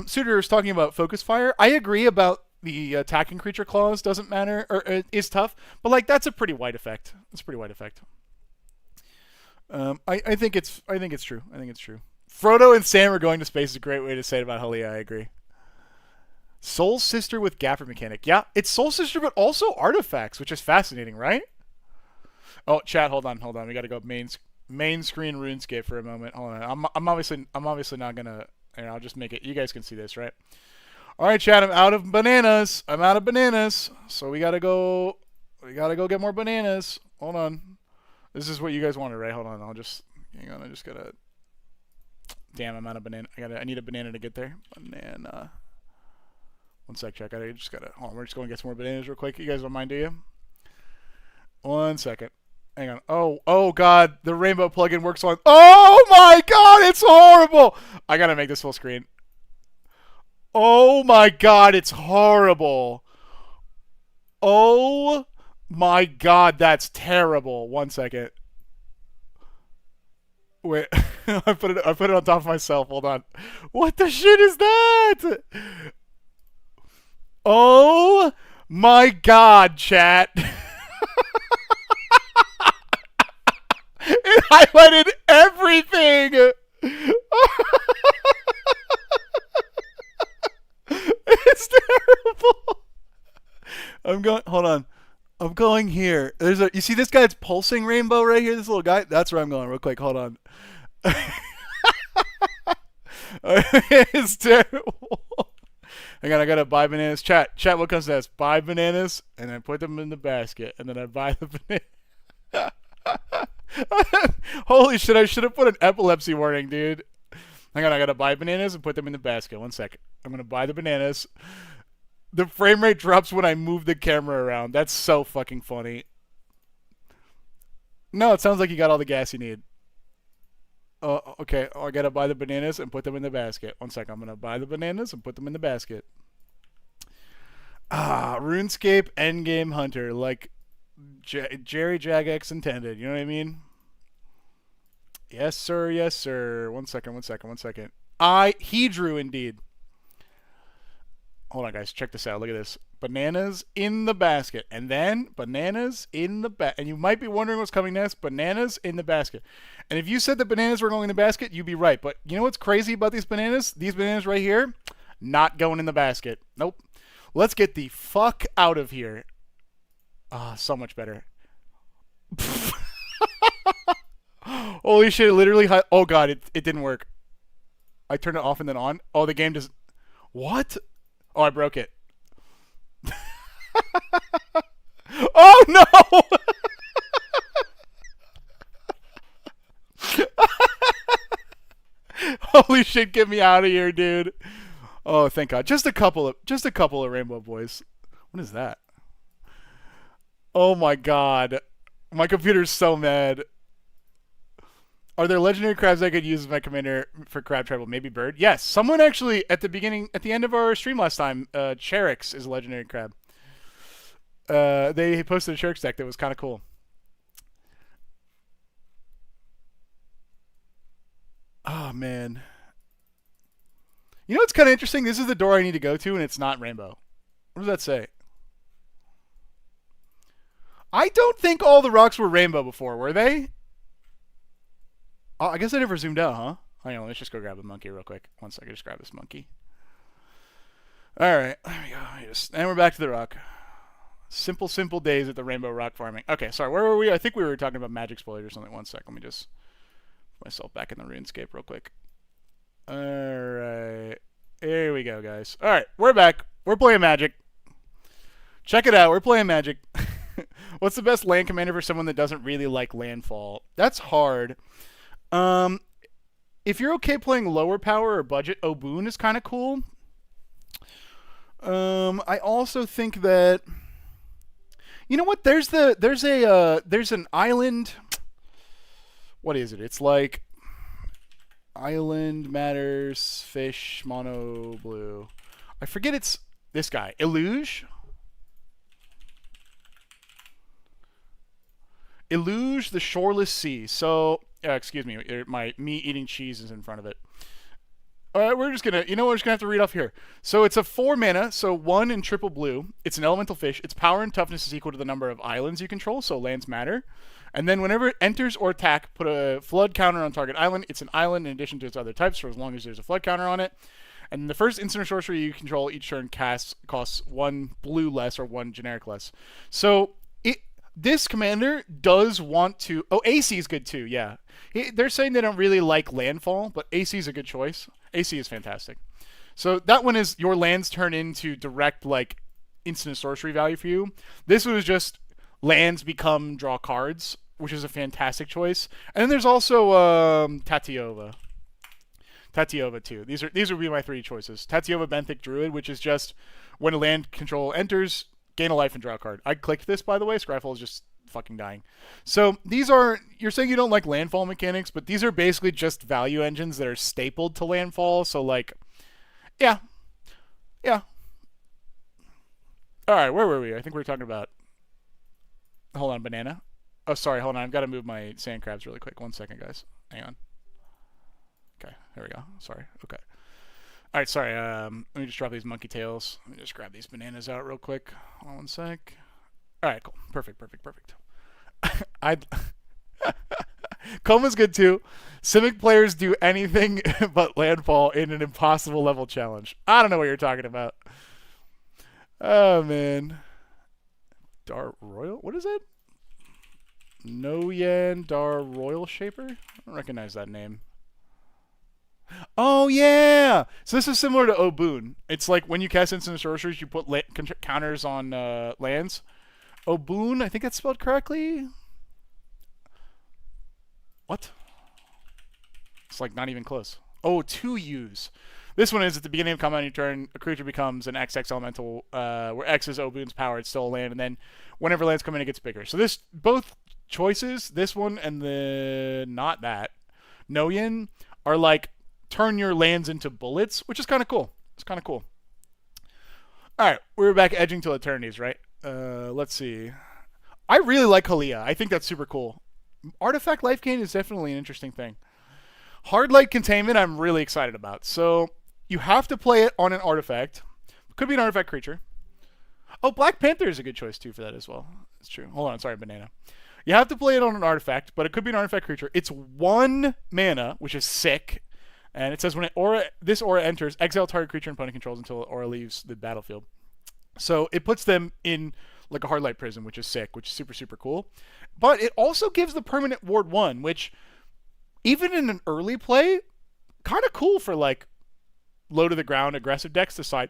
Suitor is talking about Focus Fire. I agree about the attacking creature clause doesn't matter, or is tough, but like that's a pretty wide effect. It's a pretty wide effect. I think it's true. I think it's true. Frodo and Sam are going to space is a great way to say it about Halia. I agree. Soul Sister with Gaffer mechanic. Yeah, it's Soul Sister, but also artifacts, which is fascinating, right? Oh, chat, hold on. We got to go main screen RuneScape for a moment. Hold on. I'm obviously not gonna. I'll just make it. You guys can see this, right? All right, chat. I'm out of bananas. So we gotta go. We gotta go get more bananas. Hold on. This is what you guys wanted, right? Hold on. Hang on. I just gotta. Damn, I'm out of banana. I need a banana to get there. Banana. 1 sec, check. Hold on. We're just going to get some more bananas real quick. You guys don't mind, do you? 1 second. Hang on. Oh God, the rainbow plugin works on. Oh my God, it's horrible. I gotta make this full screen. Oh my God, it's horrible. Oh my God, that's terrible. 1 second. Wait, I put it on top of myself. Hold on. What the shit is that? Oh my God, chat. It highlighted everything. It's terrible. I'm going. Hold on. I'm going here. You see this guy's pulsing rainbow right here? This little guy. That's where I'm going. Real quick. Hold on. It's terrible. Hang on. I gotta buy bananas. Chat. What comes next? Buy bananas, and I put them in the basket, and then I buy the banana. Holy shit! I should have put an epilepsy warning, dude. Hang on. I gotta buy bananas and put them in the basket. 1 second. I'm gonna buy the bananas. The frame rate drops when I move the camera around. That's so fucking funny. No, it sounds like you got all the gas you need. Okay. Oh, I gotta buy the bananas and put them in the basket. 1 second. I'm gonna buy the bananas and put them in the basket. RuneScape Endgame Hunter, like Jerry Jagex intended. You know what I mean? Yes, sir. Yes, sir. 1 second. 1 second. 1 second. He drew indeed. Hold on, guys. Check this out. Look at this. Bananas in the basket. And then bananas in the basket. And you might be wondering what's coming next. Bananas in the basket. And if you said that bananas were going in the basket, you'd be right. But you know what's crazy about these bananas? These bananas right here, not going in the basket. Nope. Let's get the fuck out of here. So much better. Holy shit, it literally... Oh, God, it didn't work. I turned it off and then on. Oh, the game just... What? Oh, I broke it. Oh, no! Holy shit, get me out of here, dude. Oh, thank God. Just a couple of rainbow boys. What is that? Oh my God. My computer's so mad. Are there legendary crabs I could use as my commander for crab tribal? Maybe bird? Yes. Someone actually, at the end of our stream last time, Cherix is a legendary crab. They posted a Cherix deck that was kind of cool. Oh, man. You know what's kind of interesting? This is the door I need to go to, and it's not rainbow. What does that say? I don't think all the rocks were rainbow before, were they? Oh, I guess I never zoomed out, huh? Hang on, let's just go grab the monkey real quick. 1 second, just grab this monkey. Alright, there we go. And we're back to the rock. Simple days at the rainbow rock farming. Okay, sorry, where were we? I think we were talking about magic spoilers or something. 1 sec, let me just put myself back in the RuneScape real quick. Alright. Here we go, guys. Alright, we're back. We're playing Magic. Check it out, we're playing Magic. What's the best land commander for someone that doesn't really like landfall? That's hard. If you're okay playing lower power or budget, Oboon is kind of cool. I also think that, you know what? There's an island. What is it? It's like island matters fish mono blue. I forget it's this guy. Illuge. Illuge the Shoreless Sea. So, excuse me, me eating cheese is in front of it. All right, we're just gonna have to read off here. So it's a 4 mana, so 1 in triple blue. It's an elemental fish. Its power and toughness is equal to the number of islands you control, so lands matter. And then whenever it enters or attack, put a flood counter on target island. It's an island in addition to its other types, for as long as there's a flood counter on it. And the first instant or sorcery you control each turn costs 1 blue less or 1 generic less. So this commander does want to... Oh, AC is good too, yeah. They're saying they don't really like landfall, but AC is a good choice. AC is fantastic. So that one is your lands turn into direct, like, instant sorcery value for you. This was just lands become draw cards, which is a fantastic choice. And then there's also Tatiova. Tatiova too. These would be my 3 choices. Tatiova Benthic Druid, which is just when a land control enters, gain a life and draw a card. I clicked this, by the way. Scryfall is just fucking dying. So these are, you're saying you don't like landfall mechanics, but these are basically just value engines that are stapled to landfall. So like, yeah, yeah. All right, where were we? I think we were talking about. Hold on, banana. Oh, sorry, hold on. I've got to move my sand crabs really quick. 1 second, guys. Hang on. Okay, there we go. Sorry. Okay. All right, sorry. Let me just drop these monkey tails. Let me just grab these bananas out real quick. Hold on 1 sec. All right, cool. Perfect. I Coma's good too. Simic players do anything but landfall in an impossible level challenge. I don't know what you're talking about. Oh man. Dar Royal? What is it? Noyan Dar Royal Shaper? I don't recognize that name. Oh yeah! So this is similar to Obun. It's like when you cast instant sorceries, you put counters on lands. Obun, I think that's spelled correctly. What? It's like not even close. Oh, 2 U's. This one is at the beginning of combat on your turn, a creature becomes an XX elemental, where X is Obun's power, it's still a land, and then whenever lands come in, it gets bigger. So this, both choices, this one and the not that, Noyan, are like turn your lands into bullets, which is kind of cool. It's kind of cool. All right, we're back edging till Eternities, right? Let's see. I really like Halia. I think that's super cool. Artifact life gain is definitely an interesting thing. Hard light containment, I'm really excited about. So you have to play it on an artifact. Could be an artifact creature. Oh, Black Panther is a good choice too for that as well. It's true. Hold on, sorry, banana. You have to play it on an artifact, but it could be an artifact creature. It's 1 mana, which is sick. And it says when this aura enters, exile target creature and opponent controls until the aura leaves the battlefield. So it puts them in like a hard light prison, which is sick, which is super, super cool. But it also gives the permanent ward 1, which even in an early play, kind of cool for like low to the ground aggressive decks to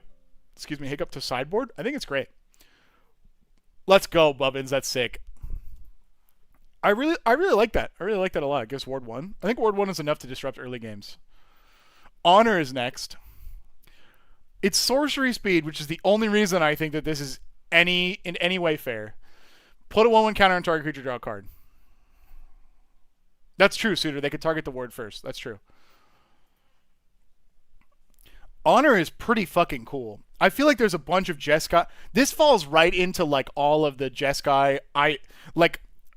hiccup to sideboard. I think it's great. Let's go, Bubbins. That's sick. I really like that. I really like that a lot. It gives ward 1. I think ward 1 is enough to disrupt early games. Honor is next. It's sorcery speed, which is the only reason I think that this is in any way fair. Put a 1/1 counter on target creature, draw a card. That's true, Suitor. They could target the ward first. That's true. Honor is pretty fucking cool. I feel like there's a bunch of Jeskai. This falls right into like all of the Jeskai.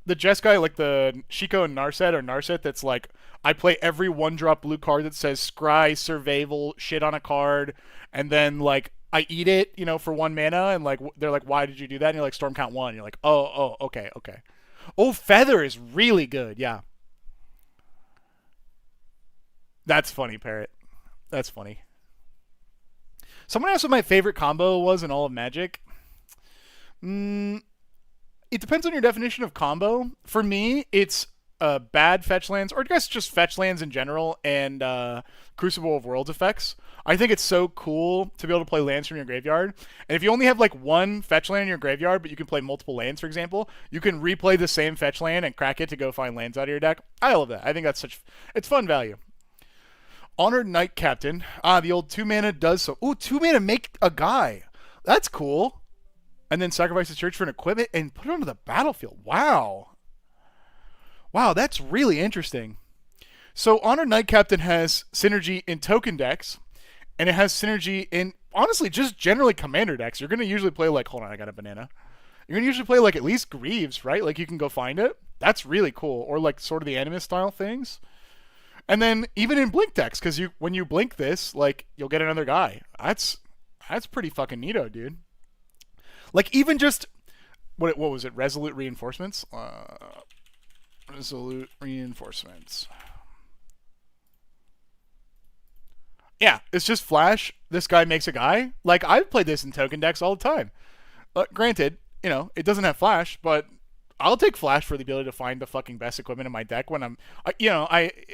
The Jeskai, like the Shiko and Narset that's like, I play every 1-drop blue card that says scry, survival, shit on a card, and then like I eat it, for 1 mana, and like they're like, why did you do that? And you're like, storm count 1. And you're like, oh, okay. Oh, Feather is really good, yeah. That's funny, Parrot. That's funny. Someone asked what my favorite combo was in all of Magic. It depends on your definition of combo. For me, it's bad fetch lands, or I guess just fetch lands in general, and Crucible of Worlds effects. I think it's so cool to be able to play lands from your graveyard. And if you only have like 1 fetch land in your graveyard, but you can play multiple lands, for example, you can replay the same fetch land and crack it to go find lands out of your deck. I love that. I think that's it's fun value. Honored Knight Captain. The old 2 mana does so. Ooh, 2 mana make a guy. That's cool. And then sacrifice the church for an equipment and put it onto the battlefield. Wow, that's really interesting. So Honored Knight Captain has synergy in token decks, and it has synergy in, honestly, just generally commander decks. You're going to usually play like, hold on, I got a banana. You're going to usually play like at least Greaves, right? Like you can go find it. That's really cool. Or like sort of the Animus style things. And then even in blink decks, because when you blink this, like you'll get another guy. That's pretty fucking neato, dude. Like even just what was it? Resolute Reinforcements. Resolute Reinforcements. Yeah, it's just flash. This guy makes a guy. Like I've played this in token decks all the time. Granted, it doesn't have flash, but I'll take flash for the ability to find the fucking best equipment in my deck when I'm,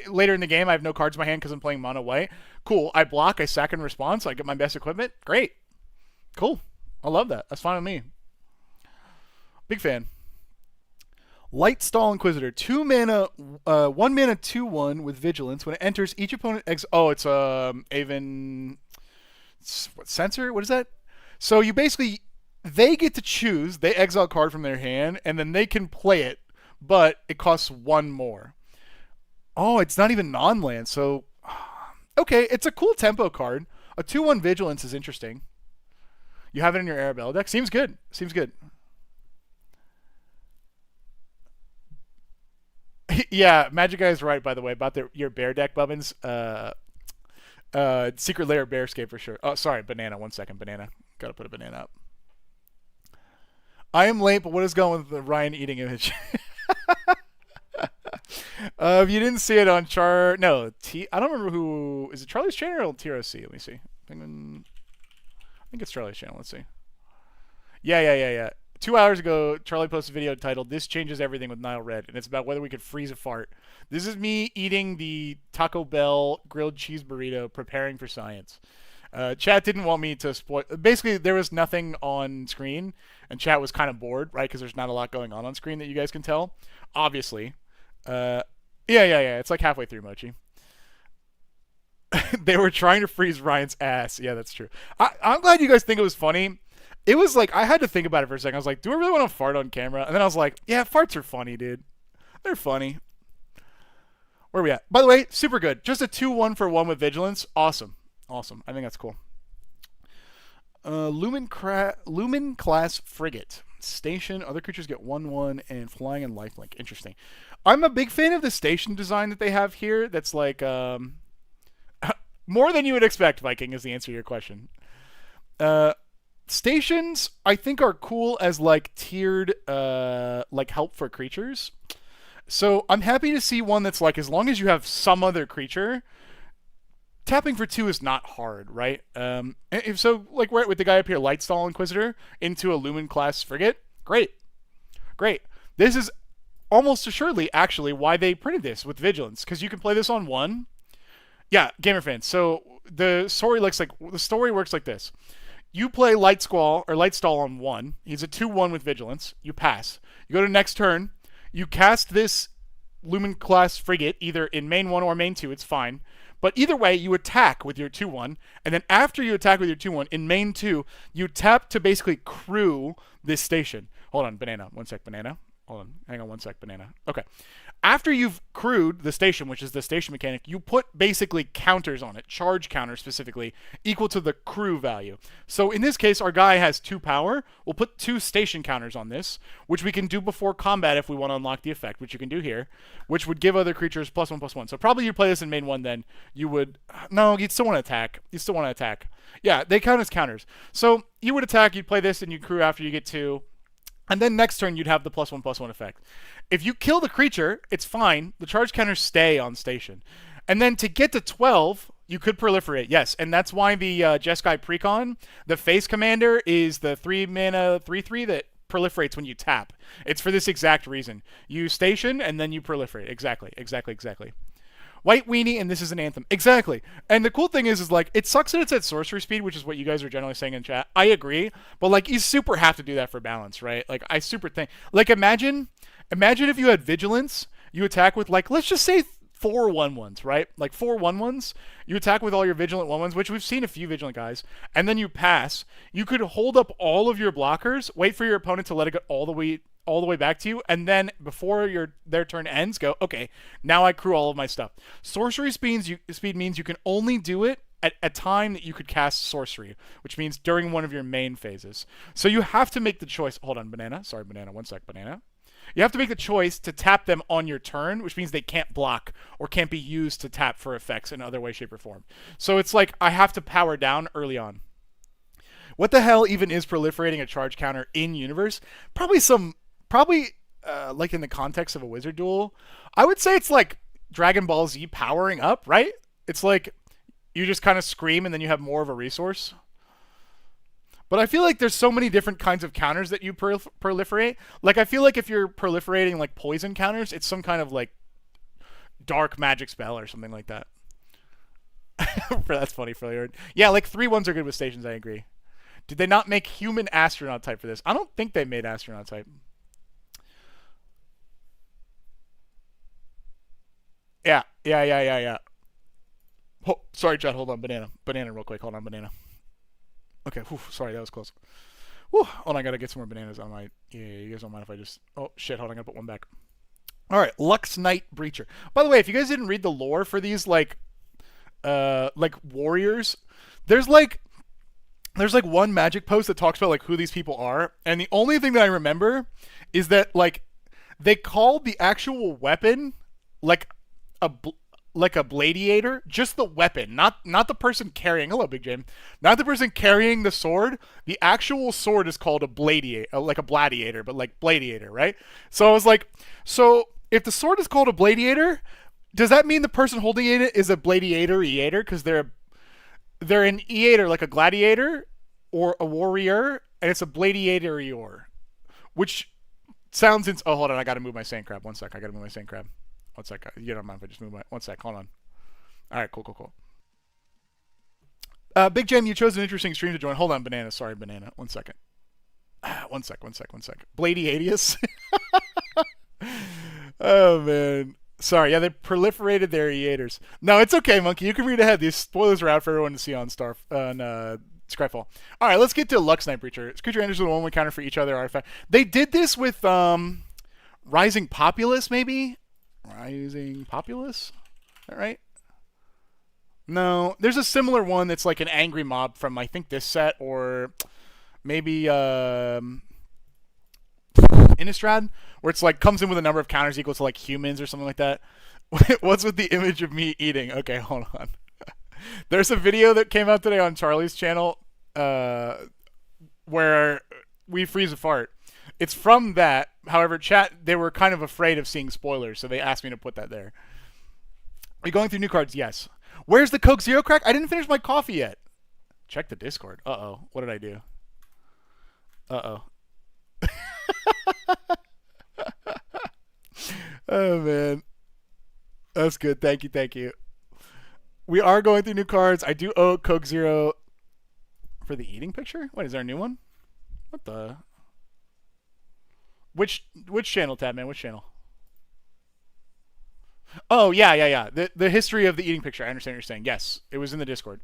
later in the game I have no cards in my hand because I'm playing mono white. Cool. I block, I sack in response, I get my best equipment. Great. Cool. I love that. That's fine with me. Big fan. Light Stall Inquisitor. 2 mana, 1 mana 2/1 with Vigilance. When it enters, each opponent it's Aven. What, Censor? What is that? So you basically they get to choose. They exile a card from their hand, and then they can play it, but it costs one more. Oh, it's not even non-land, so okay, it's a cool tempo card. A 2/1 Vigilance is interesting. You have it in your Arabella deck. Seems good. Seems good. Yeah, Magic Guy is right, by the way, about your bear deck, Bubbins. Secret Lair Bearscape for sure. Oh, sorry, banana. 1 second, banana. Gotta put a banana up. I am late, but what is going with the Ryan eating image? If you didn't see it on no, I don't remember who is it. Charlie's channel or TRC? Let me see. I think it's Charlie's channel. Let's see. Yeah. 2 hours ago, Charlie posted a video titled "This Changes Everything" with Nile Red, and it's about whether we could freeze a fart. This is me eating the Taco Bell grilled cheese burrito, preparing for science. Chat didn't want me to spoil. Basically, there was nothing on screen, and chat was kind of bored, right? Because there's not a lot going on screen that you guys can tell. Obviously, yeah. It's like halfway through, Mochi. They were trying to freeze Ryan's ass. Yeah, that's true. I'm glad you guys think it was funny. It was like I had to think about it for a second. I was like, do I really want to fart on camera? And then I was like, yeah, farts are funny, dude. They're funny. Where are we at? By the way, super good. Just a 2/1 for 1 with Vigilance. Awesome. Awesome. I think that's cool. Lumen class frigate. Station. Other creatures get 1/1 and flying and lifelink. Interesting. I'm a big fan of the station design that they have here. That's like more than you would expect, Viking, is the answer to your question. Stations, I think, are cool as like tiered like help for creatures. So I'm happy to see one that's like, as long as you have some other creature, tapping for 2 is not hard, right? If so, like with the guy up here, Lightstall Inquisitor into a Lumen class frigate, great. This is almost assuredly actually why they printed this with Vigilance, because you can play this on 1. Yeah, gamer fans. So the story works like this. You play Lightstall on 1. He's a 2/1 with Vigilance. You pass. You go to next turn. You cast this Lumen class frigate either in main 1 or main 2. It's fine. But either way, you attack with your 2/1, and then after you attack with your 2/1 in main 2, you tap to basically crew this station. Hold on, banana. 1 sec, banana. Hold on. Hang on 1 sec, banana. Okay. After you've crewed the station, which is the station mechanic, you put basically counters on it, charge counters specifically, equal to the crew value. So in this case, our guy has 2 power. We'll put 2 station counters on this, which we can do before combat if we want to unlock the effect, which you can do here, which would give other creatures +1/+1. So probably you play this in main 1 then. You would... No, you'd still want to attack. Yeah, they count as counters. So you would attack, you'd play this, and you'd crew after you get 2. And then next turn, you'd have the +1/+1 effect. If you kill the creature, it's fine. The charge counters stay on station. And then to get to 12, you could proliferate, yes. And that's why the Jeskai Precon, the face commander, is the 3-mana 3/3 that proliferates when you tap. It's for this exact reason. You station, and then you proliferate. Exactly. White Weenie, and this is an anthem. Exactly. And the cool thing is like, it sucks that it's at sorcery speed, which is what you guys are generally saying in chat. I agree. But, like, you super have to do that for balance, right? Like, I super think... Like, imagine if you had Vigilance, you attack with, like, let's just say 4 1/1s, right? Like, 4 1/1s. You attack with all your Vigilant 1/1s, which we've seen a few Vigilant guys. And then you pass. You could hold up all of your blockers, wait for your opponent to let it go all the way back to you, and then before their turn ends, go, okay, now I crew all of my stuff. Sorcery speed means you can only do it at a time that you could cast sorcery, which means during one of your main phases. So you have to make the choice. Hold on, banana. Sorry, banana. 1 sec, banana. You have to make the choice to tap them on your turn, which means they can't block or can't be used to tap for effects in other way, shape, or form. So it's like I have to power down early on. What the hell even is proliferating a charge counter in universe? Probably like in the context of a wizard duel, I would say it's like Dragon Ball Z powering up, right? It's like you just kind of scream and then you have more of a resource. But I feel like there's so many different kinds of counters that you proliferate. Like, I feel like if you're proliferating like poison counters, it's some kind of like dark magic spell or something like that. That's funny, Freljord. Yeah, like 3/1s are good with stations, I agree. Did they not make human astronaut type for this? I don't think they made astronaut type. Yeah. Oh, sorry, Chad. Hold on. Banana real quick. Hold on, banana. Okay. Whew, sorry, that was close. Whew, hold on, I gotta get some more bananas on my. Yeah, you guys don't mind if I just. Oh shit, hold on, I gotta put one back. All right, Lux Knight Breacher. By the way, if you guys didn't read the lore for these like warriors, there's like one magic post that talks about like who these people are, and the only thing that I remember is that like they called the actual weapon like a gladiator, just the weapon, not the person carrying. Hello, Big Jim. Not the person carrying the sword. The actual sword is called a gladiator, like a gladiator, but like gladiator, right? So I was like, so if the sword is called a gladiator, does that mean the person holding it is a gladiator because they're an eater, like a gladiator or a warrior, and it's a gladiator, which sounds. Oh, hold on, I gotta move my sand crab. 1 sec, I gotta move my sand crab. 1 sec, you don't mind if I just move my. 1 sec, hold on. All right, cool. Big Jam, you chose an interesting stream to join. Hold on, banana. Sorry, banana. 1 second. 1 sec. Gladiatius. Oh man. Sorry, yeah, they proliferated their eaters. No, it's okay, Monkey. You can read ahead. These spoilers are out for everyone to see on Skyfall. All right, let's get to Lux Knight Breacher. This creature enters with a 1/1 counter for each other artifact. They did this with Rising Populace, maybe? Rising Populace? Is that right? No, there's a similar one that's like an angry mob from, I think, this set, or maybe Innistrad, where it's like comes in with a number of counters equal to like humans or something like that. What's with the image of me eating? Okay, hold on. There's a video that came out today on Charlie's channel where we freeze a fart. It's from that. However, chat, they were kind of afraid of seeing spoilers, so they asked me to put that there. Are you going through new cards? Yes. Where's the Coke Zero crack? I didn't finish my coffee yet. Check the Discord. Uh-oh. What did I do? Uh-oh. Oh, man. That's good. Thank you. We are going through new cards. I do owe Coke Zero for the eating picture. Wait, is there a new one? What the? Which channel, Tabman? Which channel? Oh, yeah. The history of the eating picture. I understand what you're saying. Yes, it was in the Discord.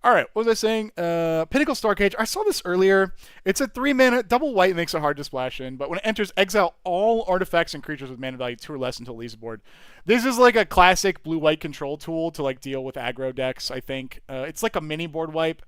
All right, what was I saying? Pinnacle Star Cage. I saw this earlier. It's a 3-mana double white, makes it hard to splash in, but when it enters, exile all artifacts and creatures with mana value 2 or less until it leaves the board. This is like a classic blue-white control tool to like deal with aggro decks, I think. It's like a mini board wipe.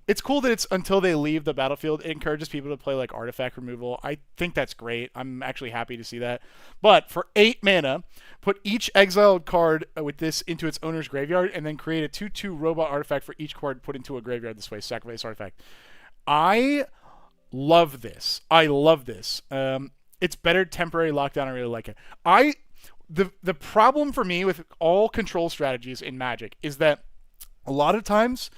It's cool that it's until they leave the battlefield. It encourages people to play like artifact removal. I think that's great. I'm actually happy to see that. But for 8 mana, put each exiled card with this into its owner's graveyard, and then create a 2/2 robot artifact for each card put into a graveyard this way. Sacrifice artifact. I love this. It's better temporary lockdown. I really like it. The problem for me with all control strategies in Magic is that a lot of times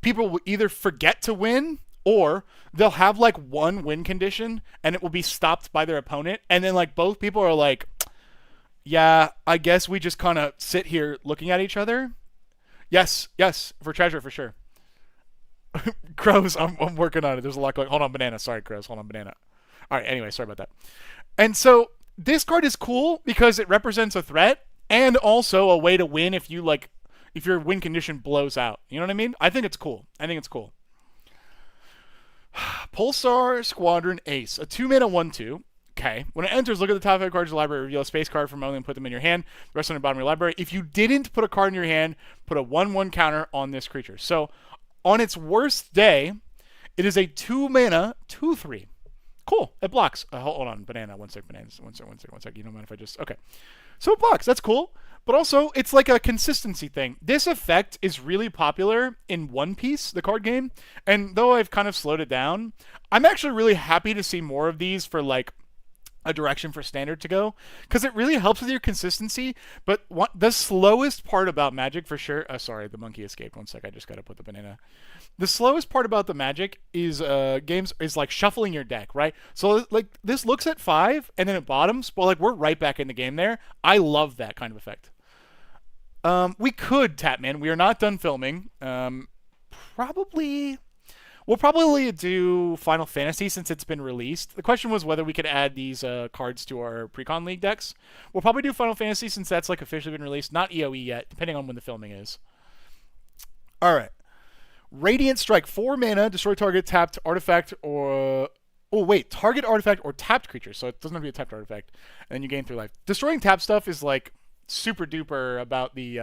people will either forget to win, or they'll have like one win condition and it will be stopped by their opponent, and then like both people are like, yeah, I guess we just kind of sit here looking at each other. Yes, for treasure, for sure. Crows, I'm working on it. There's a lot going. Hold on, banana. Sorry, Crows. Hold on, banana. All right. Anyway, sorry about that. And so this card is cool because it represents a threat and also a way to win if your win condition blows out. You know what I mean? I think it's cool. Pulsar Squadron Ace, a 2-mana 1/2. Okay. When it enters, look at the top 5 cards of the library, reveal a space card from only and put them in your hand. The rest on the bottom of your library. If you didn't put a card in your hand, put a 1/1 counter on this creature. So on its worst day, it is a 2-mana 2/3. Cool. It blocks. Hold on, banana. 1 sec, bananas. 1 sec. You don't mind if I just... Okay. So it blocks. That's cool. But also, it's like a consistency thing. This effect is really popular in One Piece, the card game. And though I've kind of slowed it down, I'm actually really happy to see more of these for like a direction for Standard to go, because it really helps with your consistency. But the slowest part about Magic, for sure... sorry, the monkey escaped. 1 sec. I just got to put the banana... The slowest part about the Magic is games is like shuffling your deck, right? So like this looks at 5 and then it bottoms, but like we're right back in the game there. I love that kind of effect. We could, Tapman. We are not done filming. We'll probably do Final Fantasy since it's been released. The question was whether we could add these cards to our Precon League decks. We'll probably do Final Fantasy since that's like officially been released. Not EOE yet, depending on when the filming is. All right. Radiant Strike, 4 mana, destroy target tapped artifact or... Oh, wait, target artifact or tapped creature, so it doesn't have to be a tapped artifact. And then you gain 3 life. Destroying tapped stuff is, like, super duper about the...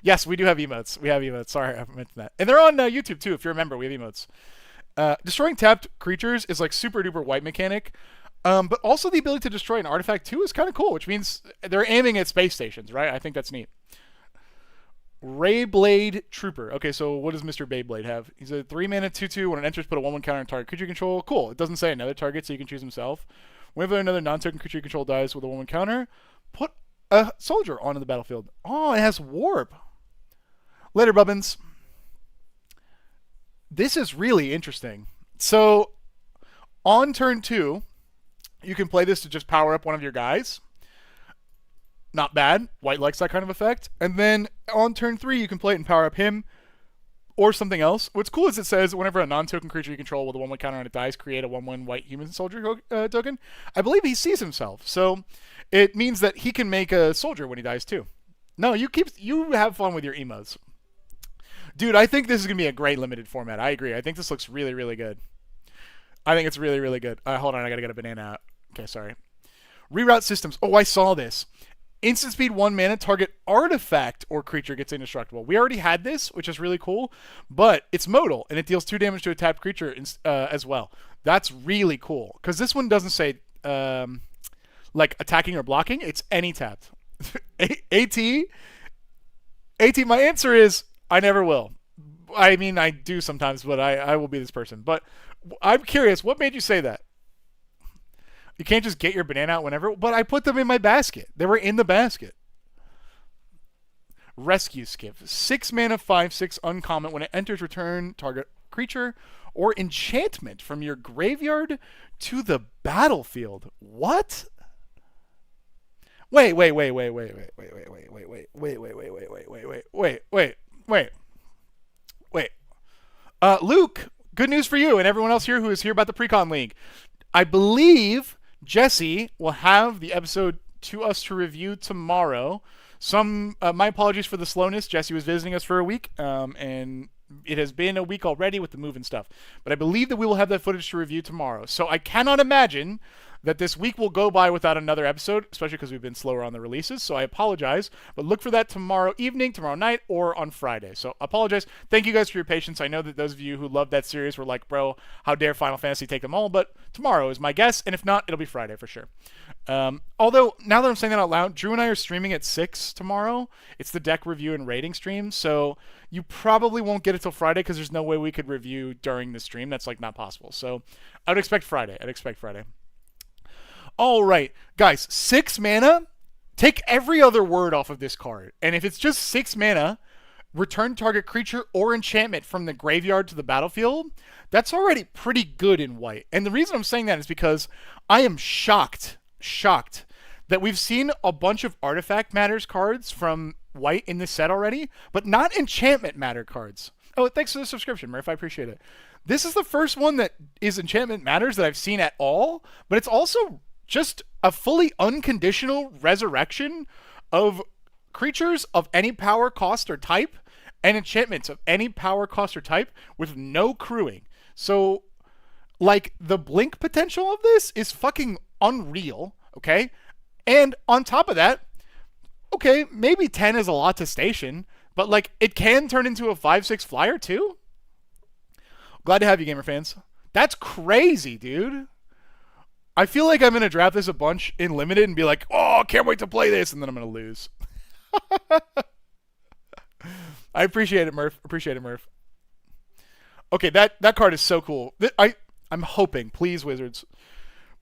Yes, we do have emotes. We have emotes. Sorry, I mentioned that. And they're on YouTube, too, if you remember. We have emotes. Destroying tapped creatures is, like, super duper white mechanic. But also the ability to destroy an artifact, too, is kind of cool, which means they're aiming at space stations, right? I think that's neat. Rayblade Trooper. Okay, so what does Mr. Beyblade have? He's a 3 mana 2/2. When it enters, put a 1/1 counter on target creature you control. Cool. It doesn't say another target, so you can choose himself. Whenever another non-token creature you control dies with a 1/1 counter, put a soldier onto the battlefield. Oh, it has warp. Later, Bubbins. This is really interesting. So, on turn 2, you can play this to just power up one of your guys. Not bad. White likes that kind of effect. And then on turn 3, you can play it and power up him or something else. What's cool is it says whenever a non-token creature you control with a 1/1 counter on it dies, create a 1/1 white human soldier token. I believe he sees himself. So it means that he can make a soldier when he dies too. No, you have fun with your emotes. Dude, I think this is going to be a great limited format. I agree. I think this looks really, really good. I think it's really, really good. Hold on, I got to get a banana out. Okay, sorry. Reroute systems. Oh, I saw this. Instant speed 1 mana, target artifact or creature gets indestructible. We already had this, which is really cool, but it's modal, and it deals 2 damage to a tapped creature as well. That's really cool, because this one doesn't say, like, attacking or blocking. It's any tapped. AT, my answer is, I never will. I mean, I do sometimes, but I will be this person. But I'm curious, what made you say that? You can't just get your banana out whenever. But I put them in my basket. They were in the basket. Rescue Skiff. 6 mana, 5/6 uncommon. When it enters, return target creature or enchantment from your graveyard to the battlefield. What? Wait. Luke, good news for you and everyone else here who is here about the Precon League. I believe Jesse will have the episode to us to review tomorrow. My apologies for the slowness. Jesse was visiting us for a week, and it has been a week already with the move and stuff. But I believe that we will have that footage to review tomorrow. So I cannot imagine that this week will go by without another episode, especially because we've been slower on the releases. So I apologize, but look for that tomorrow evening, tomorrow night, or on Friday. So apologize. Thank you guys for your patience. I know that those of you who love that series were like, bro, how dare Final Fantasy take them all? But tomorrow is my guess, and if not, it'll be Friday for sure. Although, now that I'm saying that out loud, Drew and I are streaming at 6 tomorrow. It's the deck review and rating stream, so you probably won't get it till Friday because there's no way we could review during the stream. That's, like, not possible. So I would expect Friday. All right, guys, 6 mana. Take every other word off of this card. And if it's just 6 mana, return target creature or enchantment from the graveyard to the battlefield, that's already pretty good in white. And the reason I'm saying that is because I am shocked that we've seen a bunch of artifact matters cards from white in this set already, but not enchantment matter cards. Oh, thanks for the subscription, Murph. I appreciate it. This is the first one that is enchantment matters that I've seen at all, but it's also just a fully unconditional resurrection of creatures of any power, cost, or type, and enchantments of any power, cost, or type with no crewing. So, like, the blink potential of this is fucking unreal, okay? And on top of that, okay, maybe 10 is a lot to station, but, like, it can turn into a 5/6 flyer, too? Glad to have you, gamer fans. That's crazy, dude. I feel like I'm going to draft this a bunch in Limited and be like, oh, can't wait to play this, and then I'm going to lose. I appreciate it, Murph. Okay, that card is so cool. I'm hoping, please, Wizards,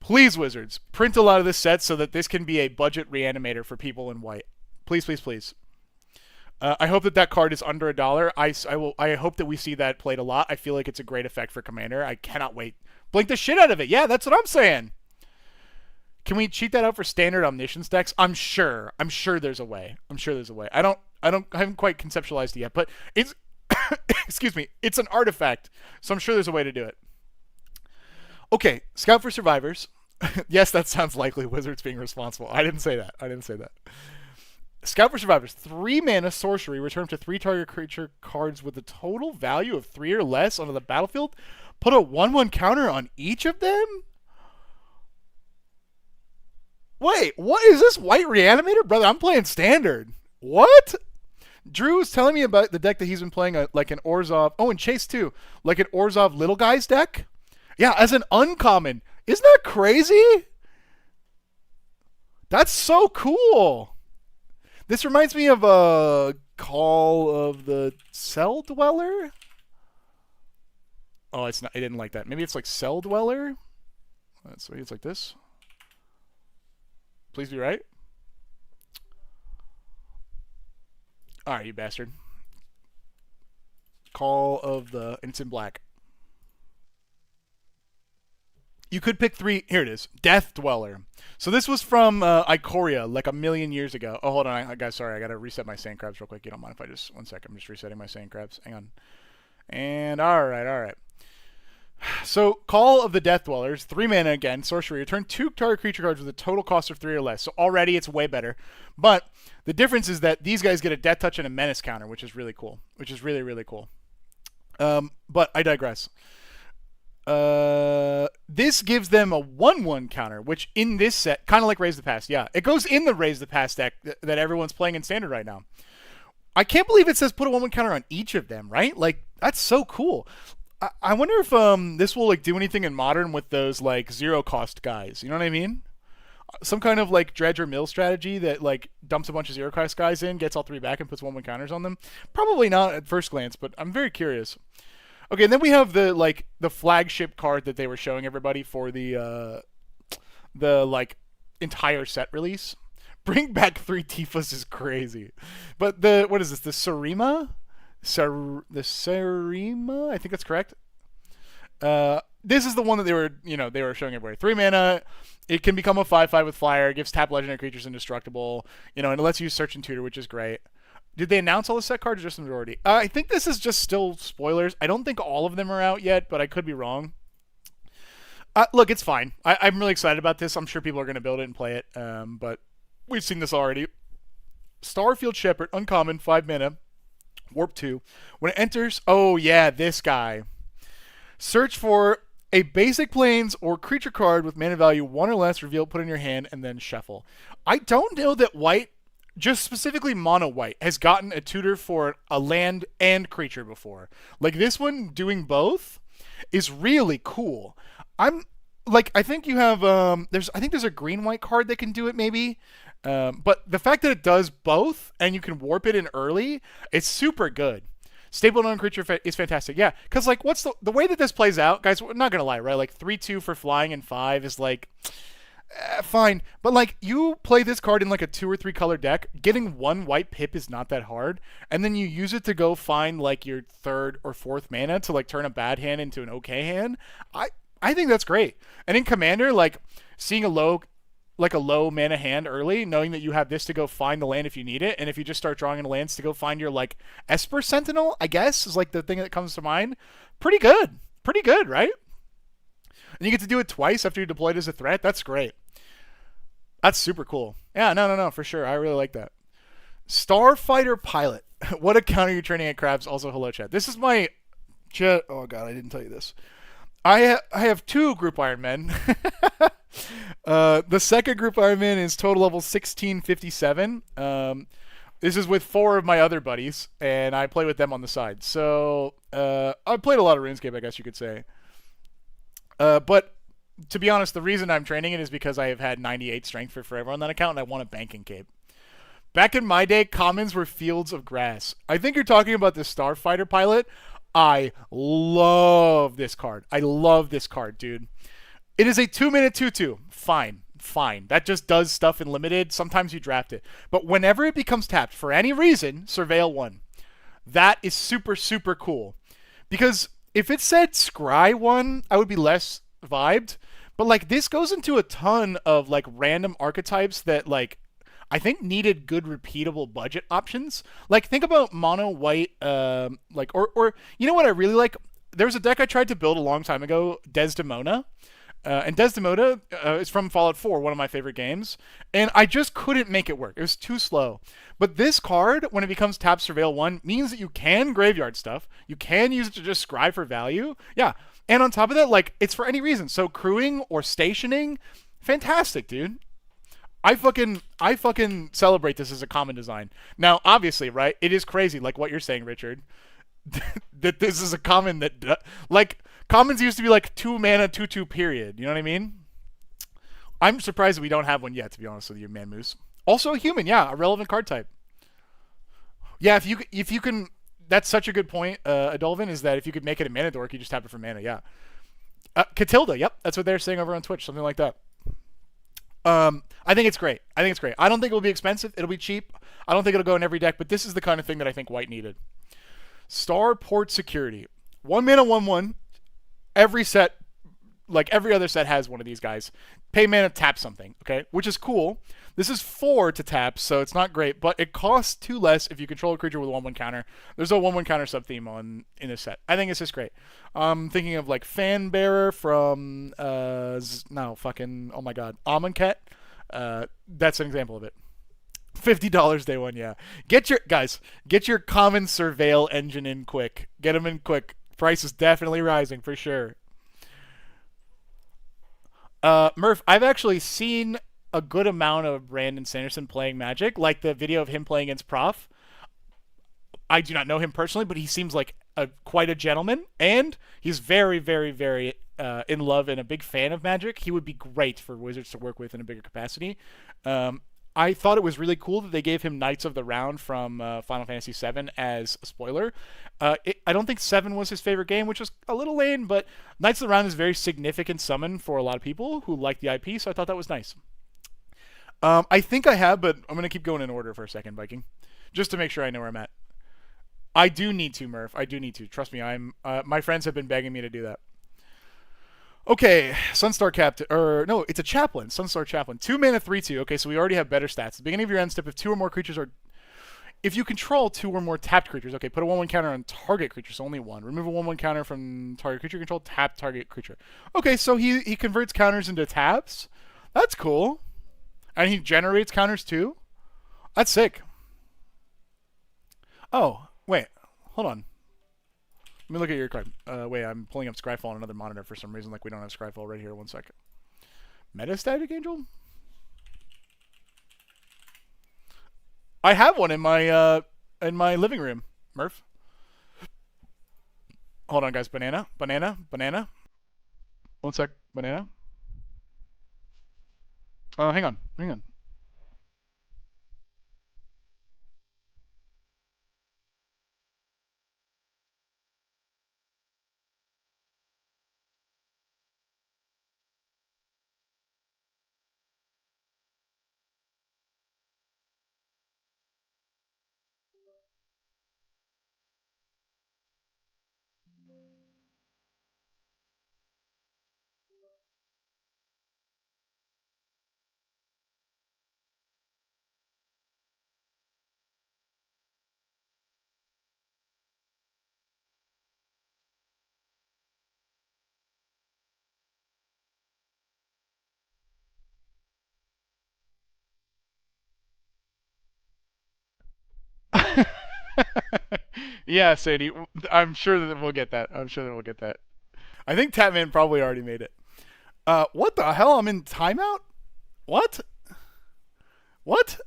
print a lot of this set so that this can be a budget reanimator for people in white. Please. I hope that card is under $1. I hope that we see that played a lot. I feel like it's a great effect for Commander. I cannot wait. Blink the shit out of it. Yeah, that's what I'm saying. Can we cheat that out for standard Omniscience decks? I'm sure there's a way. I haven't quite conceptualized it yet, but it's excuse me, it's an artifact, so I'm sure there's a way to do it. Okay, Scout for Survivors. Yes, that sounds likely. Wizards being responsible. I didn't say that. Scout for Survivors. 3 mana sorcery. Return up to 3 target creature cards with a total value of 3 or less onto the battlefield. Put a 1/1 counter on each of them? Wait, what is this white reanimator? Brother, I'm playing standard. What? Drew was telling me about the deck that he's been playing, like an Orzhov. Oh, and Chase too. Like an Orzhov Little Guys deck. Yeah, as an uncommon. Isn't that crazy? That's so cool. This reminds me of a Call of the Cell Dweller. Oh, it's not. I didn't like that. Maybe it's like Cell Dweller. So it's like this. Please be right. All right, you bastard. Call of the... And it's in black. You could pick 3... Here it is. Death Dweller. So this was from Ikoria, like a million years ago. Oh, hold on. Guys, sorry. I got to reset my sand crabs real quick. You don't mind if I just... One second. I'm just resetting my sand crabs. Hang on. And all right. So, Call of the Death Dwellers, 3 mana again, sorcery. Return 2 target creature cards with a total cost of 3 or less. So already it's way better. But the difference is that these guys get a Death Touch and a Menace counter, which is really cool. Which is really, really cool. But I digress. This gives them a 1/1 counter, which in this set, kind of like Raise the Past. Yeah, it goes in the Raise the Past deck that everyone's playing in Standard right now. I can't believe it says put a 1/1 counter on each of them, right? Like, that's so cool. I wonder if this will like do anything in Modern with those like 0 cost guys. You know what I mean? Some kind of like dredge or mill strategy that like dumps a bunch of 0 cost guys in, gets all 3 back, and puts 1/1 counters on them. Probably not at first glance, but I'm very curious. Okay, and then we have the flagship card that they were showing everybody for the like entire set release. Bring back 3 Tifas is crazy. But what is this? The Sarima? The Sarima? I think that's correct. This is the one that they were showing everybody. 3 mana. It can become a 5/5 with flyer. Gives tap legendary creatures indestructible. And it lets you search and tutor, which is great. Did they announce all the set cards or just the majority? I think this is just still spoilers. I don't think all of them are out yet, but I could be wrong. Look, it's fine. I'm really excited about this. I'm sure people are going to build it and play it. But we've seen this already. Starfield Shepherd, uncommon, 5 mana. Warp 2. When it enters... Oh, yeah, this guy. Search for a basic plains or creature card with mana value 1 or less, reveal, put in your hand, and then shuffle. I don't know that white, just specifically mono white, has gotten a tutor for a land and creature before. Like, this one doing both is really cool. I think you have... there's a green-white card that can do it, maybe. But the fact that it does both and you can warp it in early, it's super good. Staple non-creature is fantastic. Yeah, because like what's the way that this plays out, guys, we're not going to lie, right? Like 3/2 for flying and 5 is like fine. But like you play this card in like a 2 or 3 color deck, getting 1 white pip is not that hard, and then you use it to go find like your 3rd or 4th mana to like turn a bad hand into an okay hand. I think that's great. And in Commander, like seeing a low mana hand early, knowing that you have this to go find the land if you need it, and if you just start drawing in lands to go find your like Esper Sentinel, I guess is like the thing that comes to mind. Pretty good, right? And you get to do it twice after you deploy it as a threat. That's great. That's super cool. Yeah, no, for sure. I really like that. Starfighter Pilot. What a counter you're training at crabs. Also, hello chat. This is my chat. Oh god, I didn't tell you this. I have 2 group Iron Men. The second group Iron Man is total level 1657. This is with 4 of my other buddies, and I play with them on the side. So I played a lot of RuneScape, I guess you could say. But to be honest, the reason I'm training it is because I have had 98 strength for forever on that account, and I want a banking cape. Back in my day, commons were fields of grass. I think you're talking about the Starfighter Pilot. I love this card. I love this card, dude. It is a 2-minute 2/2. Fine. That just does stuff in limited. Sometimes you draft it. But whenever it becomes tapped, for any reason, Surveil 1. That is super, super cool. Because if it said Scry 1, I would be less vibed. But like this goes into a ton of like random archetypes that like I think needed good repeatable budget options. Like think about mono white, or you know what I really like? There was a deck I tried to build a long time ago, Desdemona. And Desdemona is from Fallout 4, one of my favorite games, and I just couldn't make it work. It was too slow. But this card, when it becomes Tap Surveil 1, means that you can graveyard stuff. You can use it to just scry for value. Yeah. And on top of that, like, it's for any reason. So crewing or stationing, fantastic, dude. I fucking celebrate this as a common design. Now, obviously, right? It is crazy, like what you're saying, Richard, that this is a common that like commons used to be like 2 mana 2/2 period. You know what I mean? I'm surprised that we don't have one yet, to be honest with you, Man Moose. Also a human, yeah, a relevant card type. Yeah, if you can, that's such a good point, Adolvin, is that if you could make it a mana dork, you just tap it for mana. Yeah, Catilda, yep, that's what they're saying over on Twitch, something like that. I think it's great. I think it's great. I don't think it will be expensive. It'll be cheap. I don't think it'll go in every deck, but this is the kind of thing that I think White needed. Starport Security. 1 mana, 1/1. Every set, like every other set, has one of these guys. Pay mana, tap something, okay? Which is cool. This is 4 to tap, so it's not great, but it costs 2 less if you control a creature with a 1/1 counter. There's a 1/1 counter sub-theme in this set. I think it's just great. Thinking of like Fan Bearer from, no, fucking, oh my god, Amonkhet. That's an example of it. $50 day one, yeah. Get your common surveil engine in quick. Get them in quick. Price is definitely rising for sure. Murph, I've actually seen a good amount of Brandon Sanderson playing Magic, like the video of him playing against Prof. I do not know him personally, but he seems like quite a gentleman, and he's very, very, very in love and a big fan of Magic. He would be great for Wizards to work with in a bigger capacity. I thought it was really cool that they gave him Knights of the Round from Final Fantasy VII as a spoiler. I don't think 7 was his favorite game, which was a little lame, but Knights of the Round is a very significant summon for a lot of people who like the IP, so I thought that was nice. I think I have, but I'm going to keep going in order for a second, Viking, just to make sure I know where I'm at. I do need to, Murph. I do need to. Trust me, my friends have been begging me to do that. Okay, Sunstar Captain, or no, it's a Chaplain, Sunstar Chaplain. 2 mana, 3/2. Okay, so we already have better stats. At the beginning of your end step, if 2 or more creatures are, if you control 2 or more tapped creatures, okay, put a 1/1 counter on target creature, so only 1. Remove a 1/1 counter from target creature control, tap target creature. Okay, so he converts counters into taps. That's cool. And he generates counters too. That's sick. Oh, wait, hold on. Let me look at your card. Wait, I'm pulling up Scryfall on another monitor for some reason. Like we don't have Scryfall right here. 1 second. Metastatic Angel? I have one in my living room, Murph. Hold on, guys. Banana. 1 sec. Banana. Hang on. Yeah, Sadie. I'm sure that we'll get that. I think Tatman probably already made it. What the hell? I'm in timeout? What? What?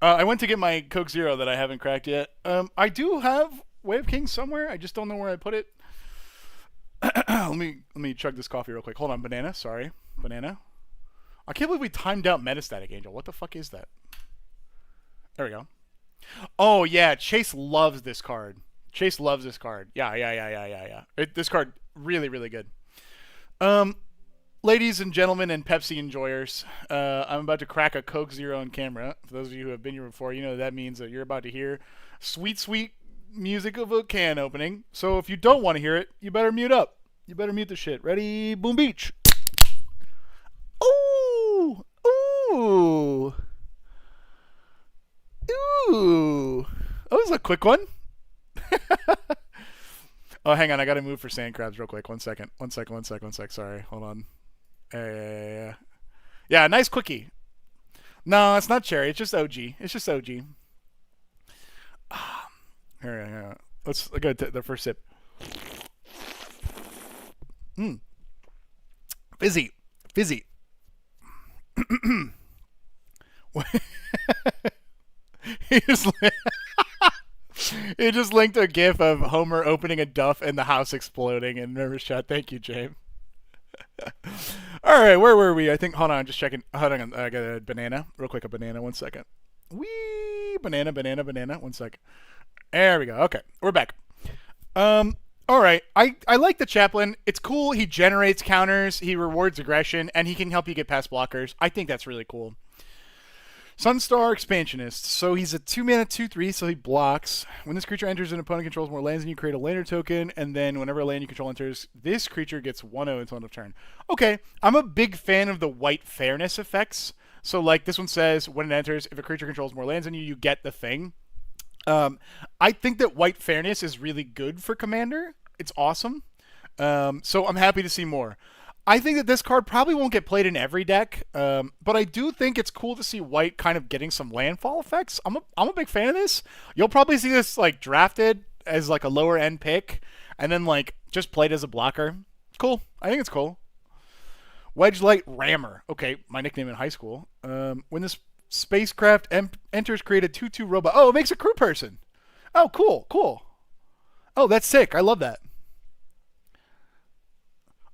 I went to get my Coke Zero that I haven't cracked yet. I do have Way of Kings somewhere. I just don't know where I put it. let me chug this coffee real quick. Hold on, banana. Sorry, banana. I can't believe we timed out Metastatic Angel. What the fuck is that? There we go. Oh yeah, Chase loves this card. Yeah. This card really, really good. Ladies and gentlemen and Pepsi enjoyers, I'm about to crack a Coke Zero on camera. For those of you who have been here before, you know that means that you're about to hear sweet, sweet music of a can opening. So if you don't want to hear it, you better mute up. You better mute the shit. Ready? Boom beach. Ooh! Ooh! Ooh! That was a quick one. Oh, hang on. I got to move for sand crabs real quick. 1 second. 1 second. 1 second. 1 sec. Sorry. Hold on. Yeah, nice quickie. No, it's not cherry. It's just OG. It's just OG. Here. Let's go to the first sip. Fizzy. he just he just linked a gif of Homer opening a duff and the house exploding in Nervous Chat. Thank you, James. All right, where were we? I think. Hold on, just checking. Hold on, I got a banana. Real quick, a banana. 1 second. Wee banana. 1 sec. There we go. Okay, we're back. All right. I like the chaplain. It's cool. He generates counters. He rewards aggression, and he can help you get past blockers. I think that's really cool. Sunstar Expansionist. So he's a 2-mana 2/3, so he blocks. When this creature enters, an opponent controls more lands, and you create a lander token, and then whenever a land you control enters, this creature gets 1/0 until end of turn. Okay, I'm a big fan of the white fairness effects. So like this one says, when it enters, if a creature controls more lands than you, you get the thing. I think that white fairness is really good for Commander. It's awesome. So I'm happy to see more. I think that this card probably won't get played in every deck, but I do think it's cool to see white kind of getting some landfall effects. I'm a big fan of this. You'll probably see this like drafted as like a lower end pick, and then like just played as a blocker. Cool. I think it's cool. Wedge Light Rammer. Okay, my nickname in high school. When this spacecraft enters, create a 2/2 robot. Oh, it makes a crew person. Oh, cool. Oh, that's sick. I love that.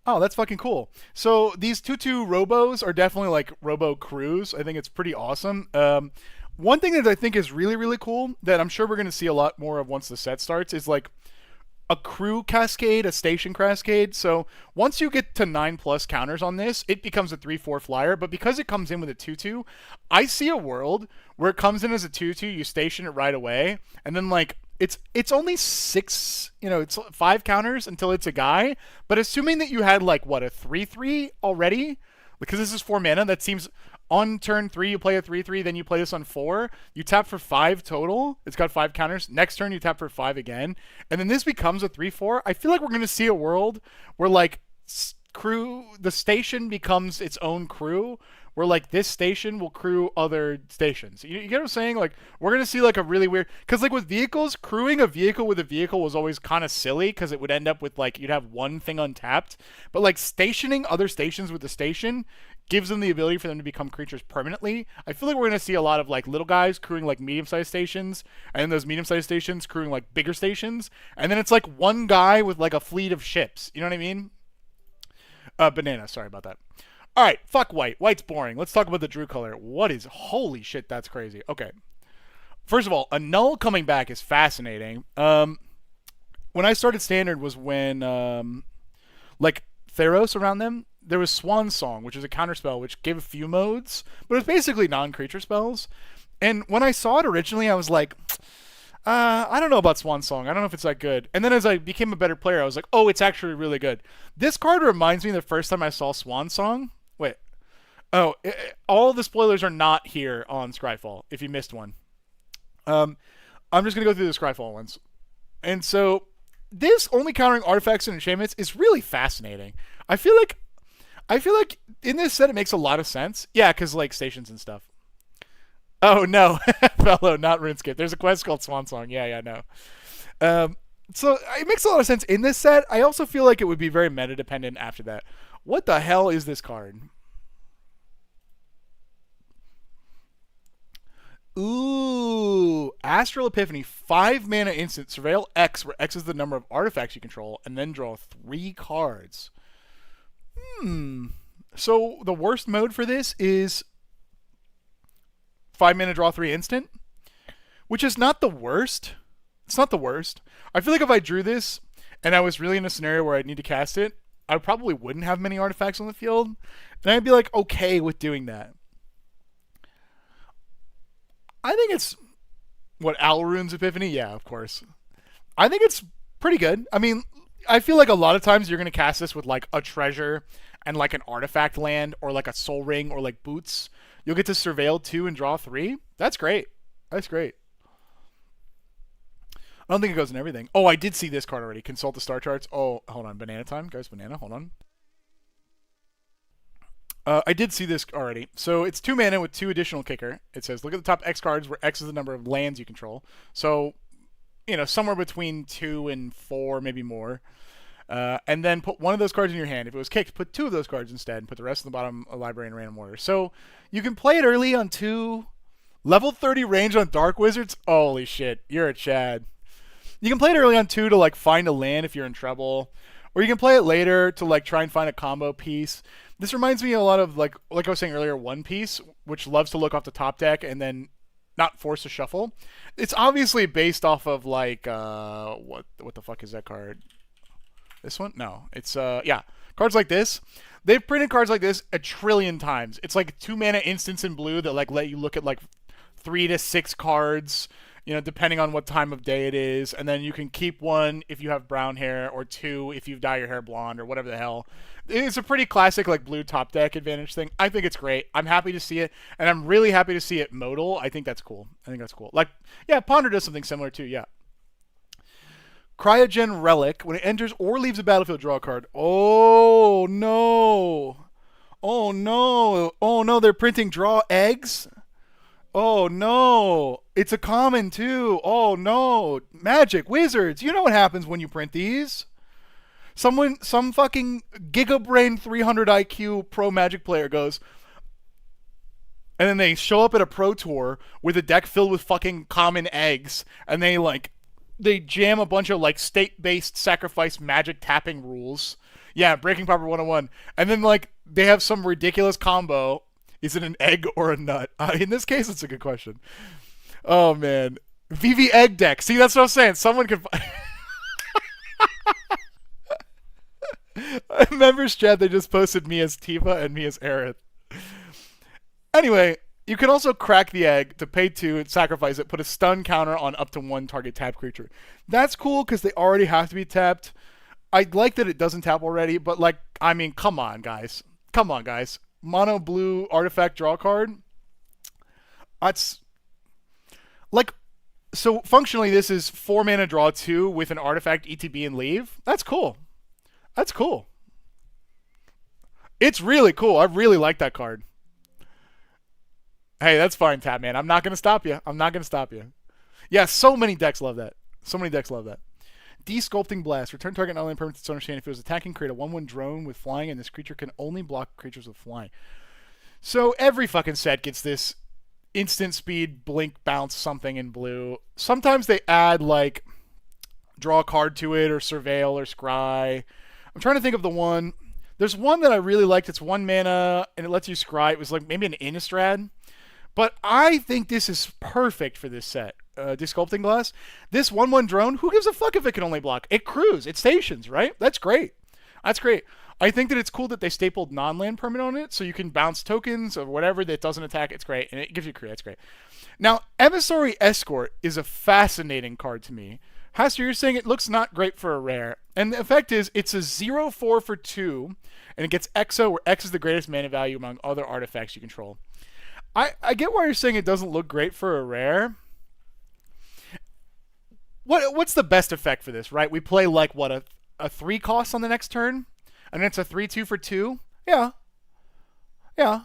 Oh, that's fucking cool. So these 2/2 robos are definitely like robo crews. I think it's pretty awesome. One thing that I think is really, really cool that I'm sure we're going to see a lot more of once the set starts is like a crew cascade, a station cascade. So once you get to 9+ counters on this, it becomes a 3/4 flyer. But because it comes in with a 2/2, I see a world where it comes in as a 2/2, you station it right away, and then like it's only 6, it's 5 counters until it's a guy. But assuming that you had like what, a 3/3 already, because this is 4 mana, that seems on turn 3 you play a 3/3, then you play this on 4, you tap for 5 total. It's got 5 counters. Next turn you tap for 5 again, and then this becomes a 3/4. I feel like we're gonna see a world where like the station becomes its own crew, where like this station will crew other stations. You get what I'm saying? Like we're gonna see like a really weird, because like with vehicles, crewing a vehicle with a vehicle was always kind of silly because it would end up with like you'd have one thing untapped, but like stationing other stations with the station gives them the ability for them to become creatures permanently. I feel like we're gonna see a lot of like little guys crewing like medium-sized stations, and then those medium-sized stations crewing like bigger stations, and then it's like one guy with like a fleet of ships. You know what I mean? Banana. Sorry about that. All right, fuck white. White's boring. Let's talk about the Drew color. What is... Holy shit, that's crazy. Okay. First of all, a null coming back is fascinating. When I started Standard was when, like, Theros around them, there was Swan Song, which is a counterspell, which gave a few modes, but it's basically non-creature spells. And when I saw it originally, I was like... I don't know about Swan Song. I don't know if it's that good. And then as I became a better player, I was like, oh, it's actually really good. This card reminds me of the first time I saw Swan Song. Wait. Oh, all the spoilers are not here on Scryfall, if you missed one. I'm just going to go through the Scryfall ones. And so, this only countering artifacts and enchantments is really fascinating. I feel like in this set it makes a lot of sense. Yeah, because like stations and stuff. Oh, no. Fellow, not RuneScape. There's a quest called Swan Song. Yeah, no. So it makes a lot of sense in this set. I also feel like it would be very meta-dependent after that. What the hell is this card? Ooh. Astral Epiphany. 5 mana instant. Surveil X, where X is the number of artifacts you control, and then draw 3 cards. So the worst mode for this is 5 mana, draw 3 instant, which is not the worst. It's not the worst. I feel like if I drew this and I was really in a scenario where I'd need to cast it, I probably wouldn't have many artifacts on the field, and I'd be like okay with doing that. I think it's what, Alrune's Epiphany? Yeah, of course. I think it's pretty good. I mean, I feel like a lot of times you're going to cast this with like a treasure and like an artifact land or like a soul ring or like boots. You'll get to surveil 2 and draw 3. That's great. That's great. I don't think it goes in everything. Oh, I did see this card already. Consult the star charts. Oh, hold on. Banana time. Guys, banana. Hold on. I did see this already. So it's 2 mana with 2 additional kicker. It says, look at the top X cards where X is the number of lands you control. So, somewhere between 2 and 4, maybe more. And then put one of those cards in your hand. If it was kicked, put 2 of those cards instead and put the rest in the bottom of the library in random order. So you can play it early on 2. Level 30 range on Dark Wizards? Holy shit, you're a Chad. You can play it early on 2 to find a land if you're in trouble. Or you can play it later to try and find a combo piece. This reminds me a lot of like I was saying earlier, One Piece, which loves to look off the top deck and then not force a shuffle. It's obviously based off of what the fuck is that card? This one? No. It's cards like this. They've printed cards like this a trillion times. It's 2 mana instants in blue that let you look at 3 to 6 cards, depending on what time of day it is, and then you can keep 1 if you have brown hair, or 2 if you dye your hair blonde, or whatever the hell. It's a pretty classic blue top deck advantage thing. I think it's great. I'm happy to see it, and I'm really happy to see it modal. I think that's cool. Ponder does something similar too. Yeah. Cryogen Relic. When it enters or leaves the battlefield, draw a card. Oh no! Oh no! Oh no! They're printing draw eggs. Oh no! It's a common too. Oh no! Magic Wizards. You know what happens when you print these? Some fucking gigabrain 300 IQ pro Magic player goes, and then they show up at a pro tour with a deck filled with fucking common eggs, and they jam a bunch of state-based sacrifice Magic tapping rules. Yeah, Breaking Proper 101. And then they have some ridiculous combo. Is it an egg or a nut? In this case, it's a good question. Oh, man. VV egg deck. See, that's what I'm saying. Someone could... Members chat, they just posted me as Tifa and me as Aerith. Anyway, you can also crack the egg to pay 2 and sacrifice it, put a stun counter on up to 1 target tapped creature. That's cool because they already have to be tapped. I like that it doesn't tap already, but come on, guys. Come on, guys. Mono blue artifact draw card. That's so functionally this is 4 mana draw 2 with an artifact ETB and leave. That's cool. That's cool. It's really cool. I really like that card. Hey, that's fine, Tapman. I'm not going to stop you. I'm not going to stop you. Yeah, so many decks love that. So many decks love that. De-sculpting Blast. Return target non-land permanent to its owner's hand. If it was attacking, create a 1/1 drone with flying, and this creature can only block creatures with flying. So every fucking set gets this instant speed, blink, bounce, something in blue. Sometimes they add, draw a card to it, or surveil, or scry. I'm trying to think of the one. There's one that I really liked. It's 1 mana, and it lets you scry. It was maybe an Innistrad. But I think this is perfect for this set. De-sculpting Glass. This 1/1 drone, who gives a fuck if it can only block? It crews. It stations, right? That's great. That's great. I think that it's cool that they stapled non-land permanent on it, so you can bounce tokens or whatever that doesn't attack. It's great. And it gives you crew. That's great. Now, Emissary Escort is a fascinating card to me. Haster, you're saying it looks not great for a rare. And the effect is, it's a 0/4 for 2, and it gets Exo, where X is the greatest mana value among other artifacts you control. I get why you're saying it doesn't look great for a rare. What's the best effect for this, right? We play a 3 cost on the next turn, and it's a 3/2 for 2. Yeah. Yeah.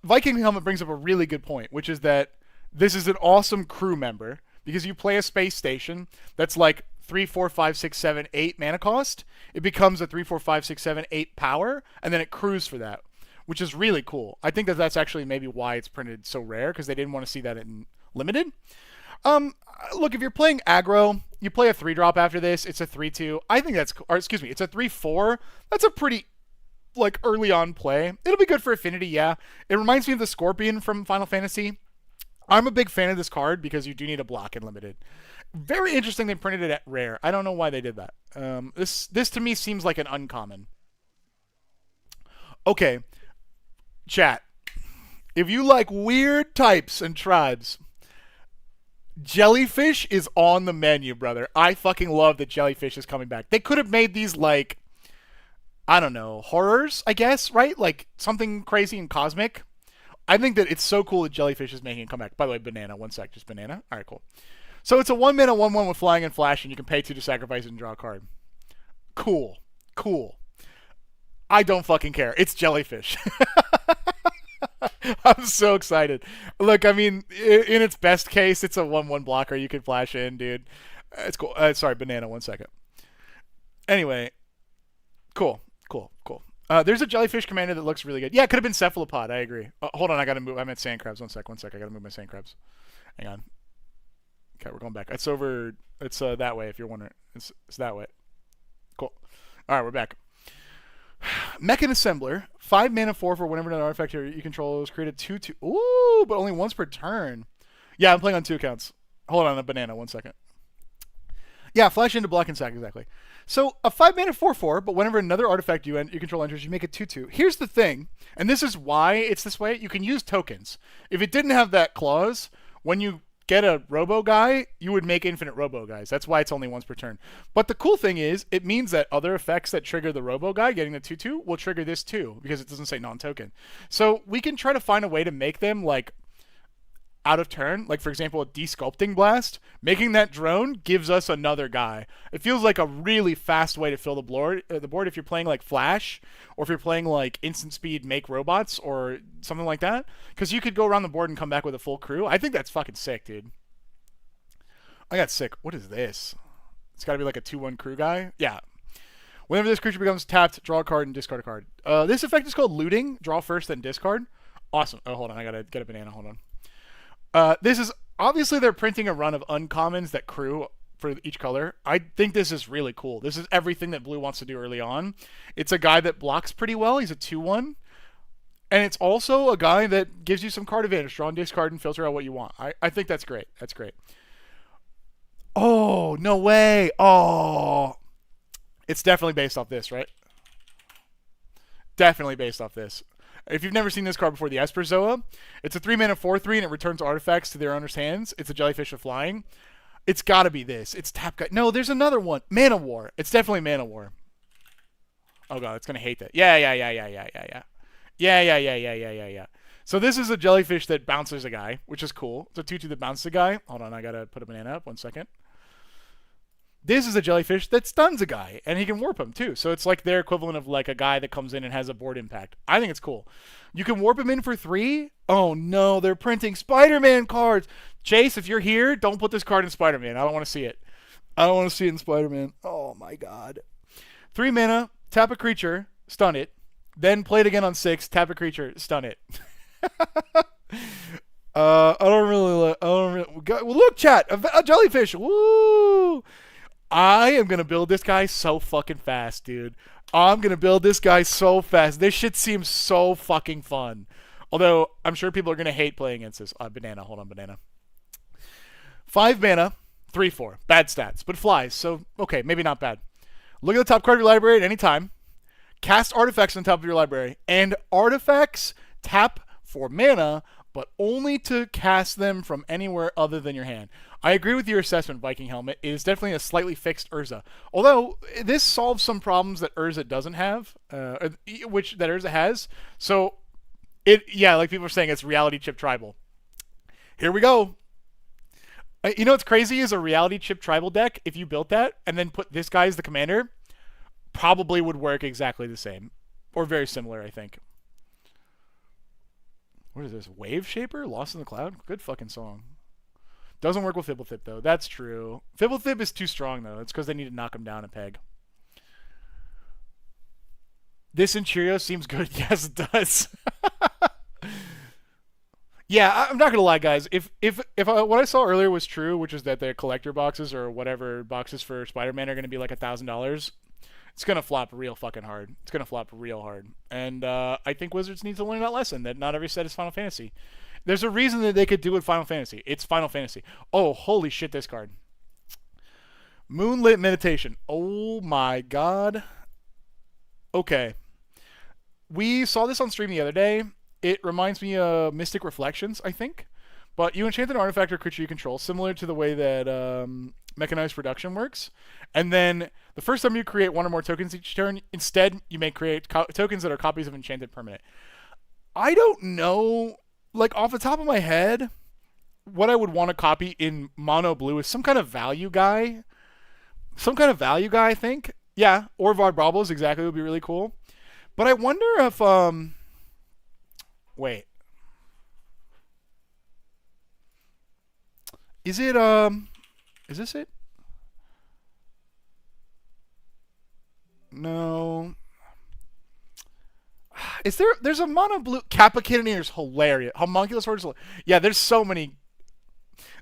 Viking Helmet brings up a really good point, which is that this is an awesome crew member, because you play a space station that's 3, 4, 5, 6, 7, 8 mana cost. It becomes a 3, 4, 5, 6, 7, 8 power, and then it crews for that, which is really cool. I think that's actually maybe why it's printed so rare, because they didn't want to see that in limited. Look, if you're playing aggro, you play a 3-drop after this. It's a 3/2. I think that's, or excuse me, it's a 3/4. That's a pretty early on play. It'll be good for affinity, yeah. It reminds me of the Scorpion from Final Fantasy. I'm a big fan of this card because you do need a block in limited. Very interesting they printed it at rare. I don't know why they did that. This to me seems like an uncommon. Okay, chat. If you like weird types and tribes, Jellyfish is on the menu, brother. I fucking love that Jellyfish is coming back. They could have made these I don't know, horrors, I guess, right? Something crazy and cosmic. I think that it's so cool that Jellyfish is making a comeback. By the way, banana, 1 sec, just banana. All right, cool. So it's a 1-mana 1/1 with flying and flash, and you can pay 2 to sacrifice it and draw a card. Cool. Cool. I don't fucking care. It's jellyfish. I'm so excited. Look, I mean, in its best case, it's a 1/1 blocker you can flash in, dude. It's cool. Sorry, banana, 1 second. Anyway, cool. There's a jellyfish commander that looks really good. Yeah, it could have been cephalopod. I agree. Hold on, I gotta move. I meant sand crabs. 1 sec. I gotta move my sand crabs. Hang on. Okay, we're going back. It's over. It's that way. If you're wondering, it's that way. Cool. All right, we're back. Mechan Assembler, 5 mana 4 for whenever another artifact you control is created 2/2. Ooh, but only once per turn. Yeah, I'm playing on 2 accounts. Hold on, a banana. 1 second. Yeah, flash into block and sack, exactly. So a 5 mana 4/4, but whenever another artifact you control enters, you make it 2/2. Here's the thing, and this is why it's this way. You can use tokens. If it didn't have that clause, when you get a robo guy, you would make infinite robo guys. That's why it's only once per turn. But the cool thing is, it means that other effects that trigger the robo guy getting the 2/2 will trigger this too, because it doesn't say non-token. So we can try to find a way to make them like out of turn, like for example a desculpting blast. Making that drone gives us another guy. It feels like a really fast way to fill the board if you're playing like Flash, or if you're playing like instant speed make robots or something like that, because you could go around the board and come back with a full crew. I think that's fucking sick, dude. I got sick. What is this? It's got to be like a 2/1 crew guy. Yeah. Whenever this creature becomes tapped, draw a card and discard a card. This effect is called looting. Draw first, then discard. Awesome. Oh, hold on. I gotta get a banana. Hold on. This is obviously they're printing a run of uncommons that crew for each color. I think this is really cool. This is everything that blue wants to do early on. It's a guy that blocks pretty well. He's a 2/1. And it's also a guy that gives you some card advantage. Draw and discard and filter out what you want. I think that's great. That's great. Oh, no way. Oh. It's definitely based off this, right? Definitely based off this. If you've never seen this card before, the Esperzoa, it's a 3 mana 4/3 and it returns artifacts to their owner's hands. It's a jellyfish with flying. It's got to be this. It's tap guy. No, there's another one. Mana War. It's definitely Mana War. Oh god, it's gonna hate that. Yeah. So this is a jellyfish that bounces a guy, which is cool. It's a 2/2 that bounces a guy. Hold on, I gotta put a banana up. 1 second. This is a jellyfish that stuns a guy, and he can warp him too. So it's like their equivalent of like a guy that comes in and has a board impact. I think it's cool. You can warp him in for 3. Oh no, they're printing Spider-Man cards. Chase, if you're here, don't put this card in Spider-Man. I don't want to see it. I don't want to see it in Spider-Man. Oh my god. 3 mana, tap a creature, stun it. Then play it again on 6, tap a creature, stun it. I don't really. Well, look, chat, a jellyfish. Woo! I am going to build this guy so fucking fast, dude. I'm going to build this guy so fast. This shit seems so fucking fun. Although, I'm sure people are going to hate playing against this. Banana. Hold on, banana. 5 mana, 3/4. Bad stats, but flies. So, okay, maybe not bad. Look at the top card of your library at any time. Cast artifacts on top of your library. And artifacts tap for mana, but only to cast them from anywhere other than your hand. I agree with your assessment, Viking Helmet. It is definitely a slightly fixed Urza. Although, this solves some problems that Urza doesn't have, which that Urza has. So, like people are saying, it's reality chip tribal. Here we go. You know what's crazy is a reality chip tribal deck, if you built that, and then put this guy as the commander, probably would work exactly the same. Or very similar, I think. What is this? Wave Shaper? Lost in the Cloud? Good fucking song. Doesn't work with Fibblethip, though. That's true. Fibblethip is too strong, though. It's because they need to knock him down a peg. This in Cheerios seems good. Yes, it does. Yeah, I'm not going to lie, guys. If what I saw earlier was true, which is that the collector boxes or whatever boxes for Spider-Man are going to be like $1,000, it's going to flop real fucking hard. It's going to flop real hard. And I think Wizards need to learn that lesson, that not every set is Final Fantasy. There's a reason that they could do it Final Fantasy. It's Final Fantasy. Oh, holy shit, this card. Moonlit Meditation. Oh my god. Okay. We saw this on stream the other day. It reminds me of Mystic Reflections, I think. But you enchant an artifact or creature you control, similar to the way that Mechanized Production works. And then the first time you create one or more tokens each turn, instead you may create tokens that are copies of enchanted permanent. I don't know, like off the top of my head, what I would want to copy in mono blue is some kind of value guy. Some kind of value guy, I think. Yeah, or Varbrobbles exactly would be really cool. But I wonder if wait. Is it is this it? No. Is there's a mono blue Kappa Cannoneer is hilarious. Homunculus Horde is hilarious. Yeah, there's so many.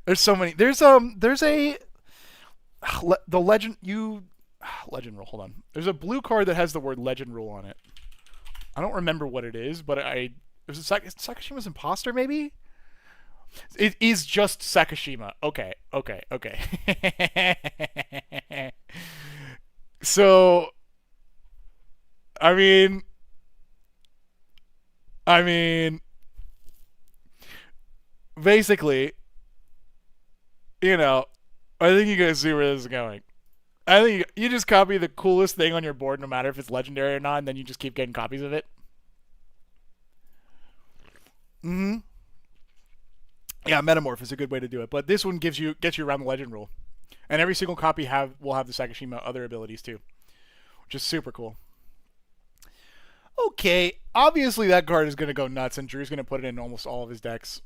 There's so many. There's a the legend you legend rule. Hold on. There's a blue card that has the word legend rule on it. I don't remember what it is, but there's a Sakashima's Imposter maybe? It is just Sakashima. Okay. So I mean basically, you know, I think you guys see where this is going. I think you just copy the coolest thing on your board, no matter if it's legendary or not, and then you just keep getting copies of it. Mm-hmm. Yeah, Metamorph is a good way to do it, but this one gets you around the legend rule, and every single copy will have the Sakashima other abilities too, which is super cool. Okay, obviously that card is going to go nuts, and Drew's going to put it in almost all of his decks.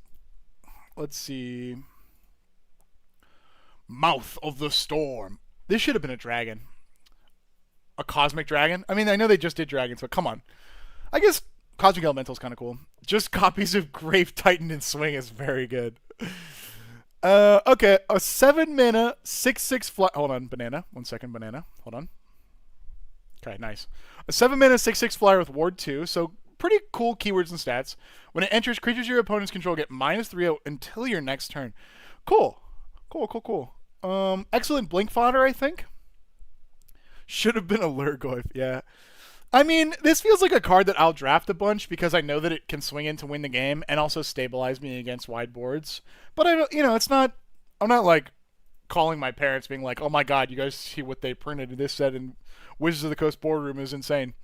Let's see. Mouth of the Storm. This should have been a dragon. A cosmic dragon? I mean, I know they just did dragons, but come on. I guess Cosmic Elemental is kind of cool. Just copies of Grave Titan and Swing is very good. Okay, a 7 mana, 6/6 fly. Hold on, banana. 1 second, banana. Hold on. Okay, nice. A 7 mana, 6/6 flyer with Ward 2, so pretty cool keywords and stats. When it enters, creatures your opponents control get -3 until your next turn. Cool. Excellent blink fodder, I think. Should have been a Lurgoyf, yeah. I mean, this feels like a card that I'll draft a bunch because I know that it can swing in to win the game and also stabilize me against wide boards. But I don't, it's not. I'm not like calling my parents, being like, "Oh my God, you guys see what they printed in this set in Wizards of the Coast boardroom is insane."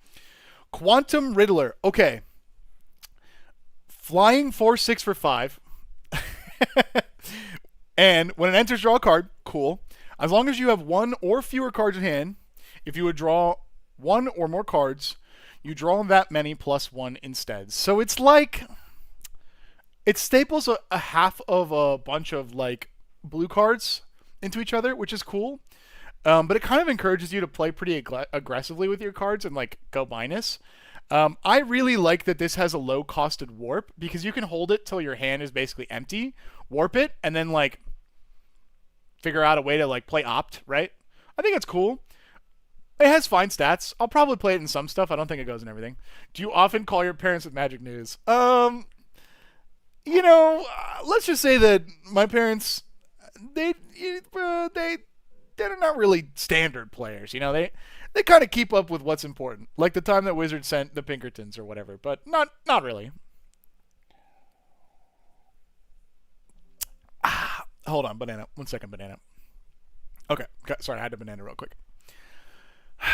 Quantum Riddler, okay. Flying 4/6 for 5. And when it enters, draw a card. Cool. As long as you have one or fewer cards in hand, if you would draw one or more cards, you draw that many +1 instead. So it's like it staples a half of a bunch of like blue cards into each other, which is cool. But it kind of encourages you to play pretty aggressively with your cards and like go minus. I really like that this has a low-costed warp because you can hold it till your hand is basically empty, warp it, and then like figure out a way to like play opt, right? I think it's cool. It has fine stats. I'll probably play it in some stuff. I don't think it goes in everything. Do you often call your parents with Magic news? Let's just say that my parents, they're not really standard players. They kind of keep up with what's important, like the time that Wizards sent the Pinkertons or whatever, but not really. Hold on, banana. 1 second, banana. Okay, sorry, I had to banana real quick.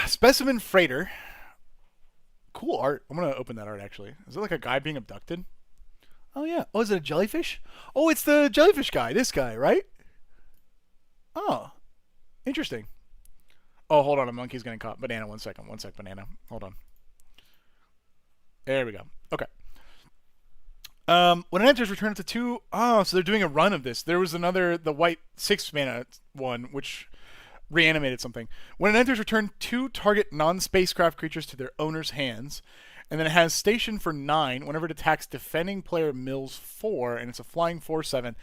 Specimen Freighter. Cool art. I'm going to open that art, actually. Is it like a guy being abducted? Oh, yeah. Oh, is it a jellyfish? Oh, it's the jellyfish guy. This guy, right? Oh, interesting. Oh, hold on. A monkey's getting caught. Banana, 1 second. 1 sec, banana. Hold on. There we go. Okay. When it enters, return it to 2. Oh, so they're doing a run of this. There was the white 6 mana one, which reanimated something. When it enters, return 2 target non-spacecraft creatures to their owner's hands. And then it has station for 9. Whenever it attacks defending player mills 4, and it's a flying 4/7.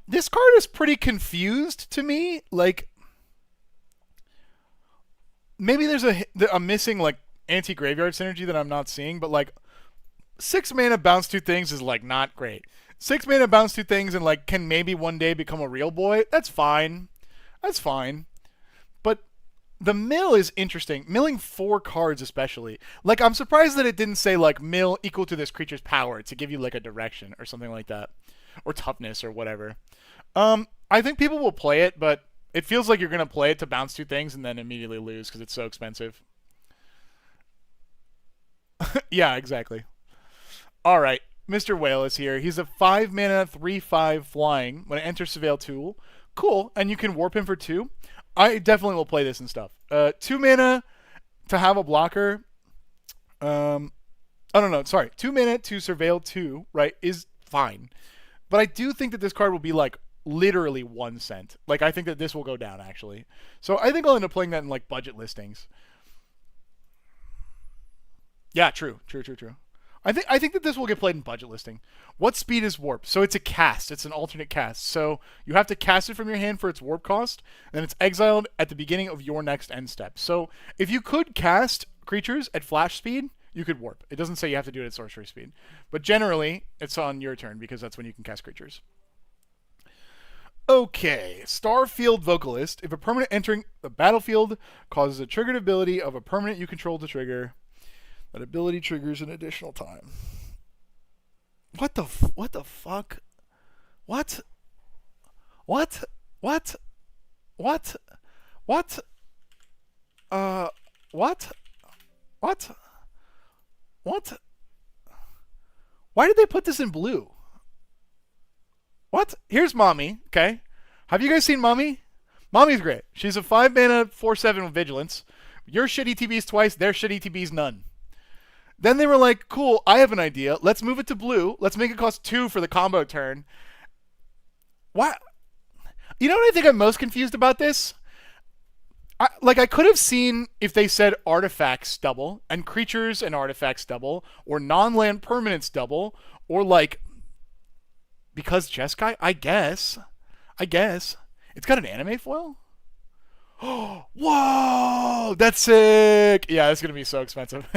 This card is pretty confused to me. Like, maybe there's a missing like anti-graveyard synergy that I'm not seeing, but like 6 mana bounce 2 things is like not great. 6 mana bounce 2 things and like can maybe one day become a real boy. That's fine. But the mill is interesting. Milling 4 cards especially. Like, I'm surprised that it didn't say like mill equal to this creature's power to give you like a direction or something like that. Or toughness or whatever. I think people will play it, but it feels like you're going to play it to bounce 2 things and then immediately lose because it's so expensive. Yeah, exactly. All right. Mr. Whale is here. He's a 5 mana 3/5 flying when it enters Surveil tool. Cool, and you can warp him for 2. I definitely will play this and stuff. 2 mana to have a blocker. I don't know. Sorry, 2 mana to Surveil 2, right, is fine. But I do think that this card will be like literally 1 cent. Like, I think that this will go down actually. So I think I'll end up playing that in like budget listings. Yeah, true. I think that this will get played in budget listing. What speed is warp? So it's a cast. It's an alternate cast. So you have to cast it from your hand for its warp cost, and it's exiled at the beginning of your next end step. So if you could cast creatures at flash speed, you could warp. It doesn't say you have to do it at sorcery speed, but generally it's on your turn because that's when you can cast creatures. Okay, Starfield Vocalist. If a permanent entering the battlefield causes a triggered ability of a permanent you control to trigger, that ability triggers an additional time. What the fuck? What? What? What? What? What? What? What? What? Why did they put this in blue? What? Here's Mommy, okay? Have you guys seen Mommy? Mommy's great. She's a 5 mana 4/7 with Vigilance. Your shit ETBs twice, their shit ETBs none. Then they were like, cool, I have an idea. Let's move it to blue. Let's make it cost 2 for the combo turn. What? You know what I think I'm most confused about this? I could have seen if they said artifacts double, and creatures and artifacts double, or non-land permanents double, or like, because Jeskai? I guess. It's got an anime foil? Whoa! That's sick! Yeah, it's going to be so expensive.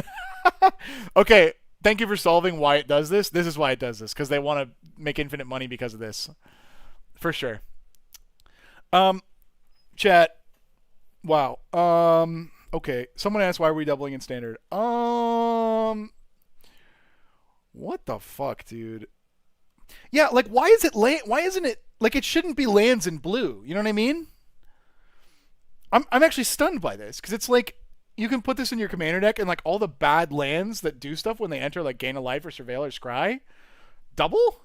Okay, thank you for solving why it does this. This is why it does this, because they want to make infinite money because of this. For sure. Chat. Wow. Okay, someone asked why are we doubling in standard. What the fuck, dude? Yeah, like why isn't it like it shouldn't be lands in blue? You know what I mean? I'm actually stunned by this because it's like you can put this in your commander deck and like all the bad lands that do stuff when they enter, like Gain of Life or Surveil or Scry, double?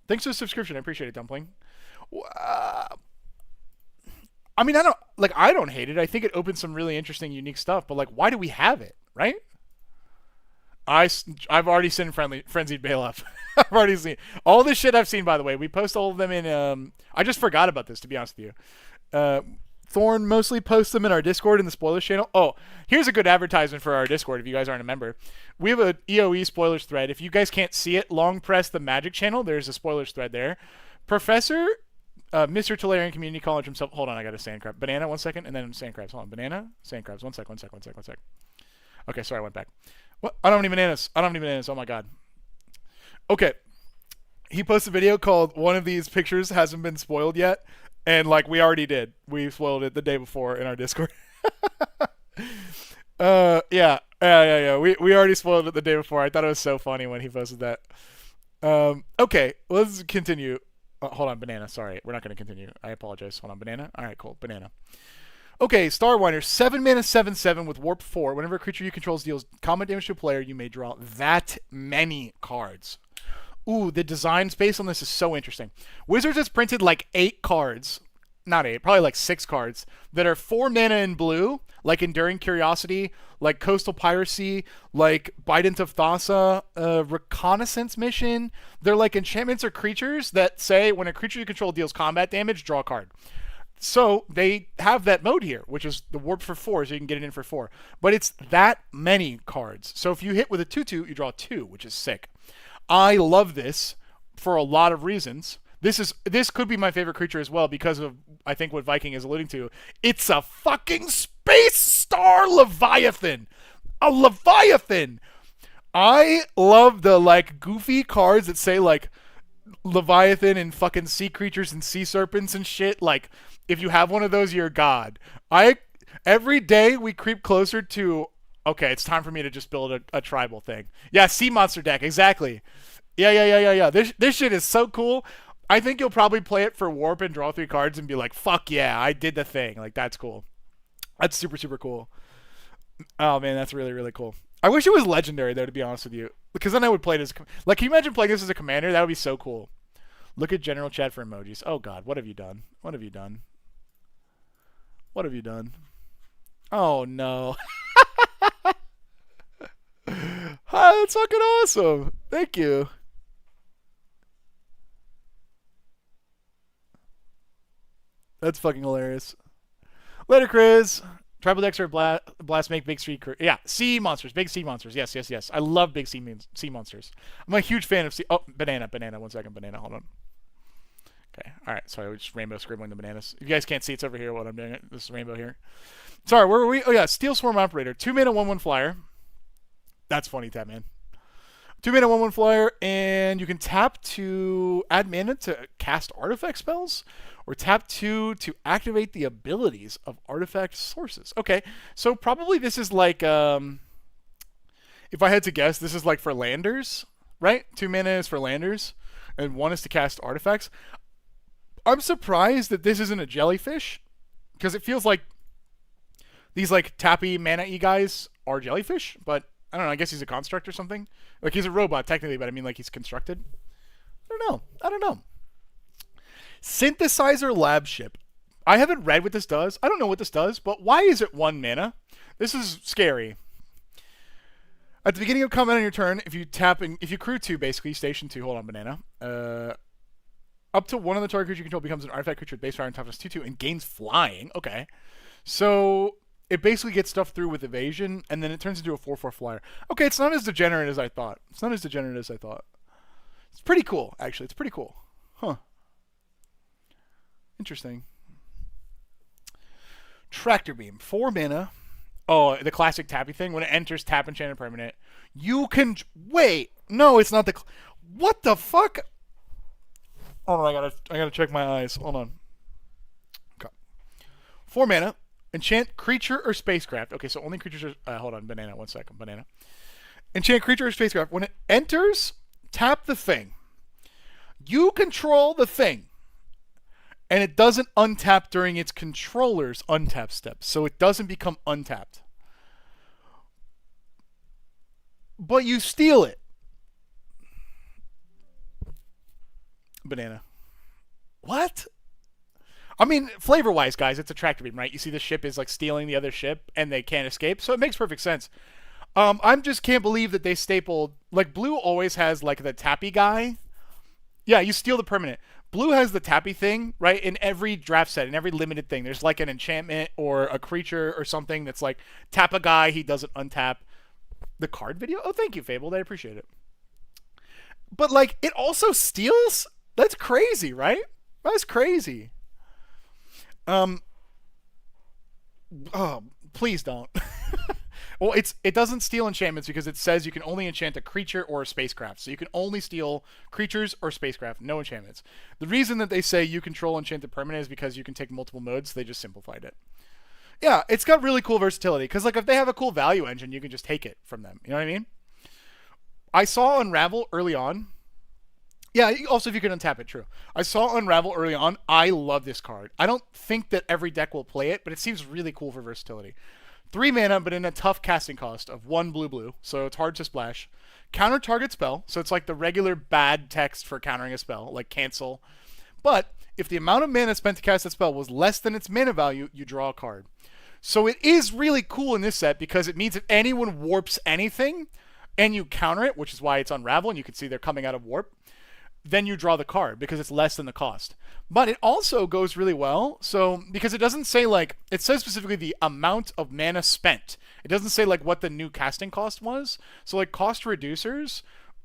Thanks for the subscription. I appreciate it, Dumpling. I mean, I don't hate it. I think it opens some really interesting, unique stuff. But like, why do we have it, right? I've already seen Frenzied Bailiff. I've already seen all this shit I've seen. By the way, we post all of them in. I just forgot about this, to be honest with you. Thorn mostly posts them in our Discord in the spoilers channel. Oh, here's a good advertisement for our Discord if you guys aren't a member. We have a EOE spoilers thread. If you guys can't see it, long press the magic channel. There's a spoilers thread there. Professor Mr. Tolarian Community College himself. Hold on, I got a sand crab. Banana, 1 second, and then sand crabs. Hold on, banana, sand crabs. 1 sec. Okay, sorry, I went back. What? I don't have any bananas. Oh my god. Okay. He posted a video called "One of These Pictures Hasn't Been Spoiled Yet," and like we already did. We spoiled it the day before in our Discord. Yeah. We already spoiled it the day before. I thought it was so funny when he posted that. Okay, let's continue. Hold on, banana. Sorry, we're not going to continue. I apologize. Hold on, banana. All right, cool, banana. Okay, Starwinder, 7 mana 7/7 with Warp 4. Whenever a creature you control deals combat damage to a player, you may draw that many cards. Ooh, the design space on this is so interesting. Wizards has printed like 8 cards. Not 8, probably like 6 cards that are 4 mana in blue, like Enduring Curiosity, like Coastal Piracy, like Bident of Thassa, Reconnaissance Mission. They're like enchantments or creatures that say when a creature you control deals combat damage, draw a card. So they have that mode here, which is the warp for 4, so you can get it in for 4. But it's that many cards. So if you hit with a 2/2, you draw 2, which is sick. I love this for a lot of reasons. This could be my favorite creature as well because of, I think, what Viking is alluding to. It's a fucking Space Star Leviathan! A Leviathan! I love the, like, goofy cards that say, like, Leviathan and fucking sea creatures and sea serpents and shit. Like, if you have one of those, you're God. Every day we creep closer to, okay, it's time for me to just build a tribal thing. Yeah, sea monster deck, exactly. Yeah. This shit is so cool. I think you'll probably play it for warp and draw 3 cards and be like, fuck yeah, I did the thing. Like, that's cool. That's super, super cool. Oh, man, that's really, really cool. I wish it was legendary though, to be honest with you, because then I would play it as like. Can you imagine playing this as a commander? That would be so cool. Look at general chat for emojis. Oh God, what have you done? What have you done? What have you done? Oh no. Hi, that's fucking awesome. Thank you. That's fucking hilarious. Later, Chris. Tribal decks are blast make big sea yeah, sea monsters, big sea monsters. Yes, yes, yes. I love big sea monsters. I'm a huge fan of sea. Oh, banana. 1 second, banana. Hold on. Okay, all right. Sorry, we're just rainbow scribbling the bananas. You guys can't see, it's over here. What I'm doing. This is rainbow here. Sorry, where were we? Oh yeah, Steel Swarm Operator. 2 mana, 1/1 flyer. That's funny, Tap Man. 2 mana, 1/1 flyer, and you can tap to add mana to cast artifact spells, or tap 2 to activate the abilities of artifact sources. Okay, so probably this is like, if I had to guess, this is like for landers, right? 2 mana is for landers, and 1 is to cast artifacts. I'm surprised that this isn't a jellyfish, because it feels like these like tappy mana-y guys are jellyfish, but I don't know, I guess he's a construct or something. Like he's a robot technically, but I mean like he's constructed. I don't know. Synthesizer Lab Ship. I haven't read what this does. I don't know what this does, but why is it 1 mana? This is scary. At the beginning of combat on your turn, if you tap and if you crew 2, basically station 2. Hold on, banana. Up to one of the target creatures you control becomes an artifact creature with base fire and toughness 2/2 and gains flying. Okay, so it basically gets stuff through with evasion, and then it turns into a 4/4 flyer. Okay, it's not as degenerate as I thought. It's pretty cool, actually. It's pretty cool. Huh. Interesting. Tractor Beam. 4 mana. Oh, the classic tappy thing. When it enters, tap enchanted permanent. You can... Wait. No, it's not the... What the fuck? Oh, I gotta check my eyes. Hold on. Okay. 4 mana. Enchant creature or spacecraft. Okay, so only creatures are... hold on, banana. 1 second, banana. Enchant creature or spacecraft. When it enters, tap the thing. You control the thing. And it doesn't untap during its controller's untap step. So it doesn't become untapped. But you steal it. Banana. What? I mean, flavor-wise, guys, it's a tractor beam, right? You see the ship is like stealing the other ship, and they can't escape, so it makes perfect sense. I just can't believe that they stapled... Like, blue always has, like, the tappy guy. Yeah, you steal the permanent. Blue has the tappy thing, right? In every draft set, in every limited thing, there's like an enchantment or a creature or something that's like, tap a guy, he doesn't untap. The card video? Oh, thank you, Fabled. I appreciate it. But, like, it also steals? That's crazy, right? That's crazy. Oh, please don't. Well, it doesn't steal enchantments because it says you can only enchant a creature or a spacecraft. So you can only steal creatures or spacecraft, no enchantments. The reason that they say you control enchanted permanent is because you can take multiple modes. They just simplified it. Yeah, it's got really cool versatility because like if they have a cool value engine, you can just take it from them. You know what I mean? I saw Unravel early on. Yeah, also if you can untap it, true. I saw Unravel early on. I love this card. I don't think that every deck will play it, but it seems really cool for versatility. 3 mana, but in a tough casting cost of 1 blue, so it's hard to splash. Counter target spell, so it's like the regular bad text for countering a spell, like cancel. But if the amount of mana spent to cast that spell was less than its mana value, you draw a card. So it is really cool in this set because it means if anyone warps anything and you counter it, which is why it's Unravel, and you can see they're coming out of warp, then you draw the card because it's less than the cost. But it also goes really well, so because it doesn't say like, it says specifically the amount of mana spent. It doesn't say like what the new casting cost was. So like cost reducers,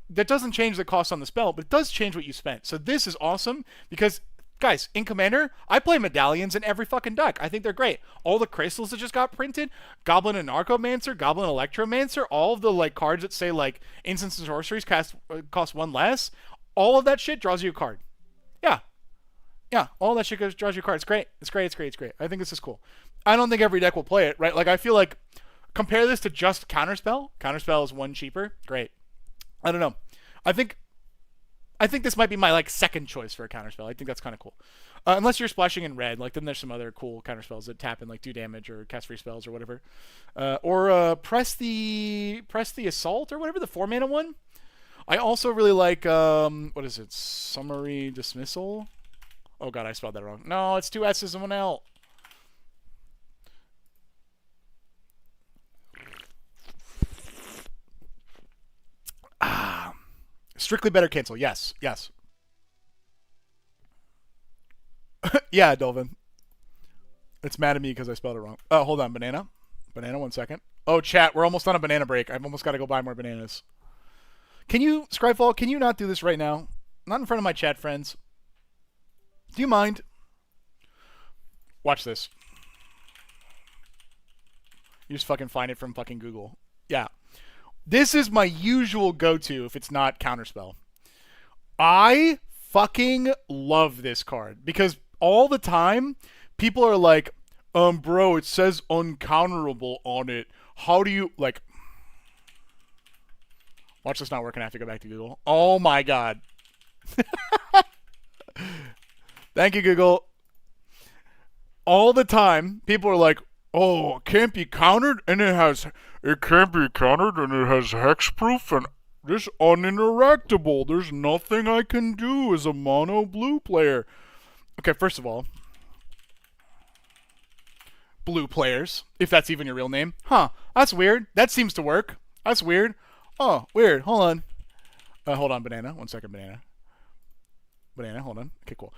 that doesn't change the cost on the spell, but it does change what you spent. So this is awesome because, guys, in Commander, I play medallions in every fucking deck. I think they're great. All the crystals that just got printed, Goblin and Narcomancer, Goblin Electromancer, all of the like cards that say like instants and sorceries cost 1 less. All of that shit draws you a card. Yeah, all that shit draws you a card. It's great. It's great. I think this is cool. I don't think every deck will play it, right? Like, I feel like, compare this to just Counterspell. Counterspell is 1 cheaper. Great. I don't know. I think this might be my, like, second choice for a Counterspell. I think that's kind of cool. Unless you're splashing in red, like then there's some other cool counter spells that tap and like do damage or cast free spells or whatever. Or press the assault or whatever, the 4-mana one. I also really like what is it? Summary dismissal. Oh god, I spelled that wrong. No, it's 2 S's and 1 L. Strictly better cancel. Yes, yes. Yeah, Dolvin. It's mad at me because I spelled it wrong. Oh, hold on, banana. Banana, 1 second. Oh, chat, we're almost on a banana break. I've almost got to go buy more bananas. Can you, Scryfall, can you not do this right now? Not in front of my chat friends. Do you mind? Watch this. You just fucking find it from fucking Google. Yeah. This is my usual go-to if it's not Counterspell. I fucking love this card because all the time people are like, bro, it says uncounterable on it. How do you, like... Watch this not working. I have to go back to Google. Oh my god. Thank you, Google. All the time, people are like, oh, it can't be countered, and it can't be countered, and it has hexproof, and this uninteractable. There's nothing I can do as a mono blue player. Okay, first of all, blue players, if that's even your real name. Huh, that's weird. That seems to work. That's weird. Oh, weird. Hold on. Hold on, banana. 1 second, banana. Banana, hold on. Okay, cool.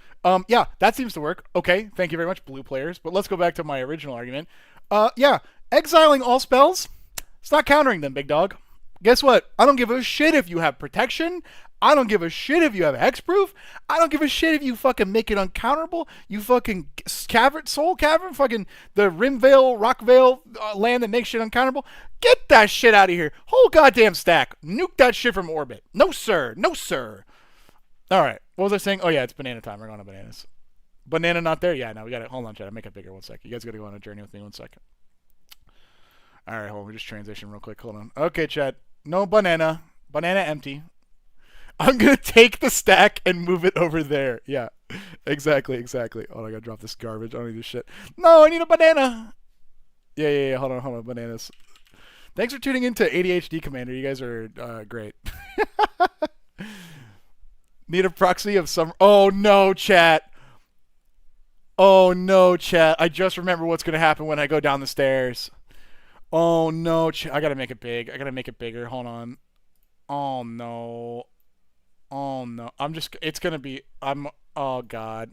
Yeah, that seems to work. Okay, thank you very much, blue players. But let's go back to my original argument. Yeah, exiling all spells. It's not countering them, big dog. Guess what? I don't give a shit if you have protection. I don't give a shit if you have hexproof. I don't give a shit if you fucking make it uncounterable. You fucking soul cavern, fucking the Rimvale, Rockvale land that makes shit uncounterable. Get that shit out of here. Whole goddamn stack. Nuke that shit from orbit. No, sir. No, sir. All right. What was I saying? Oh, yeah, it's banana time. We're going to bananas. Banana not there? Yeah, no, we got it. Hold on, chat. I'll make it bigger. 1 second. You guys got to go on a journey with me 1 second. All right, hold on. We just transition real quick. Hold on. Okay, chat. No banana. Banana empty. I'm going to take the stack and move it over there. Yeah, exactly. Oh, I got to drop this garbage. I don't need this shit. No, I need a banana. Yeah. Hold on. Bananas. Thanks for tuning in to ADHD Commander. You guys are great. Need a proxy of some... Oh, no, chat. I just remember what's going to happen when I go down the stairs. Oh, no, chat. I got to make it big. I got to make it bigger. Hold on. Oh, no. It's going to be... Oh, God.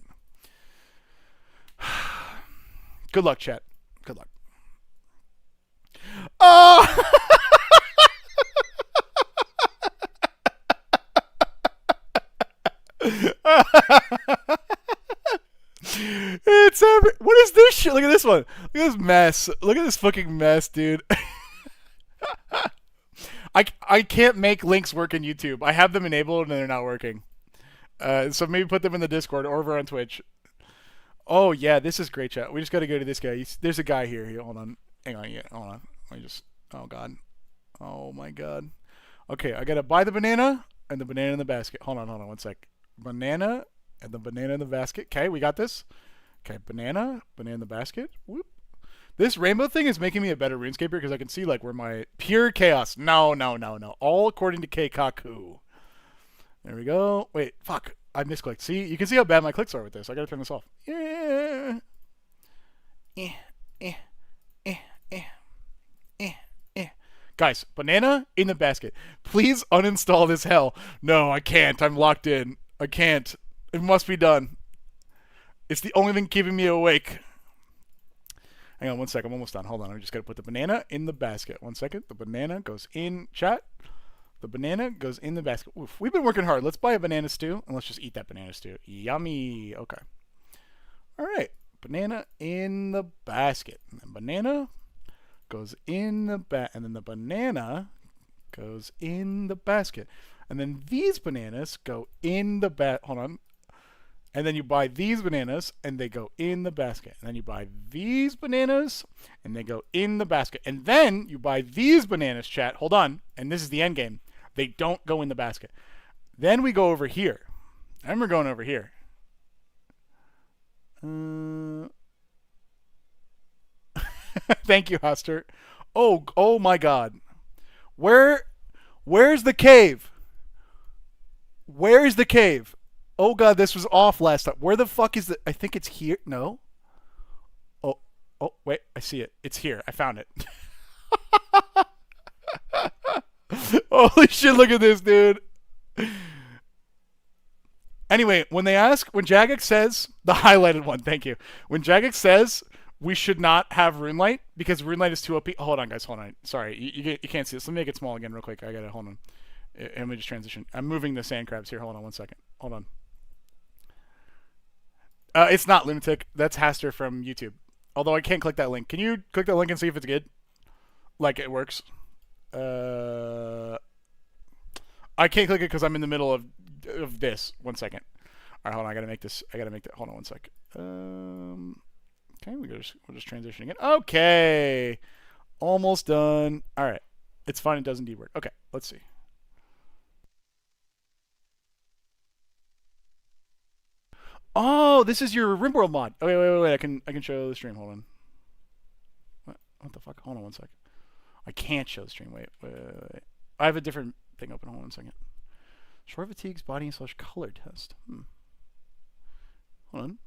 Good luck, chat. Good luck. Oh! What is this shit? Look at this one. Look at this mess. Look at this fucking mess, dude. I can't make links work in YouTube. I have them enabled and they're not working. So maybe put them in the Discord or over on Twitch. Oh yeah, this is great, chat. We just got to go to this guy. There's a guy here. Hold on. Hang on. Yeah, hold on. Let me just. Oh god. Oh my god. Okay, I gotta buy the banana and the banana in the basket. Hold on. 1 sec. Banana and the banana in the basket. Okay, we got this. Okay, banana in the basket. Whoop. This rainbow thing is making me a better RuneScaper because I can see like where my pure chaos. No. All according to Keikaku. There we go. Wait, fuck. I misclicked. See, you can see how bad my clicks are with this. I gotta turn this off. Yeah. Guys, banana in the basket. Please uninstall this hell. No, I can't. I'm locked in. I can't. It must be done. It's the only thing keeping me awake. Hang on 1 second. I'm almost done. Hold on. I just got to put the banana in the basket. 1 second. The banana goes in chat. The banana goes in the basket. Oof. We've been working hard. Let's buy a banana stew and let's just eat that banana stew. Yummy. Okay. All right. Banana in the basket. And then banana goes in the and then the banana goes in the basket. And then these bananas go in the hold on. And then you buy these bananas and they go in the basket. And then you buy these bananas and they go in the basket. And then you buy these bananas, chat. Hold on. And this is the end game. They don't go in the basket. Then we go over here. And we're going over here. Uh, thank you, Hoster. Oh my God. Where's the cave? Where's the cave? Oh God, this was off last time. Where the fuck is the? I think it's here. No. Oh, oh wait, I see it. It's here. I found it. Holy shit! Look at this, dude. Anyway, when Jagex says the highlighted one, thank you. When Jagex says we should not have Runelite because Runelite is too OP. Hold on, guys. Hold on. Sorry, you can't see this. Let me make it small again, real quick. I gotta hold on. Let me just transition. I'm moving the sand crabs here. Hold on 1 second. Hold on. It's not Lunatic. That's Haster from YouTube. Although I can't click that link. Can you click that link and see if it's good? Like it works. I can't click it because I'm in the middle of this. 1 second. All right, hold on. I gotta make this. I gotta make that. Hold on 1 sec. Okay, we'll just transition again. Okay, almost done. All right, it's fine. It does indeed work. Okay, let's see. Oh, this is your RimWorld mod. Oh, wait. I can show the stream. Hold on. What the fuck? Hold on 1 sec. I can't show the stream. Wait. I have a different thing open. Hold on 1 second. Short fatigues body / color test. Hold on.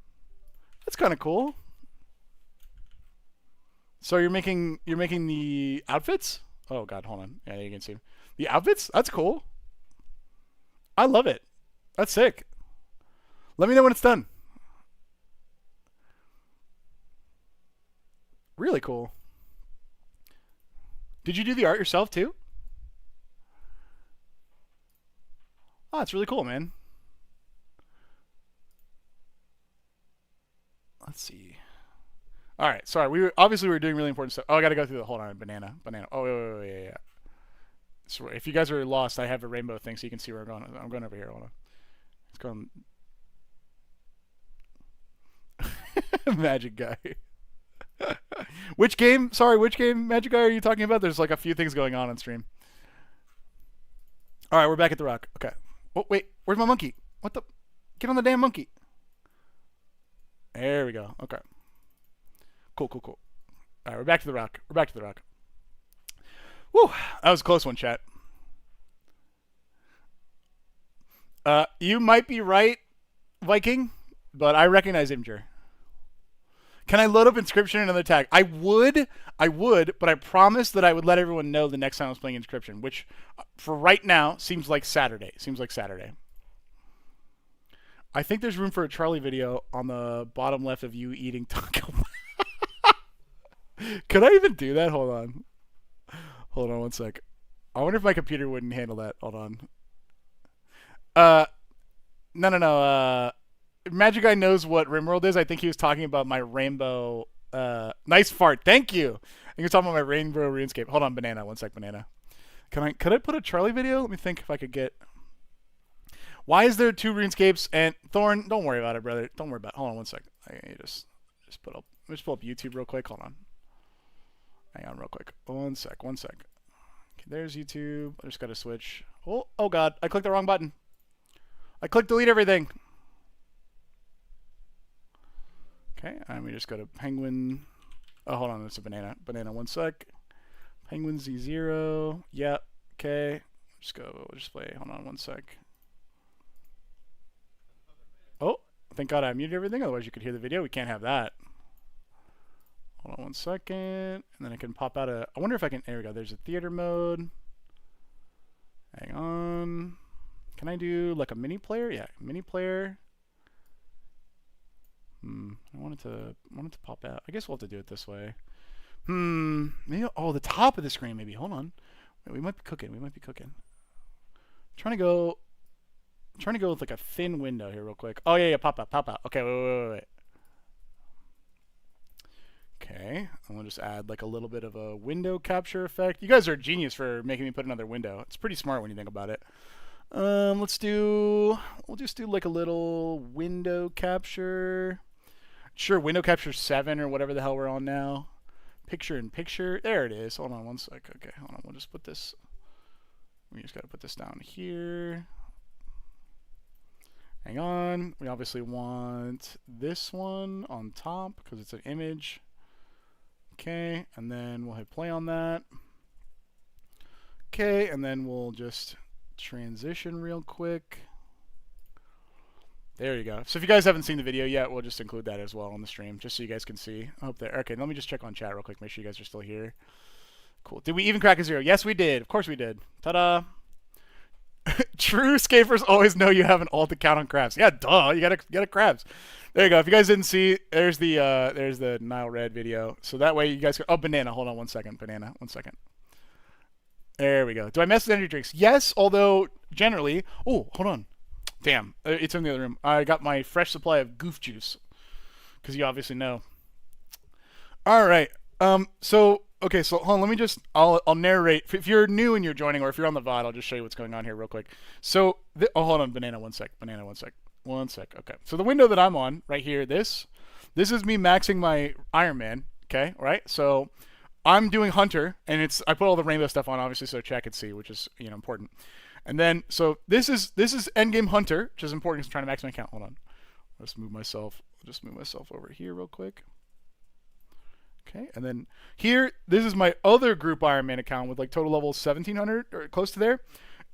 That's kind of cool. So you're making the outfits? Oh God, hold on. Yeah, you can see the outfits. That's cool. I love it. That's sick. Let me know when it's done. Really cool. Did you do the art yourself too? Oh, it's really cool, man. Let's see. All right, sorry. We were doing really important stuff. Oh, I gotta go through the. Hold on, banana. Oh, wait, yeah. So if you guys are lost, I have a rainbow thing so you can see where I'm going. I'm going over here. Hold on. It's going. Magic guy. Which game? Sorry, which game, Magic guy, are you talking about? There's like a few things going on stream. All right, we're back at the rock. Okay. Oh wait, where's my monkey? What the? Get on the damn monkey. There we go. Okay. Cool. All right, we're back to the rock. Woo, that was a close one, chat. You might be right, Viking, but I recognize Imgur. Can I load up Inscription and another tag? I would, but I promised that I would let everyone know the next time I was playing Inscription, which for right now seems like Saturday. I think there's room for a Charlie video on the bottom left of you eating taco. Could I even do that? Hold on 1 sec. I wonder if my computer wouldn't handle that. Hold on. No. Magic Guy knows what RimWorld is. I think he was talking about my rainbow. Nice fart. Thank you. I think he was talking about my rainbow RuneScape. Hold on, banana. 1 sec, banana. Could I put a Charlie video? Let me think if I could get. Why is there 2 RuneScapes? And Thorn, don't worry about it, brother. Don't worry about it. Hold on 1 sec. I just pull up YouTube real quick. Hold on. Hang on real quick. 1 sec. Okay, there's YouTube. I just gotta switch. Oh God. I clicked the wrong button. I clicked delete everything. Okay, and we just go to Penguin. Oh, hold on. It's a banana. 1 sec. Penguin Z0. Yep. Okay. We'll just play. Hold on 1 sec. Oh, thank God I muted everything. Otherwise you could hear the video. We can't have that. Hold on 1 second. And then I can pop out a. I wonder if I can. There we go. There's a theater mode. Hang on. Can I do like a mini player? Yeah, mini player. I wanted to pop out. I guess we'll have to do it this way. Maybe. Oh, the top of the screen. Maybe. Hold on. Wait, we might be cooking. Trying to go with like a thin window here, real quick. Oh yeah. Pop out. Okay. Wait. Okay. I'm gonna just add like a little bit of a window capture effect. You guys are a genius for making me put another window. It's pretty smart when you think about it. We'll just do like a little window capture. Sure, window capture 7 or whatever the hell we're on now. Picture in picture. There it is. Hold on 1 sec. Okay, hold on. We'll just put this. We just gotta put this down here. Hang on. We obviously want this one on top because it's an image. Okay, and then we'll hit play on that. Okay, and then we'll just transition real quick. There you go. So if you guys haven't seen the video yet, we'll just include that as well on the stream, just so you guys can see. I hope that. Okay, let me just check on chat real quick, make sure you guys are still here. Cool. Did we even crack a 0? Yes, we did. Of course we did. Ta-da! True scapers always know you have an alt account on crabs. Yeah, duh. You gotta crabs. There you go. If you guys didn't see, there's the Nile Red video. So that way you guys can. Oh, banana. Hold on 1 second. Banana. 1 second. There we go. Do I mess with energy drinks? Yes, although generally. Oh, hold on. Damn, it's in the other room. I got my fresh supply of goof juice because you obviously know. All right. So okay. So hold on. Let me just. I'll narrate. If you're new and you're joining, or if you're on the VOD, I'll just show you what's going on here real quick. So hold on. Banana. 1 sec. Banana. 1 sec. 1 sec. Okay. So the window that I'm on right here. This is me maxing my Iron Man. Okay. Right. So I'm doing Hunter, and I put all the rainbow stuff on, obviously, so chat can see, which is important. And then so this is Endgame Hunter, which is important because I'm trying to max my account. Hold on. Let's move myself. I'll just move myself over here real quick. Okay, and then here, this is my other group Iron Man account with like total level 1700 or close to there.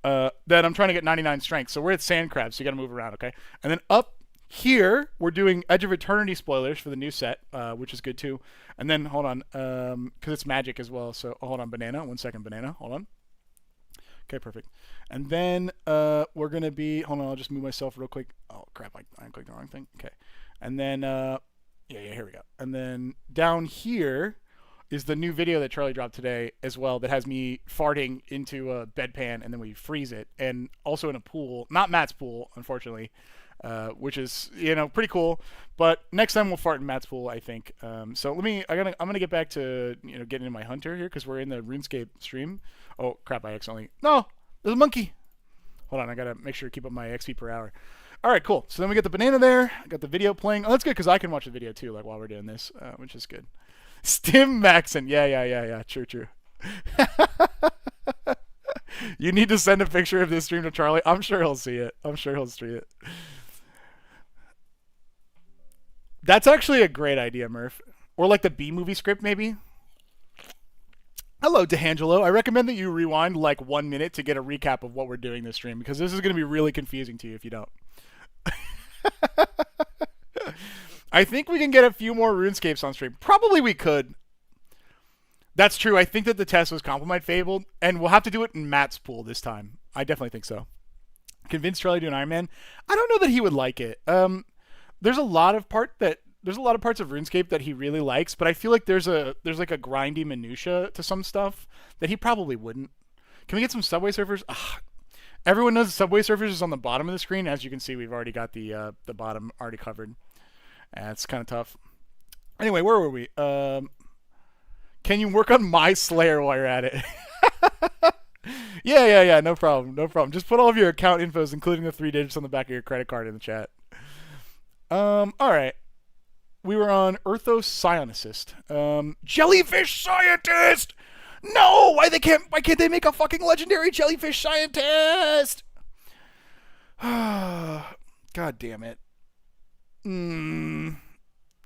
That I'm trying to get 99 strength. So we're at Sand Crab, so you got to move around. Okay, and then up here we're doing Edge of Eternity spoilers for the new set, which is good too. And then hold on, because it's magic as well. So hold on, banana. 1 second, banana. Hold on. Okay, perfect. And then we're gonna be. Hold on, I'll just move myself real quick. Oh crap, I clicked the wrong thing. Okay, and then yeah, here we go. And then down here is the new video that Charlie dropped today as well that has me farting into a bedpan and then we freeze it, and also in a pool, not Matt's pool, unfortunately, which is pretty cool. But next time we'll fart in Matt's pool, I think. So I'm gonna get back to getting in my Hunter here because we're in the RuneScape stream. Oh crap! No, there's a monkey. Hold on, I gotta make sure to keep up my XP per hour. All right, cool. So then we get the banana there. I got the video playing. Oh, that's good because I can watch the video too, like while we're doing this, which is good. Stim Maxon. Yeah. True. You need to send a picture of this stream to Charlie. I'm sure he'll see it. That's actually a great idea, Murph. Or like the B movie script, maybe. Hello, DeAngelo. I recommend that you rewind like 1 minute to get a recap of what we're doing this stream because this is going to be really confusing to you if you don't. I think we can get a few more RuneScapes on stream. Probably we could. That's true. I think that the test was Compliment Fabled, and we'll have to do it in Matt's pool this time. I definitely think so. Convince Charlie to do an Iron Man. I don't know that he would like it. There's a lot of parts of RuneScape that he really likes, but I feel like there's like a grindy minutia to some stuff that he probably wouldn't. Can we get some Subway Surfers? Ugh. Everyone knows the Subway Surfers is on the bottom of the screen. As you can see, we've already got the bottom already covered. It's kind of tough. Anyway, where were we? Can you work on my Slayer while you're at it? Yeah. No problem. Just put all of your account infos, including the 3 digits on the back of your credit card, in the chat. All right. We were on Earthos Psionicist. Jellyfish Scientist! No! Why can't they make a fucking legendary jellyfish scientist? God damn it.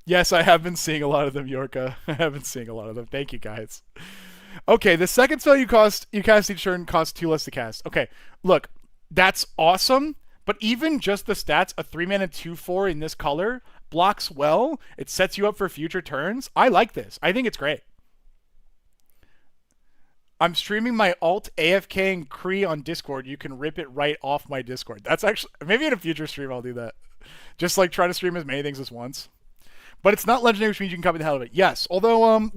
Yes, I have been seeing a lot of them, Yorka. I have been seeing a lot of them. Thank you, guys. Okay, the second spell you cast each turn costs 2 less to cast. Okay, look, that's awesome, but even just the stats, a 3-mana 2/4 in this color, blocks well, it sets you up for future turns. I like this. I think it's great. I'm streaming my alt AFK and Kree on Discord. You can rip it right off my Discord. That's actually, maybe in a future stream I'll do that. Just like try to stream as many things as once. But it's not legendary, which means you can copy the hell of it. Yes, although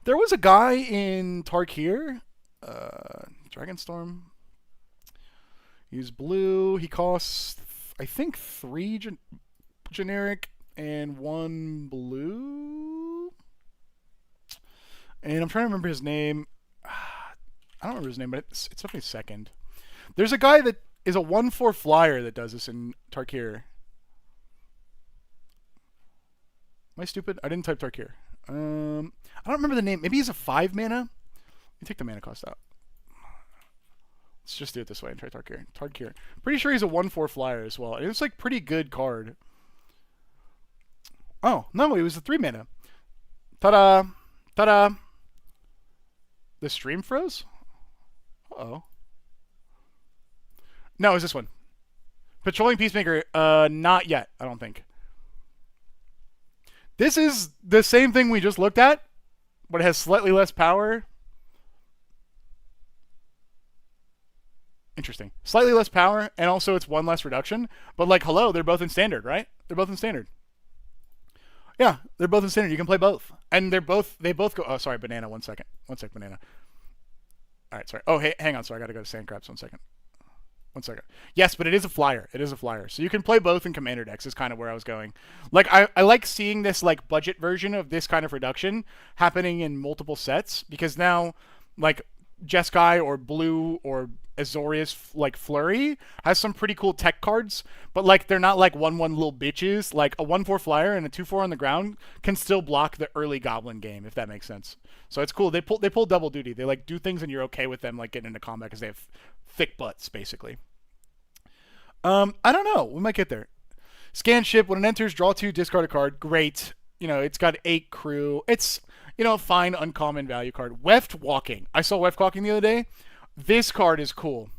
there was a guy in Tarkir, Dragonstorm. He's blue. He costs, I think, 3 generic and 1 blue. And I'm trying to remember his name. I don't remember his name, but it's definitely second. There's a guy that is a 1/4 flyer that does this in Tarkir. Am I stupid? I didn't type Tarkir. I don't remember the name. Maybe he's a 5 mana. Let me take the mana cost out. Let's just do it this way and try Tarkir. Tarkir. Pretty sure he's a 1/4 flyer as well. And it's like pretty good card. Oh, no, he was a 3 mana. Ta-da! Ta-da! The stream froze? Uh-oh. No, it was this one. Patrolling Peacemaker, not yet, I don't think. This is the same thing we just looked at, but it has slightly less power. Interesting. Slightly less power, and also it's 1 less reduction. But like, hello, they're both in standard, right? They're both in standard. Yeah, they're both in standard. You can play both. And they both go... Oh, sorry, banana, 1 second. 1 sec, banana. All right, sorry. Oh, hey, hang on, sorry, I gotta go to sand crabs, 1 second. 1 second. Yes, but it is a flyer. It is a flyer. So you can play both in commander decks is kind of where I was going. Like, I like seeing this, like, budget version of this kind of reduction happening in multiple sets, because now, like, Jeskai or Blue or Azorius, like, Flurry has some pretty cool tech cards, but, like, they're not, like, 1/1 little bitches. Like, a 1/4 flyer and a 2/4 on the ground can still block the early Goblin game, if that makes sense. So it's cool. They pull double duty. They, like, do things and you're okay with them, like, getting into combat because they have thick butts, basically. I don't know. We might get there. Scan ship. When it enters, draw 2, discard a card. Great. You know, it's got 8 crew. It's, you know, fine uncommon value card. Weft Walking. I saw Weft Walking the other day. This card is cool.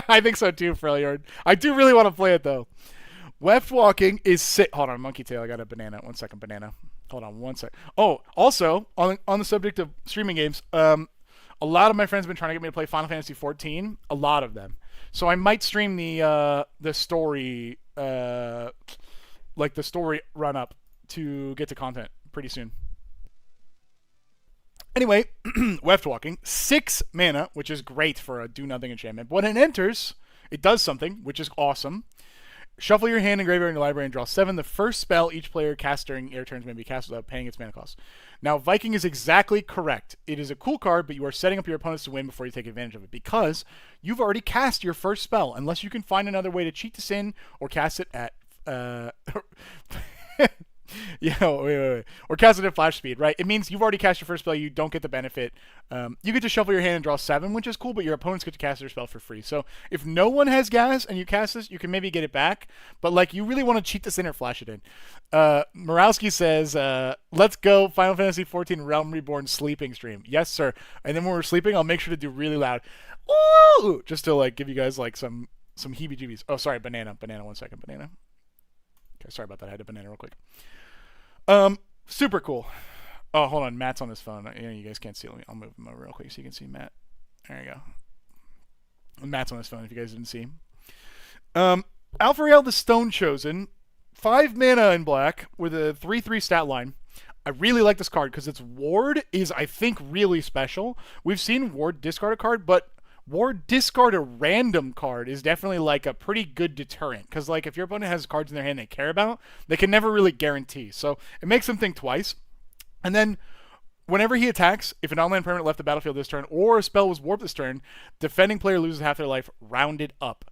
I think so too, Freljord. I do really want to play it, though. Weft Walking is sick. Hold on, Monkey Tail. I got a banana. 1 second, banana. Hold on 1 sec. Oh, also, on the subject of streaming games, a lot of my friends have been trying to get me to play Final Fantasy 14. A lot of them. So I might stream the story, like the story run up to get to content pretty soon. Anyway, Weft Walking, 6 mana, which is great for a do-nothing enchantment. But when it enters, it does something, which is awesome. Shuffle your hand and graveyard in your library and draw 7. The first spell each player casts during air turns may be cast without paying its mana cost. Now, Viking is exactly correct. It is a cool card, but you are setting up your opponents to win before you take advantage of it, because you've already cast your first spell, unless you can find another way to cheat this in or cast it at... wait. Or cast it at flash speed, right? It means you've already cast your first spell. You don't get the benefit. You get to shuffle your hand and draw 7, which is cool, but your opponents get to cast their spell for free. So if no one has gas and you cast this, you can maybe get it back. But like, you really want to cheat this in or flash it in. Morowski says, let's go Final Fantasy 14 Realm Reborn sleeping stream. Yes, sir. And then when we're sleeping, I'll make sure to do really loud. Ooh! Just to like give you guys like some heebie-jeebies. Oh, sorry, banana. 1 second, banana. Okay, sorry about that. I had a banana real quick. Super cool. Oh, hold on. Matt's on his phone. You guys can't see. I'll move him over real quick so you can see Matt. There you go. Matt's on his phone if you guys didn't see him. Alfariel the Stone Chosen. 5 mana in black with a 3/3 stat line. I really like this card because its ward is, I think, really special. We've seen ward discard a card, but ward discard a random card is definitely like a pretty good deterrent, because like if your opponent has cards in their hand they care about, they can never really guarantee. So it makes them think twice. And then whenever he attacks, if an online permanent left the battlefield this turn or a spell was warped this turn, defending player loses half their life, rounded up.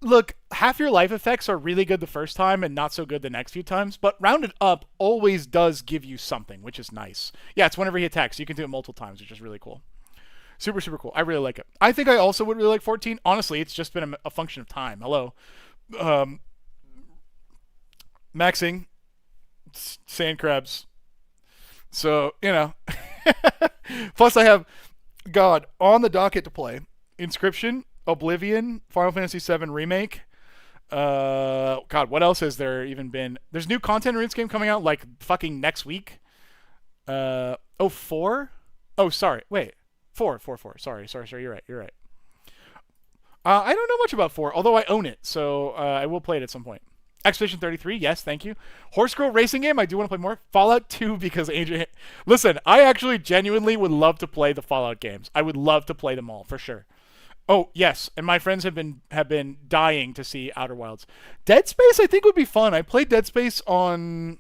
Look, half your life effects are really good the first time and not so good the next few times, but rounded up always does give you something, which is nice. Yeah, it's whenever he attacks. You can do it multiple times, which is really cool. Super, super cool. I really like it. I think I also would really like 14. Honestly, it's just been a function of time. Hello. Maxing. Sand crabs. So, you know. Plus, I have, God, on the docket to play. Inscription, Oblivion, Final Fantasy VII Remake. God, what else has there even been? There's new content in RuneScape coming out, like, fucking next week. 4? Oh, sorry. Wait. 4. Sorry. You're right. I don't know much about 4, although I own it, so I will play it at some point. Expedition 33, yes, thank you. Horse Girl Racing Game, I do want to play more. Fallout 2, because Angel... Listen, I actually genuinely would love to play the Fallout games. I would love to play them all, for sure. Oh, yes, and my friends have been dying to see Outer Wilds. Dead Space, I think, would be fun. I played Dead Space on...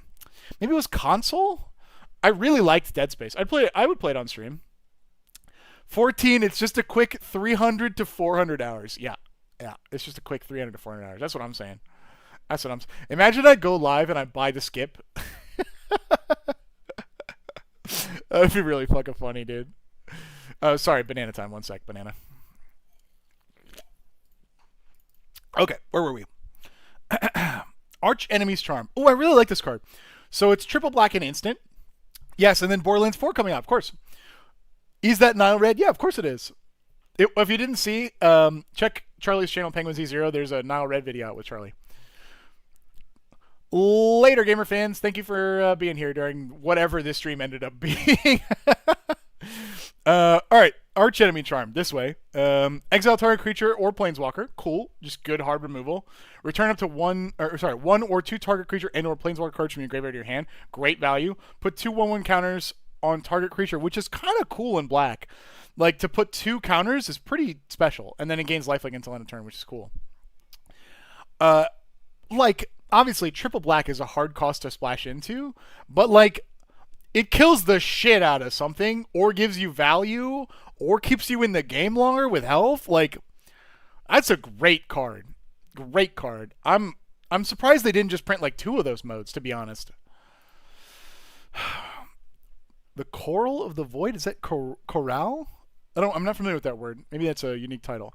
Maybe it was console? I really liked Dead Space. I would play it on stream. 14, it's just a quick 300 to 400 hours. Yeah. It's just a quick 300 to 400 hours. That's what I'm saying. Imagine I go live and I buy the skip. That would be really fucking funny, dude. Sorry, banana time. One sec, banana. Okay, where were we? Arch Enemy's Charm. Oh, I really like this card. So it's triple black and instant. Yes, and then Borderlands 4 coming out, of course. Is that Nile Red? Yeah, of course it is. If you didn't see, check Charlie's channel, Penguin Z0. There's a Nile Red video out with Charlie. Later, gamer fans. Thank you for being here during whatever this stream ended up being. All right, Arch Enemy Charm this way. Exile target creature or planeswalker. Cool, just good hard removal. Return up to one or two target creature and or planeswalker cards from your graveyard to your hand. Great value. Put 2/1/1 counters on target creature, which is kind of cool in black. Like to put 2 counters is pretty special, and then it gains lifelink until end of turn, which is cool. Like obviously triple black is a hard cost to splash into, but like it kills the shit out of something, or gives you value, or keeps you in the game longer with health. Like, that's a great card. Great card. I'm surprised they didn't just print like 2 of those modes, to be honest. The Coral of the Void? Is that Corral? I'm not familiar with that word. Maybe that's a unique title.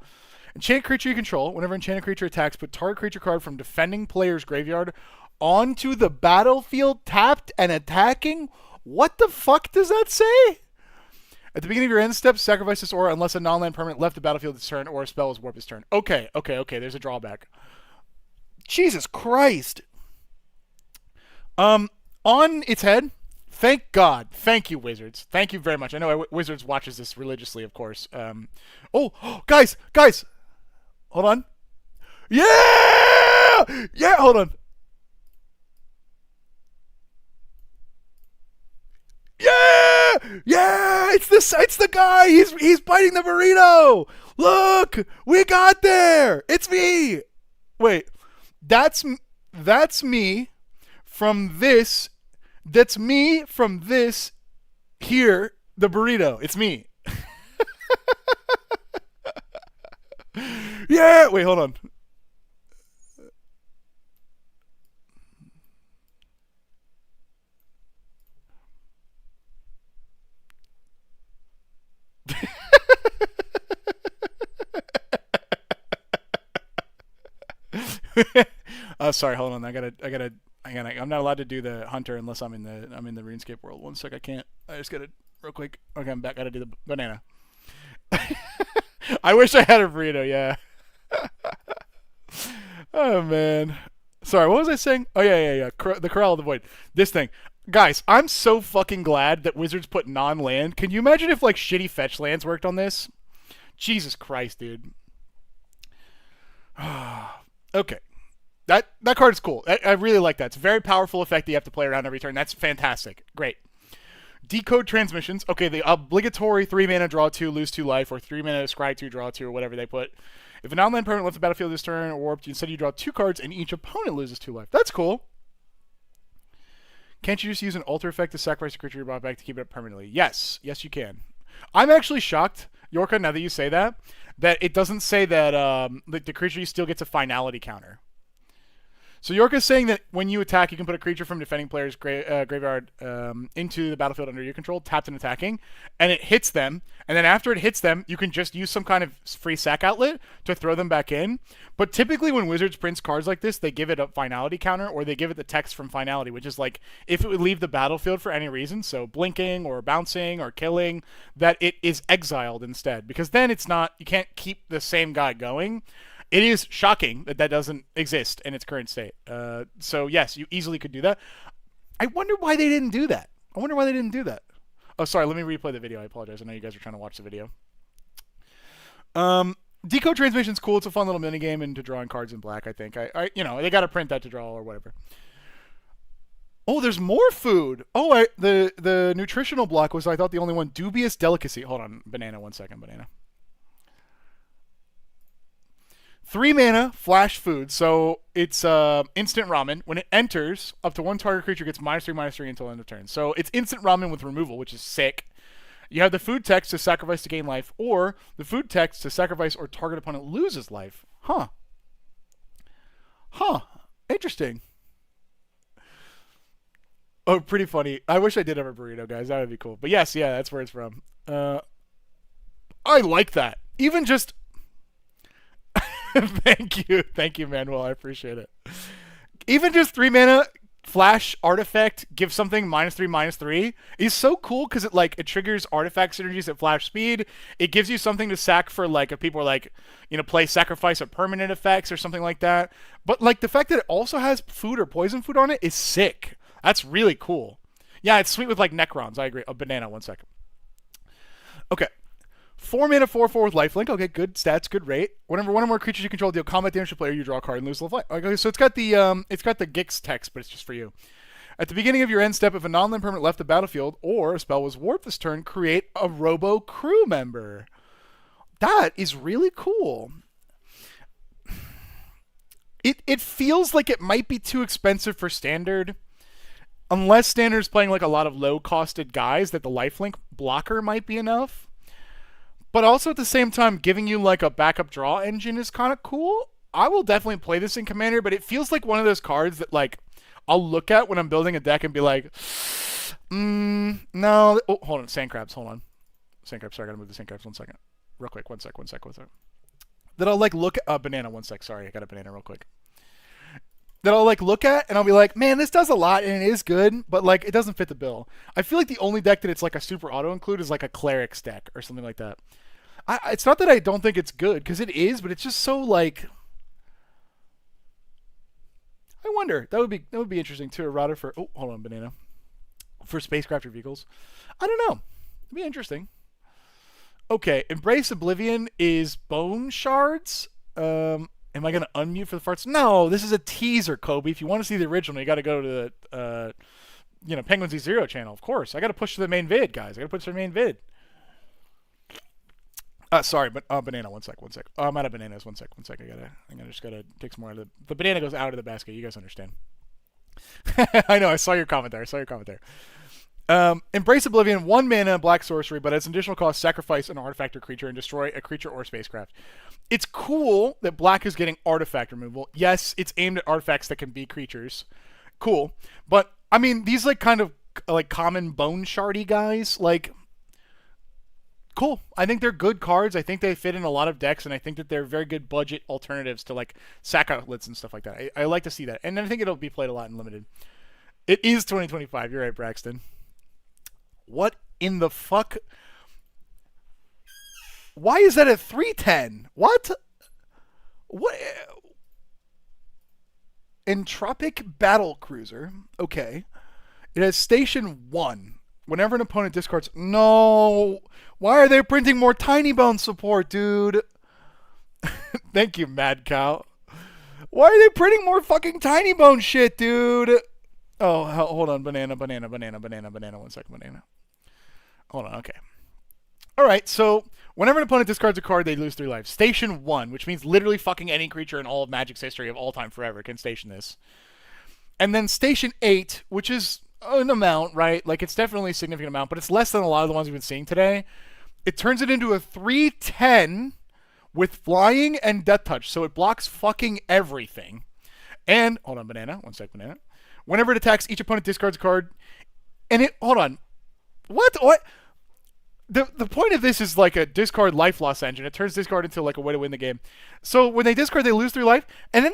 Enchant creature you control. Whenever enchanted creature attacks, put target creature card from defending player's graveyard onto the battlefield, tapped and attacking. What the fuck does that say? At the beginning of your end step, sacrifice this aura unless a non-land permanent left the battlefield this turn or a spell is warped this turn. Okay. There's a drawback. Jesus Christ. On its head, thank God. Thank you, Wizards. Thank you very much. I know Wizards watches this religiously, of course. Guys. Hold on. Yeah! Yeah, hold on. Yeah! It's the guy. He's biting the burrito. Look, we got there. It's me. Wait, that's me from this. That's me from this here. The burrito. It's me. Yeah. Wait, hold on. Sorry, hold on. I'm not allowed to do the hunter unless I'm in the RuneScape world. One sec, I can't. I just gotta real quick. Okay, I'm back. Gotta do the banana. I wish I had a burrito. Yeah. Oh man. Sorry, what was I saying? Oh yeah. The Corral of the Void. This thing. Guys, I'm so fucking glad that Wizards put non-land. Can you imagine if like shitty fetch lands worked on this? Jesus Christ, dude. Okay. That card is cool. I really like that. It's a very powerful effect that you have to play around every turn. That's fantastic. Great. Decode Transmissions. Okay, the obligatory 3 mana draw 2, lose 2 life, or 3 mana scry 2, draw 2, or whatever they put. If an non-land permanent left the battlefield this turn or warped, instead you draw 2 cards and each opponent loses 2 life. That's cool. Can't you just use an alter effect to sacrifice a creature you brought back to keep it up permanently? Yes, you can. I'm actually shocked, Yorka, now that you say that it doesn't say that the creature you steal gets a finality counter. So Yorka's saying that when you attack, you can put a creature from defending player's graveyard into the battlefield under your control, tapped and attacking, and it hits them. And then after it hits them, you can just use some kind of free sack outlet to throw them back in. But typically when Wizards prints cards like this, they give it a finality counter, or they give it the text from finality, which is like if it would leave the battlefield for any reason, so blinking or bouncing or killing, that it is exiled instead. Because then it's not, you can't keep the same guy going. It is shocking that doesn't exist in its current state. So yes, you easily could do that. I wonder why they didn't do that. Oh, sorry. Let me replay the video. I apologize. I know you guys are trying to watch the video. Decode Transmission's cool. It's a fun little minigame and to drawing cards in black, I think. They got to print that to draw or whatever. Oh, there's more food. Oh, the nutritional block was, I thought, the only one. Dubious Delicacy. Hold on. Banana. 1 second. Banana. 3 mana, flash food, so it's instant ramen. When it enters, up to 1 target creature gets -3/-3 until end of turn. So it's instant ramen with removal, which is sick. You have the food text to sacrifice to gain life, or the food text to sacrifice or target opponent loses life. Huh. Interesting. Oh, pretty funny. I wish I did have a burrito, guys. That would be cool. But yes, yeah, that's where it's from. I like that. Even just thank you, Manuel. I appreciate it. Even just 3 mana flash artifact give something -3/-3 is so cool because it triggers artifact synergies at flash speed. It gives you something to sack for like if people are like play sacrifice of permanent effects or something like that. But like the fact that it also has food or poison food on it is sick. That's really cool. Yeah, it's sweet with like Necrons. I agree. A banana. 1 second. Okay. 4 mana, 4/4 with lifelink. Okay, good stats, good rate. Whenever one or more creatures you control deal combat damage to player, you draw a card and lose life. Okay, so it's got the Gix text, but it's just for you. At the beginning of your end step, if a non-land permanent left the battlefield or a spell was warped this turn, create a Robo crew member. That is really cool. It feels like it might be too expensive for standard. Unless standard is playing like a lot of low-costed guys, that the lifelink blocker might be enough. But also at the same time, giving you like a backup draw engine is kind of cool. I will definitely play this in Commander, but it feels like one of those cards that like I'll look at when I'm building a deck and be like, no. Oh, hold on, sand crabs. Hold on, sand crabs. Sorry, I gotta move the sand crabs. 1 second, real quick. 1 sec. That I'll like look at banana. 1 sec. Sorry, I got a banana real quick. That I'll like look at and I'll be like, man, this does a lot and it is good, but like it doesn't fit the bill. I feel like the only deck that it's like a super auto include is like a cleric's deck or something like that. It's not that I don't think it's good, because it is, but it's just so like. I wonder. That would be interesting too. A router for hold on, banana. For spacecraft or vehicles. I don't know. It'd be interesting. Okay, Embrace Oblivion is bone shards. Am I gonna unmute for the farts? No, this is a teaser, Kobe. If you want to see the original, you got to go to the Penguin Z0 channel. Of course, I got to push to the main vid, guys. I got to push to the main vid. Sorry, but banana. 1 sec. I'm out of bananas. 1 sec. I just gotta take some more out of the banana goes out of the basket. You guys understand? I know. I saw your comment there. Embrace Oblivion, 1 mana, black sorcery, but as an additional cost, sacrifice an artifact or creature and destroy a creature or spacecraft. It's cool that black is getting artifact removal. Yes, it's aimed at artifacts that can be creatures. Cool, but I mean these like kind of like common bone shardy guys like. Cool. I think they're good cards. I think they fit in a lot of decks, and I think that they're very good budget alternatives to like sack outlets and stuff like that. I like to see that, and I think it'll be played a lot in limited. It is 2025. You're right, Braxton. What in the fuck? Why is that a 3/10? What? What? Entropic Battle Cruiser. Okay. It has Station 1. Whenever an opponent discards... No! Why are they printing more Tiny Bone support, dude? Thank you, Mad Cow. Why are they printing more fucking Tiny Bone shit, dude? Oh, hold on. Banana. 1 second, banana. Hold on, okay. Alright, so whenever an opponent discards a card, they lose 3 lives. Station 1, which means literally fucking any creature in all of Magic's history of all time forever can station this. And then Station 8, which is an amount, right? Like, it's definitely a significant amount, but it's less than a lot of the ones we've been seeing today. It turns it into a 3/10 with flying and death touch, so it blocks fucking everything. And, hold on, banana. 1 sec, banana. Whenever it attacks, each opponent discards a card. And it, hold on. What? The point of this is like a discard life loss engine. It turns discard into like a way to win the game. So when they discard, they lose 3 life, and then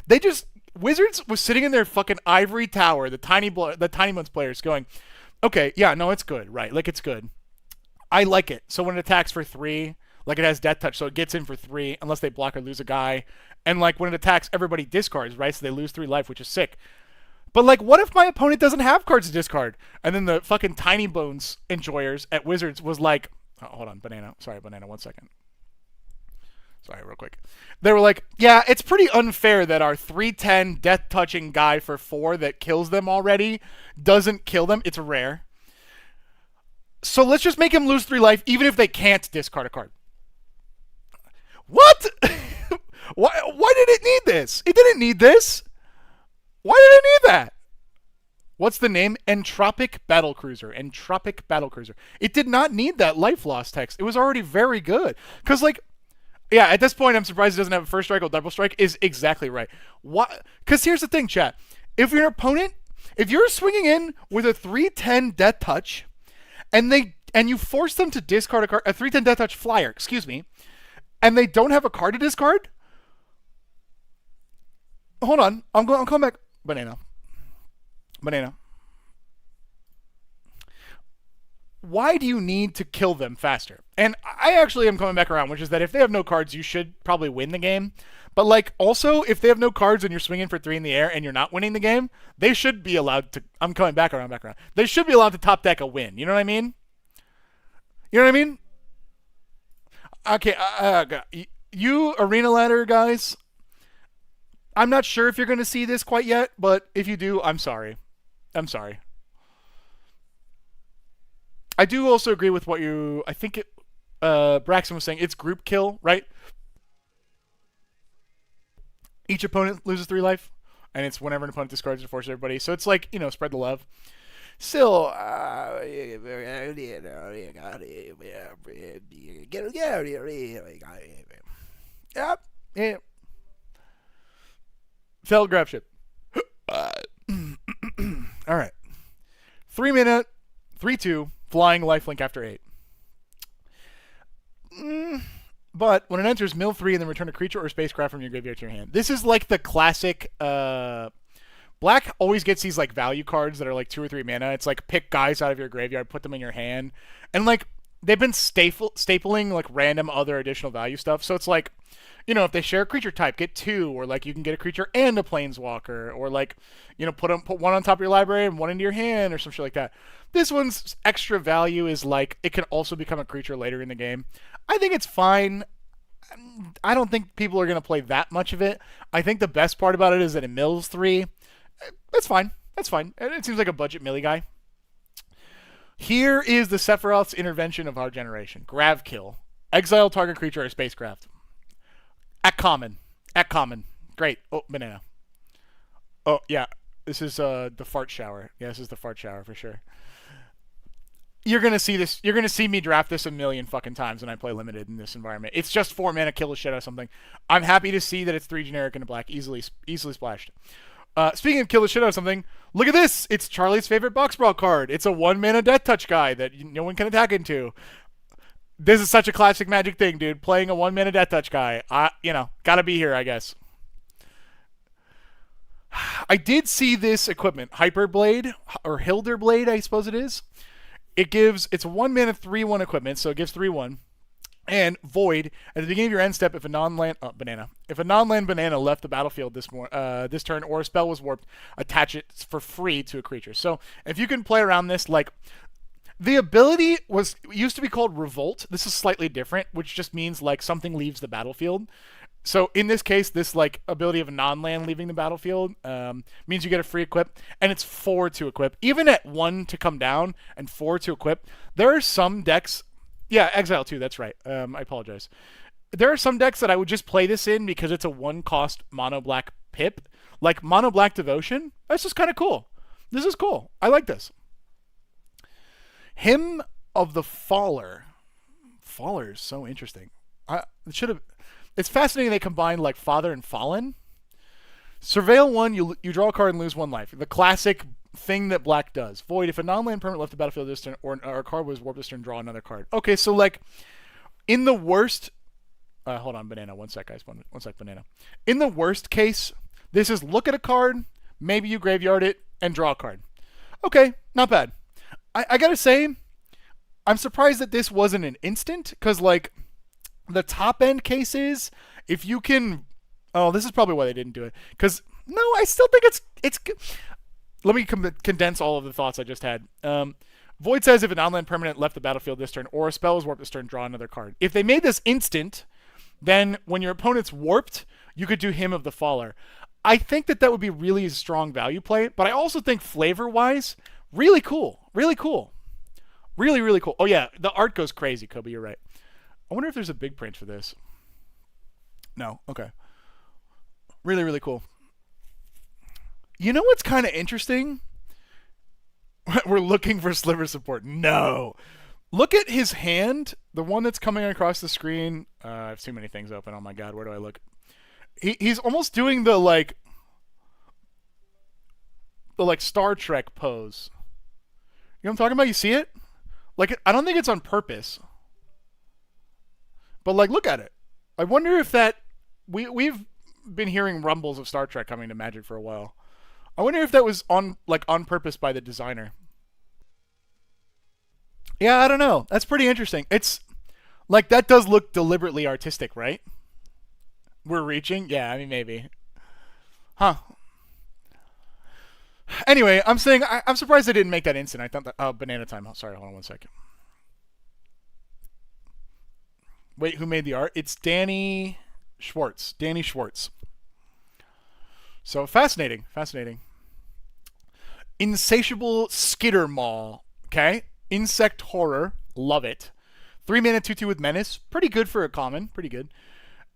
they just Wizards was sitting in their fucking ivory tower, the Tiny Bones players going, okay, yeah, no, it's good, right? Like, it's good. I like it. So when it attacks for 3, like it has death touch, so it gets in for 3 unless they block or lose a guy. And like when it attacks, everybody discards, right? So they lose 3 life, which is sick. But like, what if my opponent doesn't have cards to discard? And then the fucking Tiny Bones enjoyers at Wizards was like, hold on, banana. Sorry, banana. 1 second. Sorry, real quick. They were like, yeah, it's pretty unfair that our 3/10 death-touching guy for 4 that kills them already doesn't kill them. It's rare. So let's just make him lose 3 life, even if they can't discard a card. What? Why did it need this? It didn't need this. Why did it need that? What's the name? Entropic Battle Cruiser. Entropic Battle Cruiser. It did not need that life loss text. It was already very good. Because, like, yeah, at this point, I'm surprised it doesn't have a first strike or double strike is exactly right. What? Because here's the thing, chat. If your opponent, if you're swinging in with a 3/10 death touch, and and you force them to discard a 3/10 Death Touch flyer, excuse me, and they don't have a card to discard. Hold on, I'm coming back. Banana. Why do you need to kill them faster? And I actually am coming back around, which is that if they have no cards, you should probably win the game. But like, also, if they have no cards and you're swinging for 3 in the air and you're not winning the game, they should be allowed to. I'm coming back around. They should be allowed to top deck a win. You know what I mean? You know what I mean? Okay, you arena ladder guys. I'm not sure if you're going to see this quite yet, but if you do, I'm sorry. I'm sorry. I do also agree with what I think Braxton was saying. It's group kill, right? Each opponent loses 3 life, and it's whenever an opponent discards to force everybody. So it's like, spread the love. Still, yeah. Failed grab ship. All right. 3 minute, 3/2, flying lifelink after 8. But when it enters, mill 3 and then return a creature or spacecraft from your graveyard to your hand. This is like the classic. Black always gets these like value cards that are like 2 or 3 mana. It's like pick guys out of your graveyard, put them in your hand, and like they've been stapling like random other additional value stuff. So it's like, if they share a creature type, get 2, or like you can get a creature and a planeswalker, or like, put one on top of your library and one into your hand, or some shit like that. This one's extra value is like it can also become a creature later in the game. I think it's fine. I don't think people are going to play that much of it. I think the best part about it is that it mills 3. That's fine. That's fine. It seems like a budget millie guy. Here is the Sephiroth's intervention of our generation. Grav kill. Exile target creature or spacecraft. At common. Great. Oh, banana. Oh, yeah. This is the fart shower. Yeah, this is the fart shower for sure. You're going to see this. You're going to see me draft this a million fucking times when I play limited in this environment. It's just 4 mana, kill the shit out of something. I'm happy to see that it's 3 generic and a black. Easily splashed. Speaking of kill the shit out of something, look at this. It's Charlie's favorite box brawl card. It's a 1 mana death touch guy that no one can attack into. This is such a classic Magic thing, dude. Playing a 1 mana death touch guy. Gotta be here, I guess. I did see this equipment, Hyperblade, or Hilderblade, I suppose it is. It's a 1 mana 3/1 equipment, so it gives 3/1. And Void, at the beginning of your end step, if a non-land banana left the battlefield this turn, or a spell was warped, attach it for free to a creature. So if you can play around this, like, the ability used to be called Revolt. This is slightly different, which just means like something leaves the battlefield. So in this case, this like ability of a non-land leaving the battlefield means you get a free equip, and it's 4 to equip. Even at 1 to come down and 4 to equip, there are some decks. Yeah, Exile 2, that's right. I apologize. There are some decks that I would just play this in because it's a 1-cost mono black pip, like mono black Devotion. That's just kind of cool. This is cool. I like this. Hymn of the Faller. Faller is so interesting. It's fascinating they combined like Father and Fallen. Surveil 1, you draw a card and lose 1 life. The classic thing that black does. Void, if a non-land permanent left the battlefield this turn, or a card was warped this turn, draw another card. Okay, so like, in the worst... hold on, banana. One sec, guys. One sec, banana. In the worst case, this is look at a card, maybe you graveyard it, and draw a card. Okay, not bad. I gotta say, I'm surprised that this wasn't an instant, because like, the top end cases, if you can... Oh, this is probably why they didn't do it. Because, no, I still think it's... Let me condense all of the thoughts I just had. Void says if an non-land permanent left the battlefield this turn, or a spell was warped this turn, draw another card. If they made this instant, then when your opponent's warped, you could do Hymn of the Faller. I think that would be really a strong value play, but I also think flavor-wise, really cool. Really cool. Really, really cool. Oh, yeah, the art goes crazy, Kobe, you're right. I wonder if there's a big print for this. No, okay. Really, really cool. You know what's kind of interesting? We're looking for sliver support. No. Look at his hand, the one that's coming across the screen. I have too many things open. Oh my god, where do I look? He's almost doing the like Star Trek pose. You know what I'm talking about? You see it? Like, I don't think it's on purpose, but like, look at it. I wonder if that we've been hearing rumbles of Star Trek coming to Magic for a while. I wonder if that was on purpose by the designer. Yeah, I don't know. That's pretty interesting. It's like that does look deliberately artistic, right? We're reaching? Yeah, I mean maybe. Huh. Anyway, I'm saying I'm surprised they didn't make that instant. I thought that banana time. Oh, sorry, hold on one second. Wait, who made the art? It's Danny Schwartz. Danny Schwartz. So fascinating, fascinating. Insatiable Skitter Maul. Okay, insect horror. Love it. 3 mana 2/2 with menace. Pretty good for a common. Pretty good.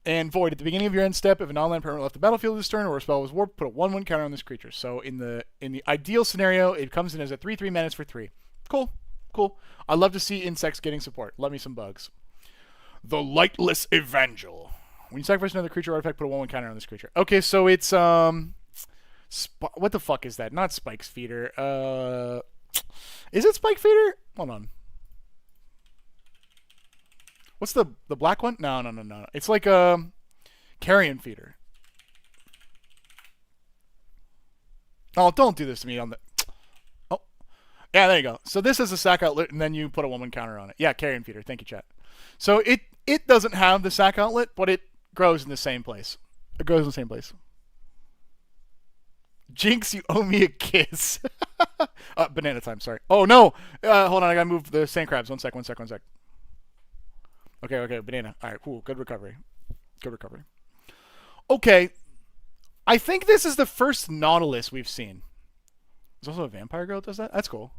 And void at the beginning of your end step, if an online permanent left the battlefield this turn or a spell was warped, put a 1/1 counter on this creature. So in the ideal scenario, it comes in as a 3/3 menace for 3. Cool, cool. I love to see insects getting support. Love me some bugs. The Lightless Evangel. When you sacrifice another creature artifact, put a 1/1 counter on this creature. Okay, so it's what the fuck is that? Not Spike's Feeder. Is it Spike Feeder? Hold on. What's the black one? No. It's like a Carrion Feeder. Oh, don't do this to me on the. Oh, yeah, there you go. So this is a sack outlet, and then you put a 1/1 counter on it. Yeah, Carrion Feeder. Thank you, chat. So it doesn't have the sack outlet, but it grows in the same place. It grows in the same place. Jinx, you owe me a kiss. Banana time. Sorry. Oh no. Hold on. I gotta move the sand crabs. One sec. Okay, banana. All right, cool. Good recovery. Okay, I think this is the first Nautilus we've seen. There's also a Vampire Girl that does that? That's cool.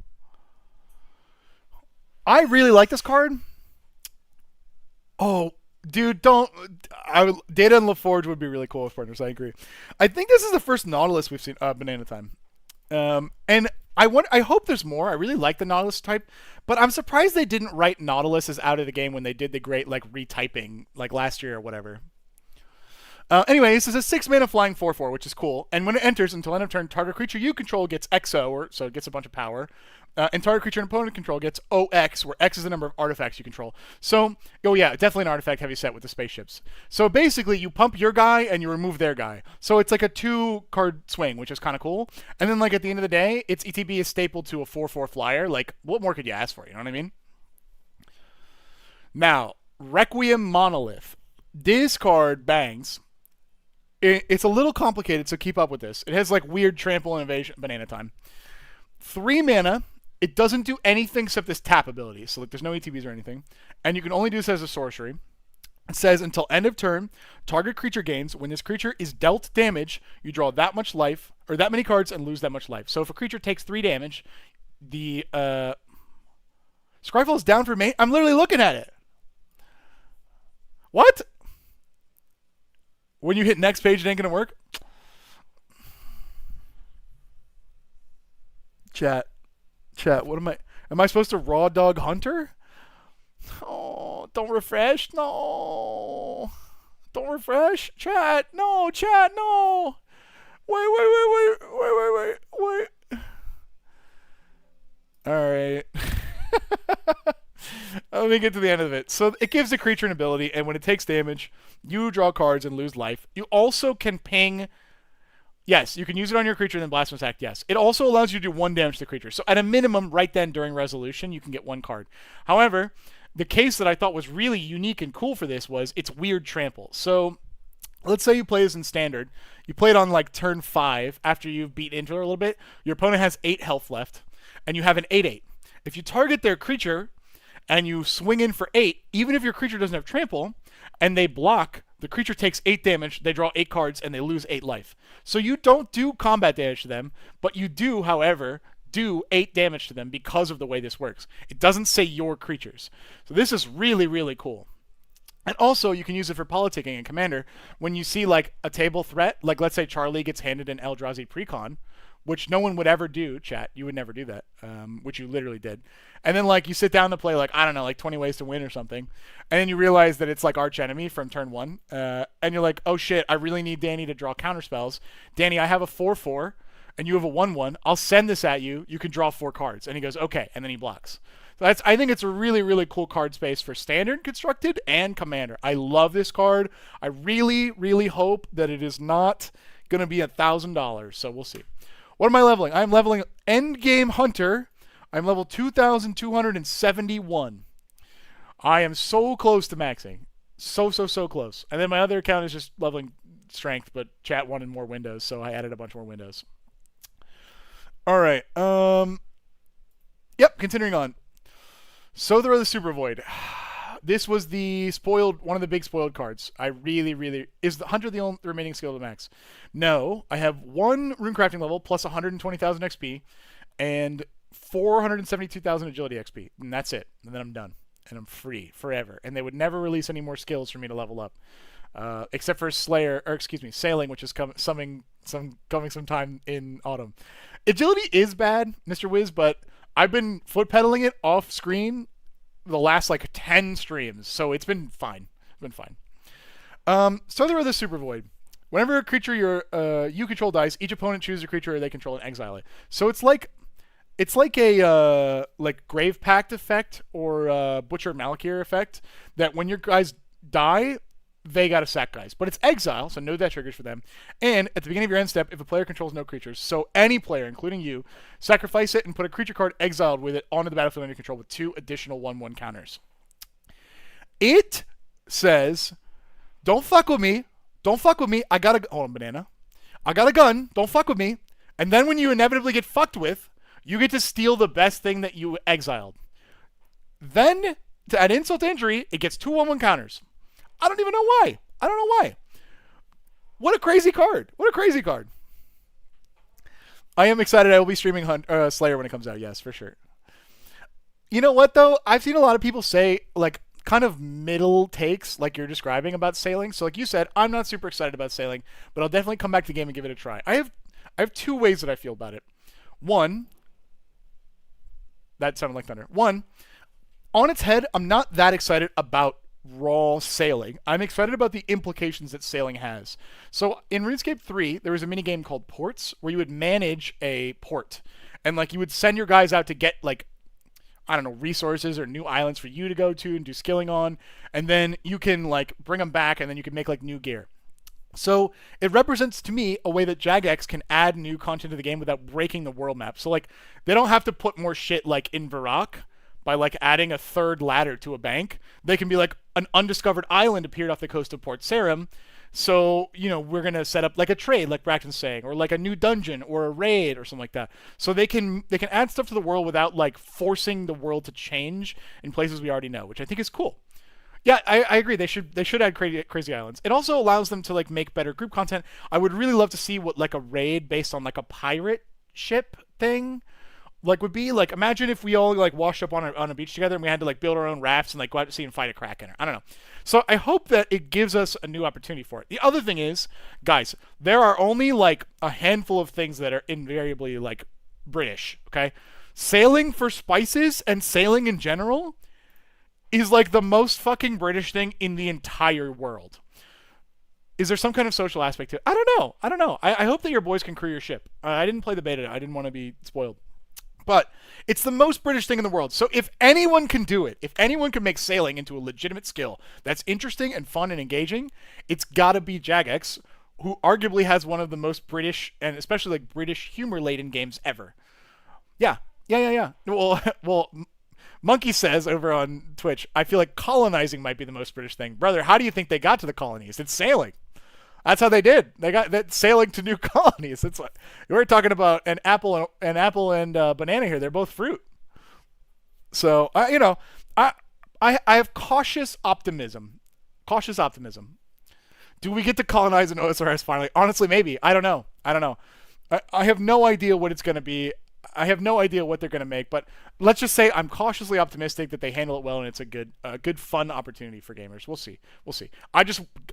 I really like this card. Oh, dude, don't. Data and LaForge would be really cool as partners. I agree. I think this is the first Nautilus we've seen. Banana time. And I hope there's more. I really like the Nautilus type, but I'm surprised they didn't write Nautiluses out of the game when they did the great like retyping like last year or whatever. Anyway, this is a 6-mana flying 4/4, which is cool. And when it enters until end of turn, target creature you control gets XO, so it gets a bunch of power. And target creature and opponent control gets OX, where X is the number of artifacts you control. So, oh yeah, definitely an artifact heavy set with the spaceships. So basically, you pump your guy and you remove their guy. So it's like a 2-card swing, which is kind of cool. And then like at the end of the day, its ETB is stapled to a 4/4 flyer. Like, what more could you ask for? You know what I mean? Now, Requiem Monolith. This card bangs. It's a little complicated, so keep up with this. It has like weird trample and evasion. Banana time. 3 mana. It doesn't do anything except this tap ability. So like there's no ETBs or anything. And you can only do this as a sorcery. It says until end of turn, target creature gains. When this creature is dealt damage, you draw that much life, or that many cards and lose that much life. So if a creature takes 3 damage, the Scryfall is down for main. I'm literally looking at it. What? When you hit next page, it ain't gonna work? Chat, what am I supposed to raw dog Hunter? Oh, don't refresh. No. Don't refresh. Chat, no. Wait. All right. Let me get to the end of it. So it gives the creature an ability, and when it takes damage, you draw cards and lose life. You also can ping. Yes, you can use it on your creature and then Blasphemous Act, yes. It also allows you to do 1 damage to the creature. So at a minimum, right then during resolution, you can get 1 card. However, the case that I thought was really unique and cool for this was its weird trample. So let's say you play this in Standard. You play it on like turn 5 after you've beat into it a little bit. Your opponent has 8 health left, and you have an 8/8. If you target their creature and you swing in for 8, even if your creature doesn't have trample, and they block, the creature takes 8 damage, they draw 8 cards, and they lose 8 life. So you don't do combat damage to them, but you do, however, do 8 damage to them because of the way this works. It doesn't say your creatures. So this is really, really cool. And also, you can use it for politicking in Commander. When you see, like, a table threat, like, let's say Charlie gets handed an Eldrazi Precon, which no one would ever do, chat. You would never do that, which you literally did. And then, like, you sit down to play, like, I don't know, like 20 Ways to Win or something. And then you realize that it's, like, Arch Enemy from turn 1. And you're like, oh, shit, I really need Danny to draw counterspells. Danny, I have a 4/4, and you have a 1/1. I'll send this at you. You can draw 4 cards. And he goes, okay. And then he blocks. I think it's a really, really cool card space for Standard, Constructed, and Commander. I love this card. I really, really hope that it is not going to be $1,000. So we'll see. What am I leveling? I'm leveling Endgame Hunter. I'm level 2,271. I am so close to maxing. So close. And then my other account is just leveling Strength, but chat wanted more windows, so I added a bunch more windows. All right. Yep, continuing on. Sother of the Super Void. This was one of the big spoiled cards. I really, is the Hunter the only remaining skill to max? No, I have one runecrafting level plus 120,000 XP and 472,000 agility XP, and that's it. And then I'm done, and I'm free forever. And they would never release any more skills for me to level up, except for Sailing, which is coming sometime in autumn. Agility is bad, Mr. Wiz, but I've been foot pedaling it off screen the last like 10 streams, so it's been fine. Sother of the Super Void. Whenever a creature you control dies, each opponent chooses a creature they control and exile it. So it's like a Grave Pact effect or Butcher Malakir effect, that when your guys die, they gotta sack guys. But it's exile, so no death triggers for them. And at the beginning of your end step, if a player controls no creatures, so any player, including you, sacrifice it and put a creature card exiled with it onto the battlefield under control with 2 additional 1/1 counters. It says, don't fuck with me. I got a banana. I got a gun. Don't fuck with me. And then when you inevitably get fucked with, you get to steal the best thing that you exiled. Then, to add insult to injury, it gets 2 1/1 counters. I don't even know why. What a crazy card. I am excited. I will be streaming Slayer when it comes out. Yes, for sure. You know what, though? I've seen a lot of people say, like, kind of middle takes, like you're describing about Sailing. So like you said, I'm not super excited about Sailing, but I'll definitely come back to the game and give it a try. I have 2 ways that I feel about it. One, that sounded like thunder. One, on its head, I'm not that excited about raw Sailing. I'm excited about the implications that Sailing has. So in RuneScape 3, there was a mini game called Ports where you would manage a port, and like you would send your guys out to get like, I don't know, resources or new islands for you to go to and do skilling on, and then you can like bring them back, and then you can make like new gear. So it represents to me a way that Jagex can add new content to the game without breaking the world map. So like they don't have to put more shit like in Varrock by like adding a 3rd ladder to a bank. They can be like, an undiscovered island appeared off the coast of Port Sarim, so we're gonna set up like a trade, like Bracton's saying, or like a new dungeon or a raid or something like that. So they can add stuff to the world without like forcing the world to change in places we already know, which I think is cool. Yeah, I agree. They should add crazy islands. It also allows them to like make better group content. I would really love to see what like a raid based on like a pirate ship thing like would be. Like imagine if we all like washed up on a beach together and we had to like build our own rafts and like go out to sea and fight a kraken. I don't know. So I hope that it gives us a new opportunity for it. The other thing is, guys, there are only like a handful of things that are invariably like British. Okay, Sailing for spices and Sailing in general is like the most fucking British thing in the entire world. Is there some kind of social aspect to it? I don't know. I hope that your boys can crew your ship. I didn't play the beta. I didn't want to be spoiled. But it's the most British thing in the world. So if anyone can do it, if anyone can make Sailing into a legitimate skill that's interesting and fun and engaging, it's got to be Jagex, who arguably has one of the most British and especially like British humor-laden games ever. Yeah. Well, Monkey says over on Twitch, I feel like colonizing might be the most British thing. Brother, how do you think they got to the colonies? It's sailing. That's how they did. They got that sailing to new colonies. It's like we're talking about an apple and banana here. They're both fruit. So I have cautious optimism. Do we get to colonize an OSRS finally? Honestly, maybe. I don't know. I have no idea what it's going to be. I have no idea what they're going to make, but let's just say I'm cautiously optimistic that they handle it well and it's a good fun opportunity for gamers. We'll see.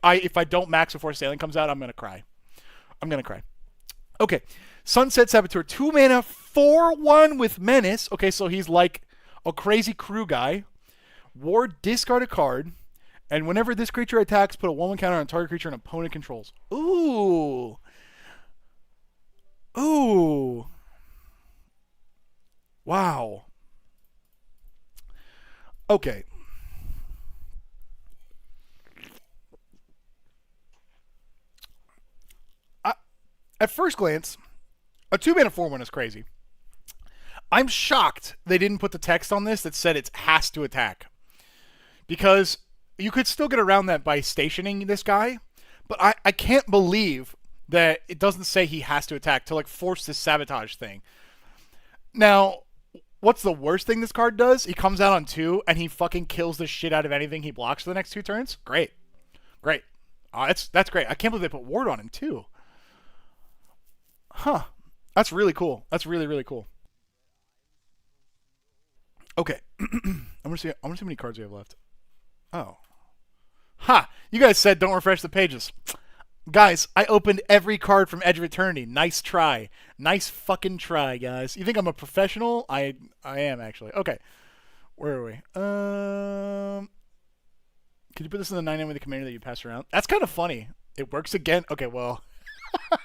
If I don't max before Sailing comes out, I'm going to cry. Okay. Sunset Saboteur, 2 mana, 4/1 with Menace. Okay, so he's like a crazy crew guy. Ward, discard a card, and whenever this creature attacks, put a 1/1 counter on a target creature an opponent controls. Ooh. Wow. Okay. I, at first glance, a 2-mana 4/1 is crazy. I'm shocked they didn't put the text on this that said it has to attack. Because you could still get around that by stationing this guy, but I can't believe that it doesn't say he has to attack to like force this sabotage thing. Now, what's the worst thing this card does? He comes out on 2 and he fucking kills the shit out of anything he blocks for the next 2 turns. Great. Great. That's great. I can't believe they put ward on him too. Huh. That's really cool. That's really, really cool. Okay. I'm gonna see how many cards we have left. Oh. Ha! You guys said don't refresh the pages. Guys, I opened every card from Edge of Eternity. Nice try. Nice fucking try, guys. You think I'm a professional? I am actually. Okay. Where are we? Can you put this in the 9 with the commander that you pass around? That's kind of funny. It works again. Okay, well. How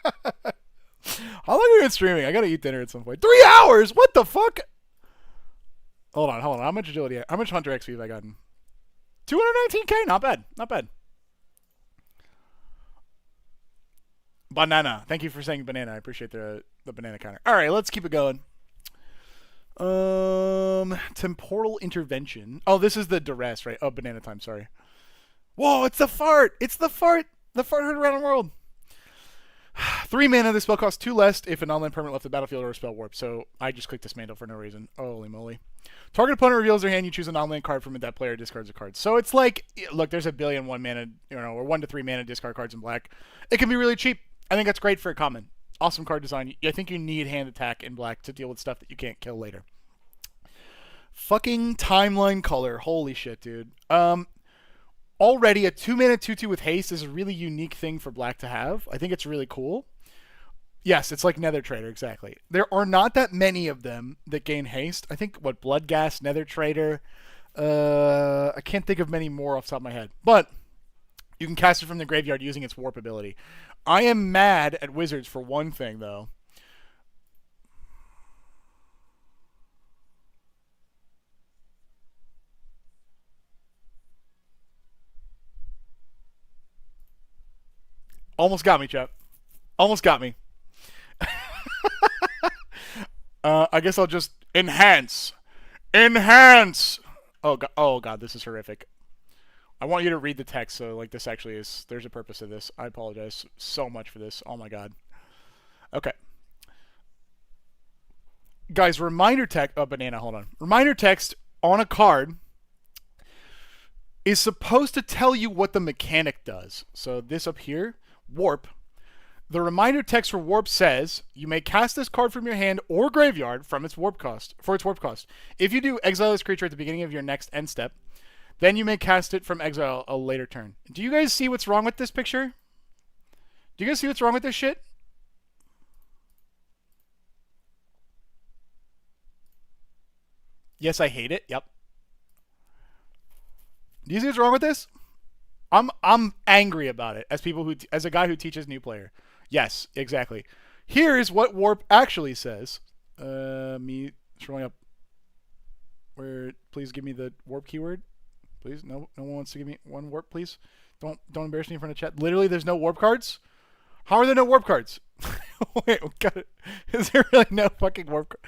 long have you been streaming? I gotta eat dinner at some point. 3 hours? What the fuck? Hold on. How much agility? How much Hunter XP have I gotten? 219k? Not bad. Not bad. Banana. Thank you for saying banana. I appreciate the banana counter. All right, let's keep it going. Temporal intervention. Oh, this is the duress, right? Oh, banana time. Sorry. Whoa, it's the fart. It's the fart. The fart heard around the world. 3 mana. This spell costs 2 less if an online permanent left the battlefield or a spell warp. So I just clicked dismantle for no reason. Holy moly. Target opponent reveals their hand. You choose an online card from it. That player discards a card. So it's like, look, there's a billion 1 mana, or 1 to 3 mana discard cards in black. It can be really cheap. I think that's great for a common. Awesome card design. I think you need hand attack in black to deal with stuff that you can't kill later. Fucking timeline color. Holy shit, dude. Already a 2 mana 2/2 with haste is a really unique thing for black to have. I think it's really cool. Yes, it's like Nether Trader, exactly. There are not that many of them that gain haste. I think, Bloodghast, Nether Trader. I can't think of many more off the top of my head. But you can cast it from the graveyard using its warp ability. I am mad at Wizards for one thing, though. Almost got me, Chuck. Almost got me. I guess I'll just enhance. Enhance! Oh god, this is horrific. I want you to read the text, so like this actually is, there's a purpose to this. I apologize so much for this. Oh my god. Okay. Guys, reminder text, banana, hold on. Reminder text on a card is supposed to tell you what the mechanic does. So this up here, warp. The reminder text for warp says, you may cast this card from your hand or graveyard from its warp cost, for its warp cost. If you do, exile this creature at the beginning of your next end step. Then you may cast it from exile a later turn. Do you guys see what's wrong with this picture? Do you guys see what's wrong with this shit? Yes, I hate it. Yep. Do you see what's wrong with this? I'm angry about it as a guy who teaches new player. Yes, exactly. Here's what warp actually says. Me scrolling up. Where please give me the warp keyword. Please, no one wants to give me one warp, please. Don't embarrass me in front of chat. Literally, there's no warp cards. How are there no warp cards? Wait, got it. Is there really no fucking warp?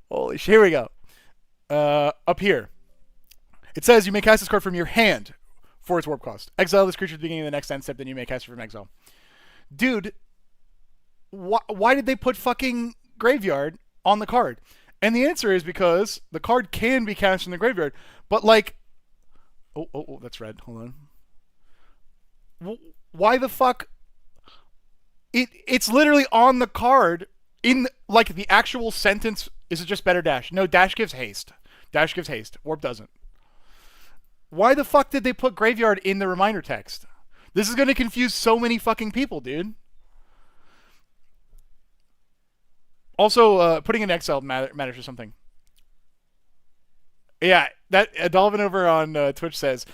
Holy shit! Here we go. Up here, it says you may cast this card from your hand for its warp cost. Exile this creature at the beginning of the next end step, then you may cast it from exile. Dude, why did they put fucking graveyard on the card? And the answer is because the card can be cast in the graveyard, but like. Oh, that's red. Hold on. Why the fuck? It's literally on the card in like the actual sentence. Is it just better dash? No, dash gives haste. Dash gives haste. Warp doesn't. Why the fuck did they put graveyard in the reminder text? This is going to confuse so many fucking people, dude. Also, putting in exile matters or something. Yeah, that Dolphin over on Twitch says,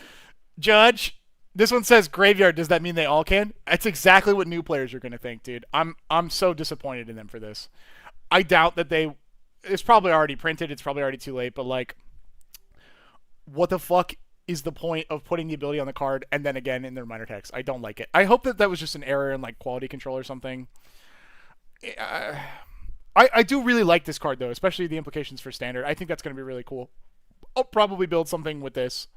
Judge, this one says graveyard. Does that mean they all can? That's exactly what new players are going to think, dude. I'm so disappointed in them for this. I doubt that it's probably already printed. It's probably already too late. But like, what the fuck is the point of putting the ability on the card and then again in the reminder text? I don't like it. I hope that was just an error in like quality control or something. I do really like this card though, especially the implications for standard. I think that's going to be really cool. I'll probably build something with this.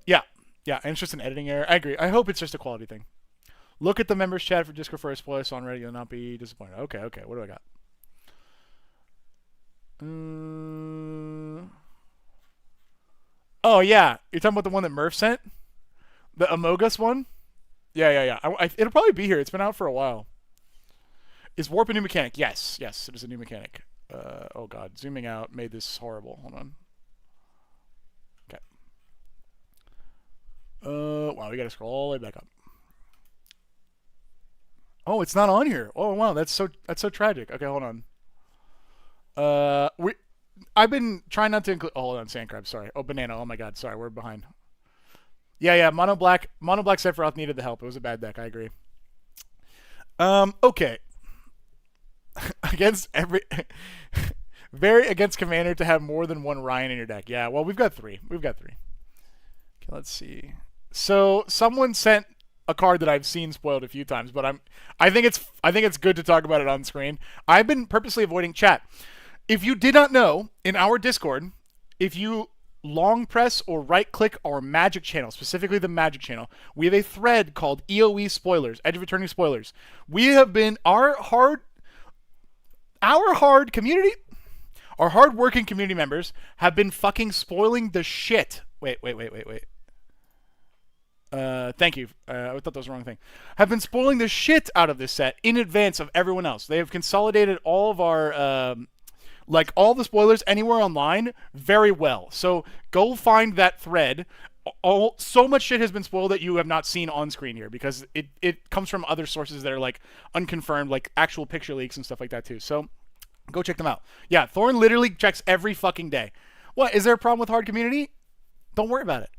Yeah, yeah, and it's just an editing error. I agree. I hope it's just a quality thing. Look at the members chat for Discord for a spoiler song already. You'll not be disappointed. Okay, okay. What do I got? Oh yeah, you're talking about the one that Murph sent, the Amogus one. Yeah, yeah, yeah. It'll probably be here. It's been out for a while. Is warp a new mechanic? Yes, yes. It is a new mechanic. Oh god, zooming out made this horrible. Hold on. Okay. Wow, we gotta scroll all the way back up. Oh, it's not on here. Oh wow, that's so tragic. Okay, hold on. I've been trying not to include. Oh, hold on, Sandcrab. Sorry. Oh, banana. Oh my god. Sorry, we're behind. Yeah, yeah. Mono black Sephiroth needed the help. It was a bad deck. I agree. Okay. Against very against Commander to have more than one Ryan in your deck. Yeah. Well, we've got three. Okay, let's see. So someone sent a card that I've seen spoiled a few times, but I think it's good to talk about it on screen. I've been purposely avoiding chat. If you did not know, in our Discord, if you long press or right click our Magic channel, specifically the Magic channel, we have a thread called EOE Spoilers, Edge of Eternity Spoilers. We have been our hard-working community members have been fucking spoiling the shit. Wait. Thank you. I thought that was the wrong thing. Have been spoiling the shit out of this set in advance of everyone else. They have consolidated all of our like all the spoilers anywhere online very well. So go find that thread. So much shit has been spoiled that you have not seen on screen here because it comes from other sources that are like unconfirmed, like actual picture leaks and stuff like that too. So go check them out. Yeah, Thorn literally checks every fucking day. What, is there a problem with hard community? Don't worry about it.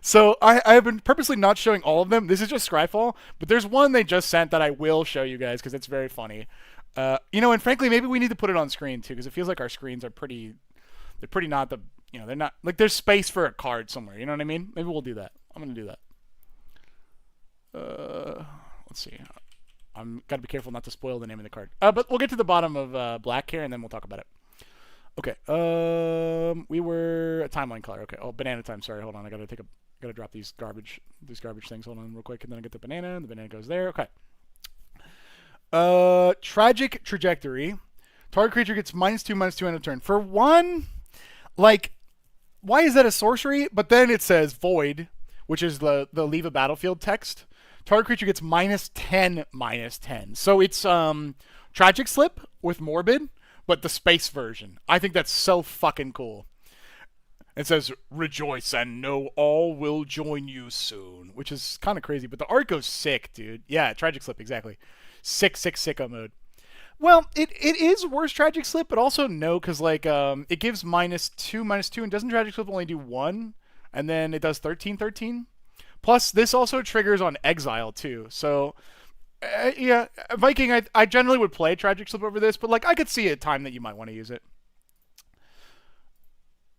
So I have been purposely not showing all of them. This is just Scryfall, but there's one they just sent that I will show you guys because it's very funny. And frankly, maybe we need to put it on screen too, because it feels like our screens are they're not they're not, like there's space for a card somewhere, you know what I mean? Maybe we'll do that. I'm going to do that. Let's see. I'm got to be careful not to spoil the name of the card. But we'll get to the bottom of black here, and then we'll talk about it. Okay. We were a timeline color. Okay. Oh, banana time. Sorry. Hold on. I got to drop these garbage things. Hold on real quick, and then I get the banana, and the banana goes there. Okay. Tragic Trajectory. Target creature gets -2/-2 end of turn. For one, like, why is that a sorcery? But then it says Void, which is the leave a battlefield text. Target creature gets -10/-10. So it's Tragic Slip with Morbid, but the space version. I think that's so fucking cool. It says, rejoice and know all will join you soon, which is kind of crazy, but the art goes sick, dude. Yeah, Tragic Slip, exactly. Sick sicko mode. Well, it is worse Tragic Slip, but also no, because like it gives -2/-2, and doesn't Tragic Slip only do 1? And then it does 13/13? Plus, this also triggers on Exile, too. So, yeah, Viking, I generally would play Tragic Slip over this, but like I could see a time that you might want to use it.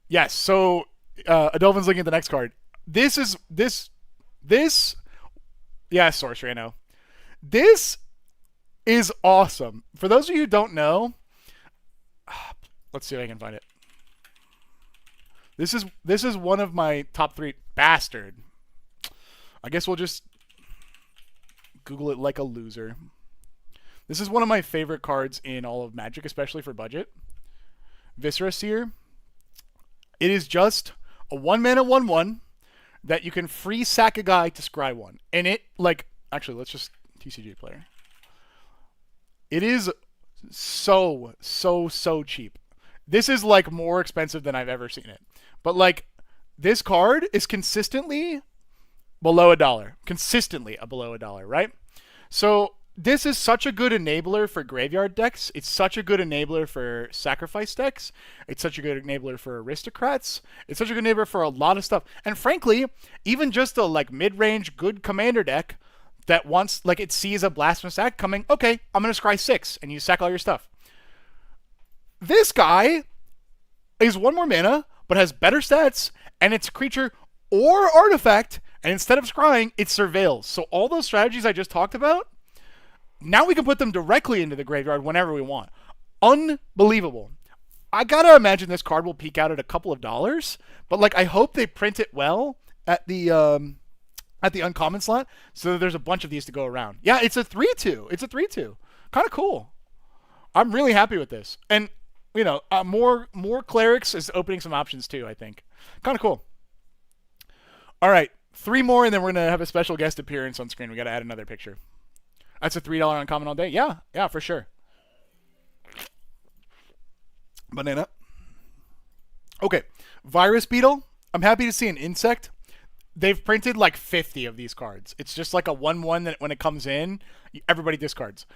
Yes, so Adelvin's looking at the next card. This. Yeah, sorcery, I know. This is awesome. For those of you who don't know, let's see if I can find it. This is one of my top 3. Bastard. I guess we'll just Google it like a loser. This is one of my favorite cards in all of Magic, especially for budget. Viscera Seer. It is just a 1-mana 1/1 that you can free sack a guy to scry 1. And it, like, actually, let's just TCG player. It is so cheap. This is, like, more expensive than I've ever seen it. But, like, this card is consistently below $1. Consistently below $1, right? So this is such a good enabler for graveyard decks. It's such a good enabler for sacrifice decks. It's such a good enabler for aristocrats. It's such a good enabler for a lot of stuff. And frankly, even just a like mid-range good commander deck that wants, like, it sees a blasphemous act coming, okay, I'm going to scry 6 and you sack all your stuff. This guy is 1 more mana, but has better stats, and it's a creature or artifact, and instead of scrying, it surveils. So all those strategies I just talked about, now we can put them directly into the graveyard whenever we want. Unbelievable. I gotta imagine this card will peak out at a couple of dollars, but like I hope they print it well at the uncommon slot, so that there's a bunch of these to go around. Yeah, it's a 3/2. It's a 3/2. Kind of cool. I'm really happy with this, and you know, more clerics is opening some options too. I think kind of cool. All right, 3 more, and then we're gonna have a special guest appearance on screen. We gotta add another picture. That's a $3 uncommon all day. Yeah, for sure. Banana. Okay, Virus Beetle. I'm happy to see an insect. They've printed like 50 of these cards. It's just like a 1/1 that when it comes in, everybody discards.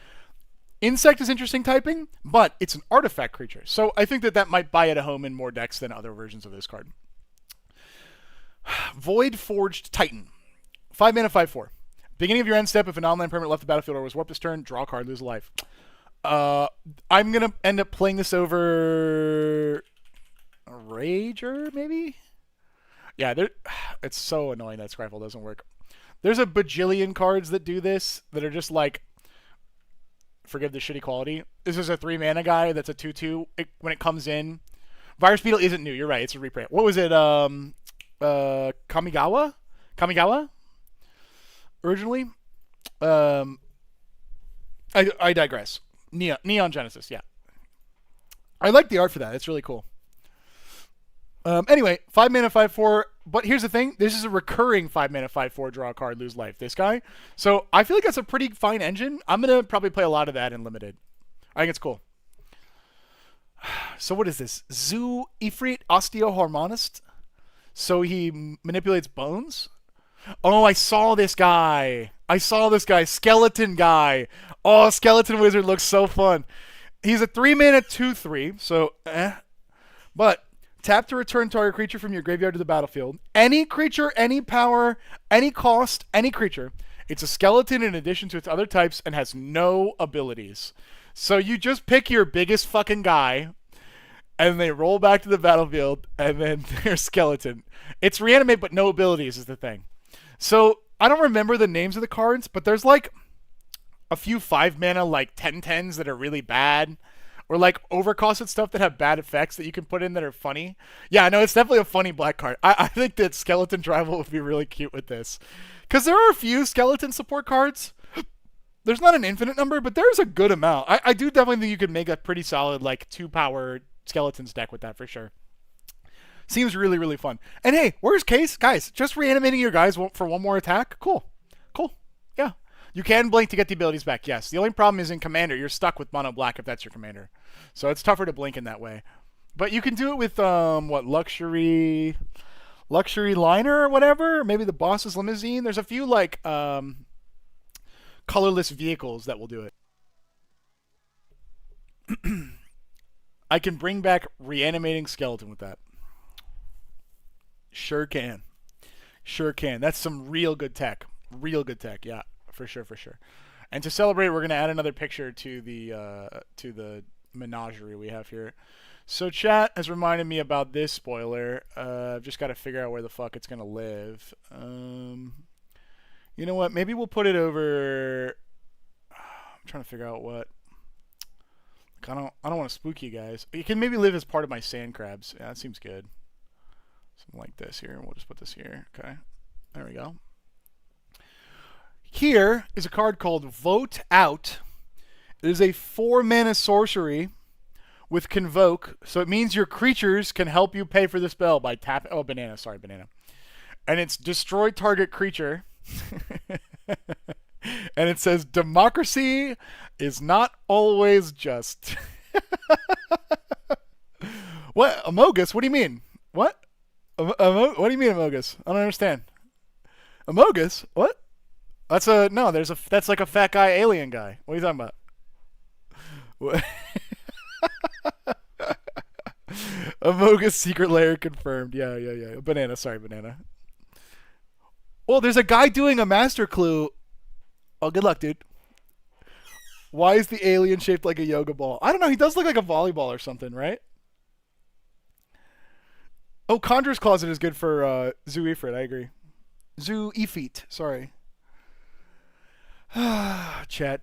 Insect is interesting typing, but it's an artifact creature. So I think that might buy it a home in more decks than other versions of this card. Void Forged Titan. 5 mana, 5/4. Beginning of your end step, if an online permanent left the battlefield or was warped this turn, draw a card, lose a life. I'm going to end up playing this over a Rager, maybe? Yeah, it's so annoying that Scryfall doesn't work. There's a bajillion cards that do this that are just like, forgive the shitty quality. This is a 3 mana guy that's a 2/2. When it comes in, Virus Beetle isn't new. You're right. It's a reprint. What was it? Kamigawa originally. I digress. Neon Genesis. Yeah, I like the art for that. It's really cool. Anyway, 5 mana, 5/4. But here's the thing: this is a recurring 5 mana, 5/4 draw a card, lose life. This guy. So I feel like that's a pretty fine engine. I'm gonna probably play a lot of that in limited. I think it's cool. So what is this? Zoo Ifrit Osteoharmonist. So he manipulates bones. Oh, I saw this guy. Skeleton guy. Oh, Skeleton Wizard looks so fun. He's a 3 mana 2/3. So but tap to return target creature from your graveyard to the battlefield. Any creature, any power, any cost, any creature. It's a skeleton in addition to its other types and has no abilities. So you just pick your biggest fucking guy, and they roll back to the battlefield, and then they're skeleton. It's reanimate, but no abilities is the thing. So I don't remember the names of the cards, but there's like a few 5 mana like 10/10s that are really bad. Or like overcosted stuff that have bad effects that you can put in that are funny. Yeah, no, it's definitely a funny black card. I think that Skeleton Tribal would be really cute with this. Because there are a few skeleton support cards. There's not an infinite number, but there's a good amount. I do definitely think you could make a pretty solid like 2-power skeletons deck with that for sure. Seems really, really fun. And hey, worst case, guys, just reanimating your guys for 1 more attack. Cool. Yeah. You can blink to get the abilities back, yes. The only problem is in Commander, you're stuck with mono black if that's your Commander. So it's tougher to blink in that way. But you can do it with, Luxury Liner or whatever? Maybe the Boss's Limousine? There's a few, like, colorless vehicles that will do it. I can bring back Reanimating Skeleton with that. Sure can. That's some real good tech. Yeah. For sure. And to celebrate, we're going to add another picture to the menagerie we have here. So chat has reminded me about this spoiler. I've just got to figure out where the fuck it's going to live. You know what? Maybe we'll put it over... I'm trying to figure out what... I don't want to spook you guys. You can maybe live as part of my sand crabs. Yeah, that seems good. Something like this here. We'll just put this here. Okay. There we go. Here is a card called Vote Out. It is a 4 mana sorcery with Convoke, so it means your creatures can help you pay for the spell by tapping. Oh, banana. And it's destroy target creature. And it says democracy is not always just. What? Amogus? What do you mean? What? What do you mean, Amogus? I don't understand. Amogus? What? That's that's like a fat guy alien guy. What are you talking about? What? Amogus secret lair confirmed. Yeah. Banana. Well, there's a guy doing a master clue. Oh, good luck, dude. Why is the alien shaped like a yoga ball? I don't know. He does look like a volleyball or something, right? Oh, Conjurer's Closet is good for Zoo Ifrit. I agree. Zoo Ifrit. Sorry. Chat.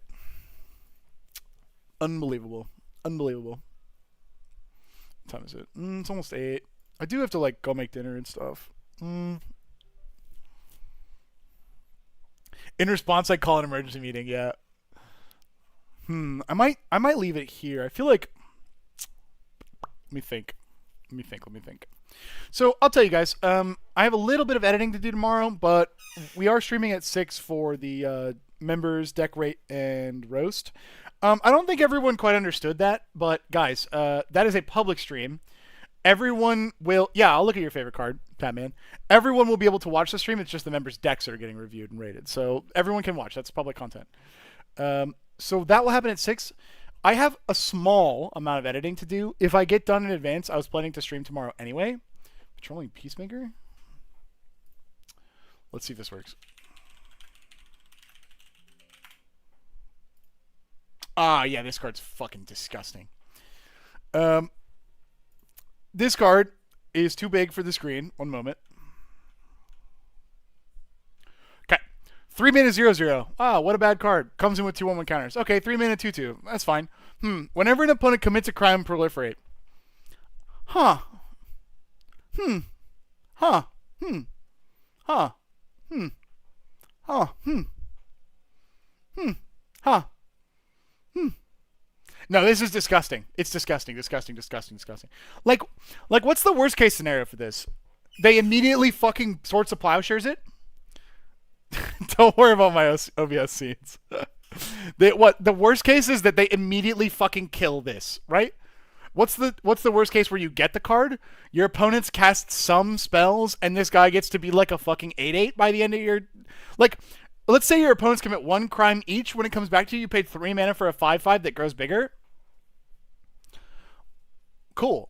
Unbelievable. Unbelievable. What time is it? It's almost 8. I do have to like go make dinner and stuff. In response, I call an emergency meeting. Yeah. I might leave it here. I feel like. Let me think. Let me think. So I'll tell you guys. I have a little bit of editing to do tomorrow, but we are streaming at 6 for the members deck rate and roast. I don't think everyone quite understood that, but guys, that is a public stream. Everyone will. Yeah, I'll look at your favorite card, Batman. Everyone will be able to watch the stream. It's just the members' decks that are getting reviewed and rated, so everyone can watch. That's public content. So that will happen at 6. I have a small amount of editing to do. If I get done in advance, I was planning to stream tomorrow anyway. Patrolling Peacemaker? Let's see if this works. Yeah, this card's fucking disgusting. This card is too big for the screen. One moment. Okay. 3 mana 0/0. Ah, what a bad card. Comes in with 2/1/1 counters. Okay, 3 mana 2/2. That's fine. Whenever an opponent commits a crime, proliferate. Huh. Huh. Huh. Huh. Huh. No, this is disgusting. It's disgusting. Like, what's the worst case scenario for this? They immediately fucking Swords to Plowshares it? Don't worry about my OBS scenes. The worst case is that they immediately fucking kill this, right? What's the worst case where you get the card? Your opponents cast some spells, and this guy gets to be like a fucking 8/8 by the end of your... Like, let's say your opponents commit 1 crime each. When it comes back to you, you paid 3 mana for a 5/5 that grows bigger. Cool.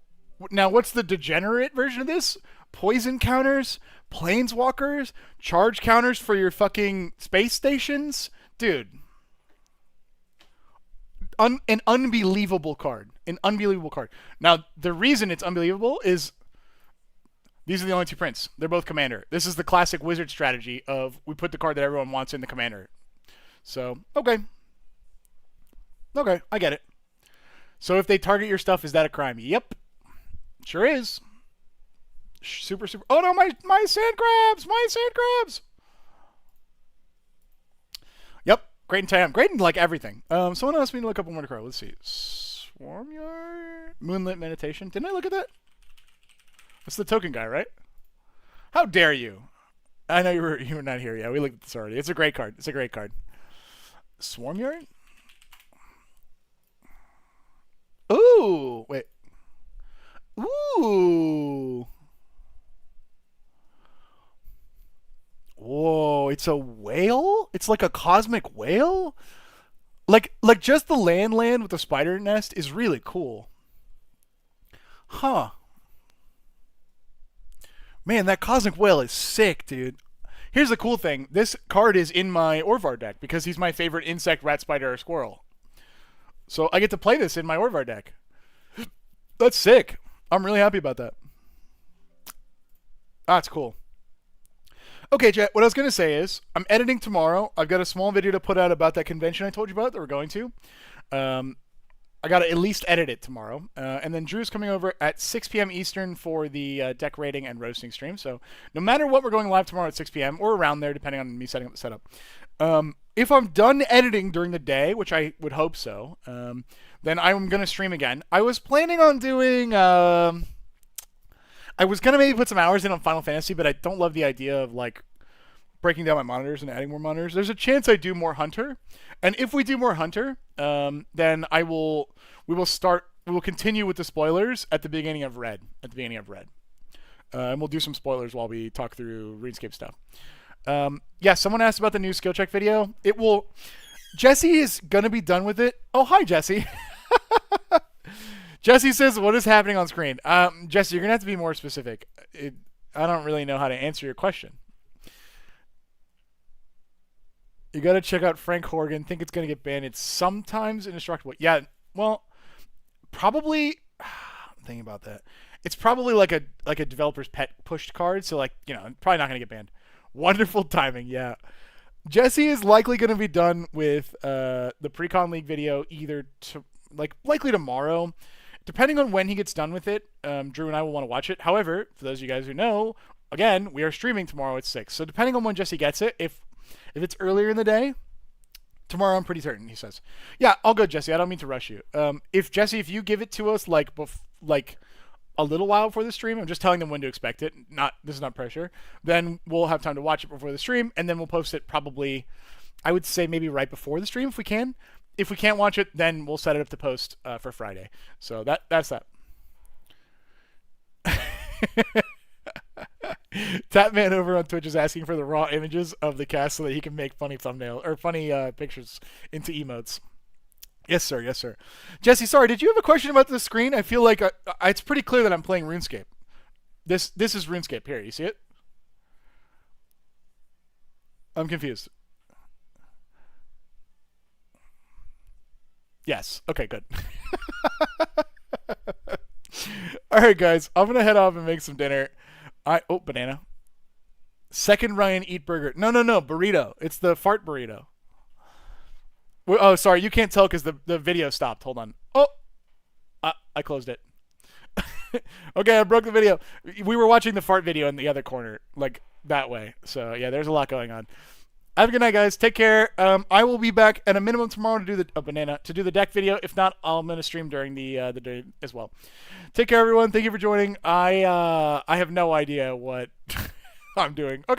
Now, what's the degenerate version of this? Poison counters, planeswalkers, charge counters for your fucking space stations? Dude. An unbelievable card. An unbelievable card. Now, the reason it's unbelievable is these are the only 2 prints. They're both commander. This is the classic wizard strategy of we put the card that everyone wants in the commander. So, okay. Okay, I get it. So if they target your stuff, is that a crime? Yep. Sure is. Super. Oh no, my sand crabs! My sand crabs! Yep. Great and Great like everything. Someone asked me to look up one more card. Let's see. Swarmyard? Moonlit Meditation. Didn't I look at that? That's the token guy, right? How dare you? I know you were not here. Yeah, we looked at this already. It's a great card. It's a great card. Swarmyard? Ooh, wait. Ooh. Whoa, it's a whale? It's like a cosmic whale? Like just the land with the spider nest is really cool. Huh. Man, that cosmic whale is sick, dude. Here's the cool thing. This card is in my Orvar deck because he's my favorite insect, rat, spider, or squirrel. So I get to play this in my Orvar deck. That's sick. I'm really happy about that. That's cool. Okay, Jet, what I was going to say is I'm editing tomorrow. I've got a small video to put out about that convention I told you about that we're going to. I got to at least edit it tomorrow. And then Drew's coming over at 6 p.m. Eastern for the deck rating and roasting stream. So no matter what, we're going live tomorrow at 6 p.m. or around there, depending on me setting up the setup. If I'm done editing during the day, which I would hope so, then I'm going to stream again. I was planning on doing... I was going to maybe put some hours in on Final Fantasy, but I don't love the idea of, like, breaking down my monitors and adding more monitors. There's a chance I do more Hunter. And if we do more Hunter, then we will continue with the spoilers at the beginning of Red. And we'll do some spoilers while we talk through RuneScape stuff. Yeah, someone asked about the new skill check video. Jesse is going to be done with it. Oh, hi, Jesse. Jesse says, what is happening on screen? Jesse, you're going to have to be more specific. I don't really know how to answer your question. You got to check out Frank Horgan. Think it's going to get banned. It's sometimes indestructible. Yeah, well, probably... I'm thinking about that. It's probably like a developer's pet pushed card, so like probably not gonna get banned. Wonderful timing, yeah. Jesse is likely going to be done with the pre-con league video either likely tomorrow, depending on when he gets done with it. Drew and I will want to watch it. However, for those of you guys who know, again, we are streaming tomorrow at 6. So depending on when Jesse gets it, if it's earlier in the day, tomorrow I'm pretty certain. He says, "Yeah, all good, Jesse. I don't mean to rush you. If you give it to us like a little while before the stream, I'm just telling them when to expect it. This is not pressure. Then we'll have time to watch it before the stream, and then we'll post it probably, I would say maybe right before the stream if we can. If we can't watch it, then we'll set it up to post for Friday. So that's that. Tapman over on Twitch is asking for the raw images of the cast so that he can make funny thumbnail or funny pictures into emotes. Yes, sir. Yes, sir. Jesse, sorry, did you have a question about the screen? I feel like it's pretty clear that I'm playing RuneScape. This is RuneScape here. You see it? I'm confused. Yes. Okay, good. All right, guys. I'm going to head off and make some dinner. Oh, banana. Second Ryan eat burger. No. Burrito. It's the fart burrito. Oh, sorry. You can't tell because the video stopped. Hold on. Oh, I closed it. Okay, I broke the video. We were watching the fart video in the other corner, like that way. So, yeah, there's a lot going on. Have a good night, guys. Take care. I will be back at a minimum tomorrow to do the deck video. If not, I'm gonna stream during the day as well. Take care, everyone. Thank you for joining. I have no idea what I'm doing. Okay.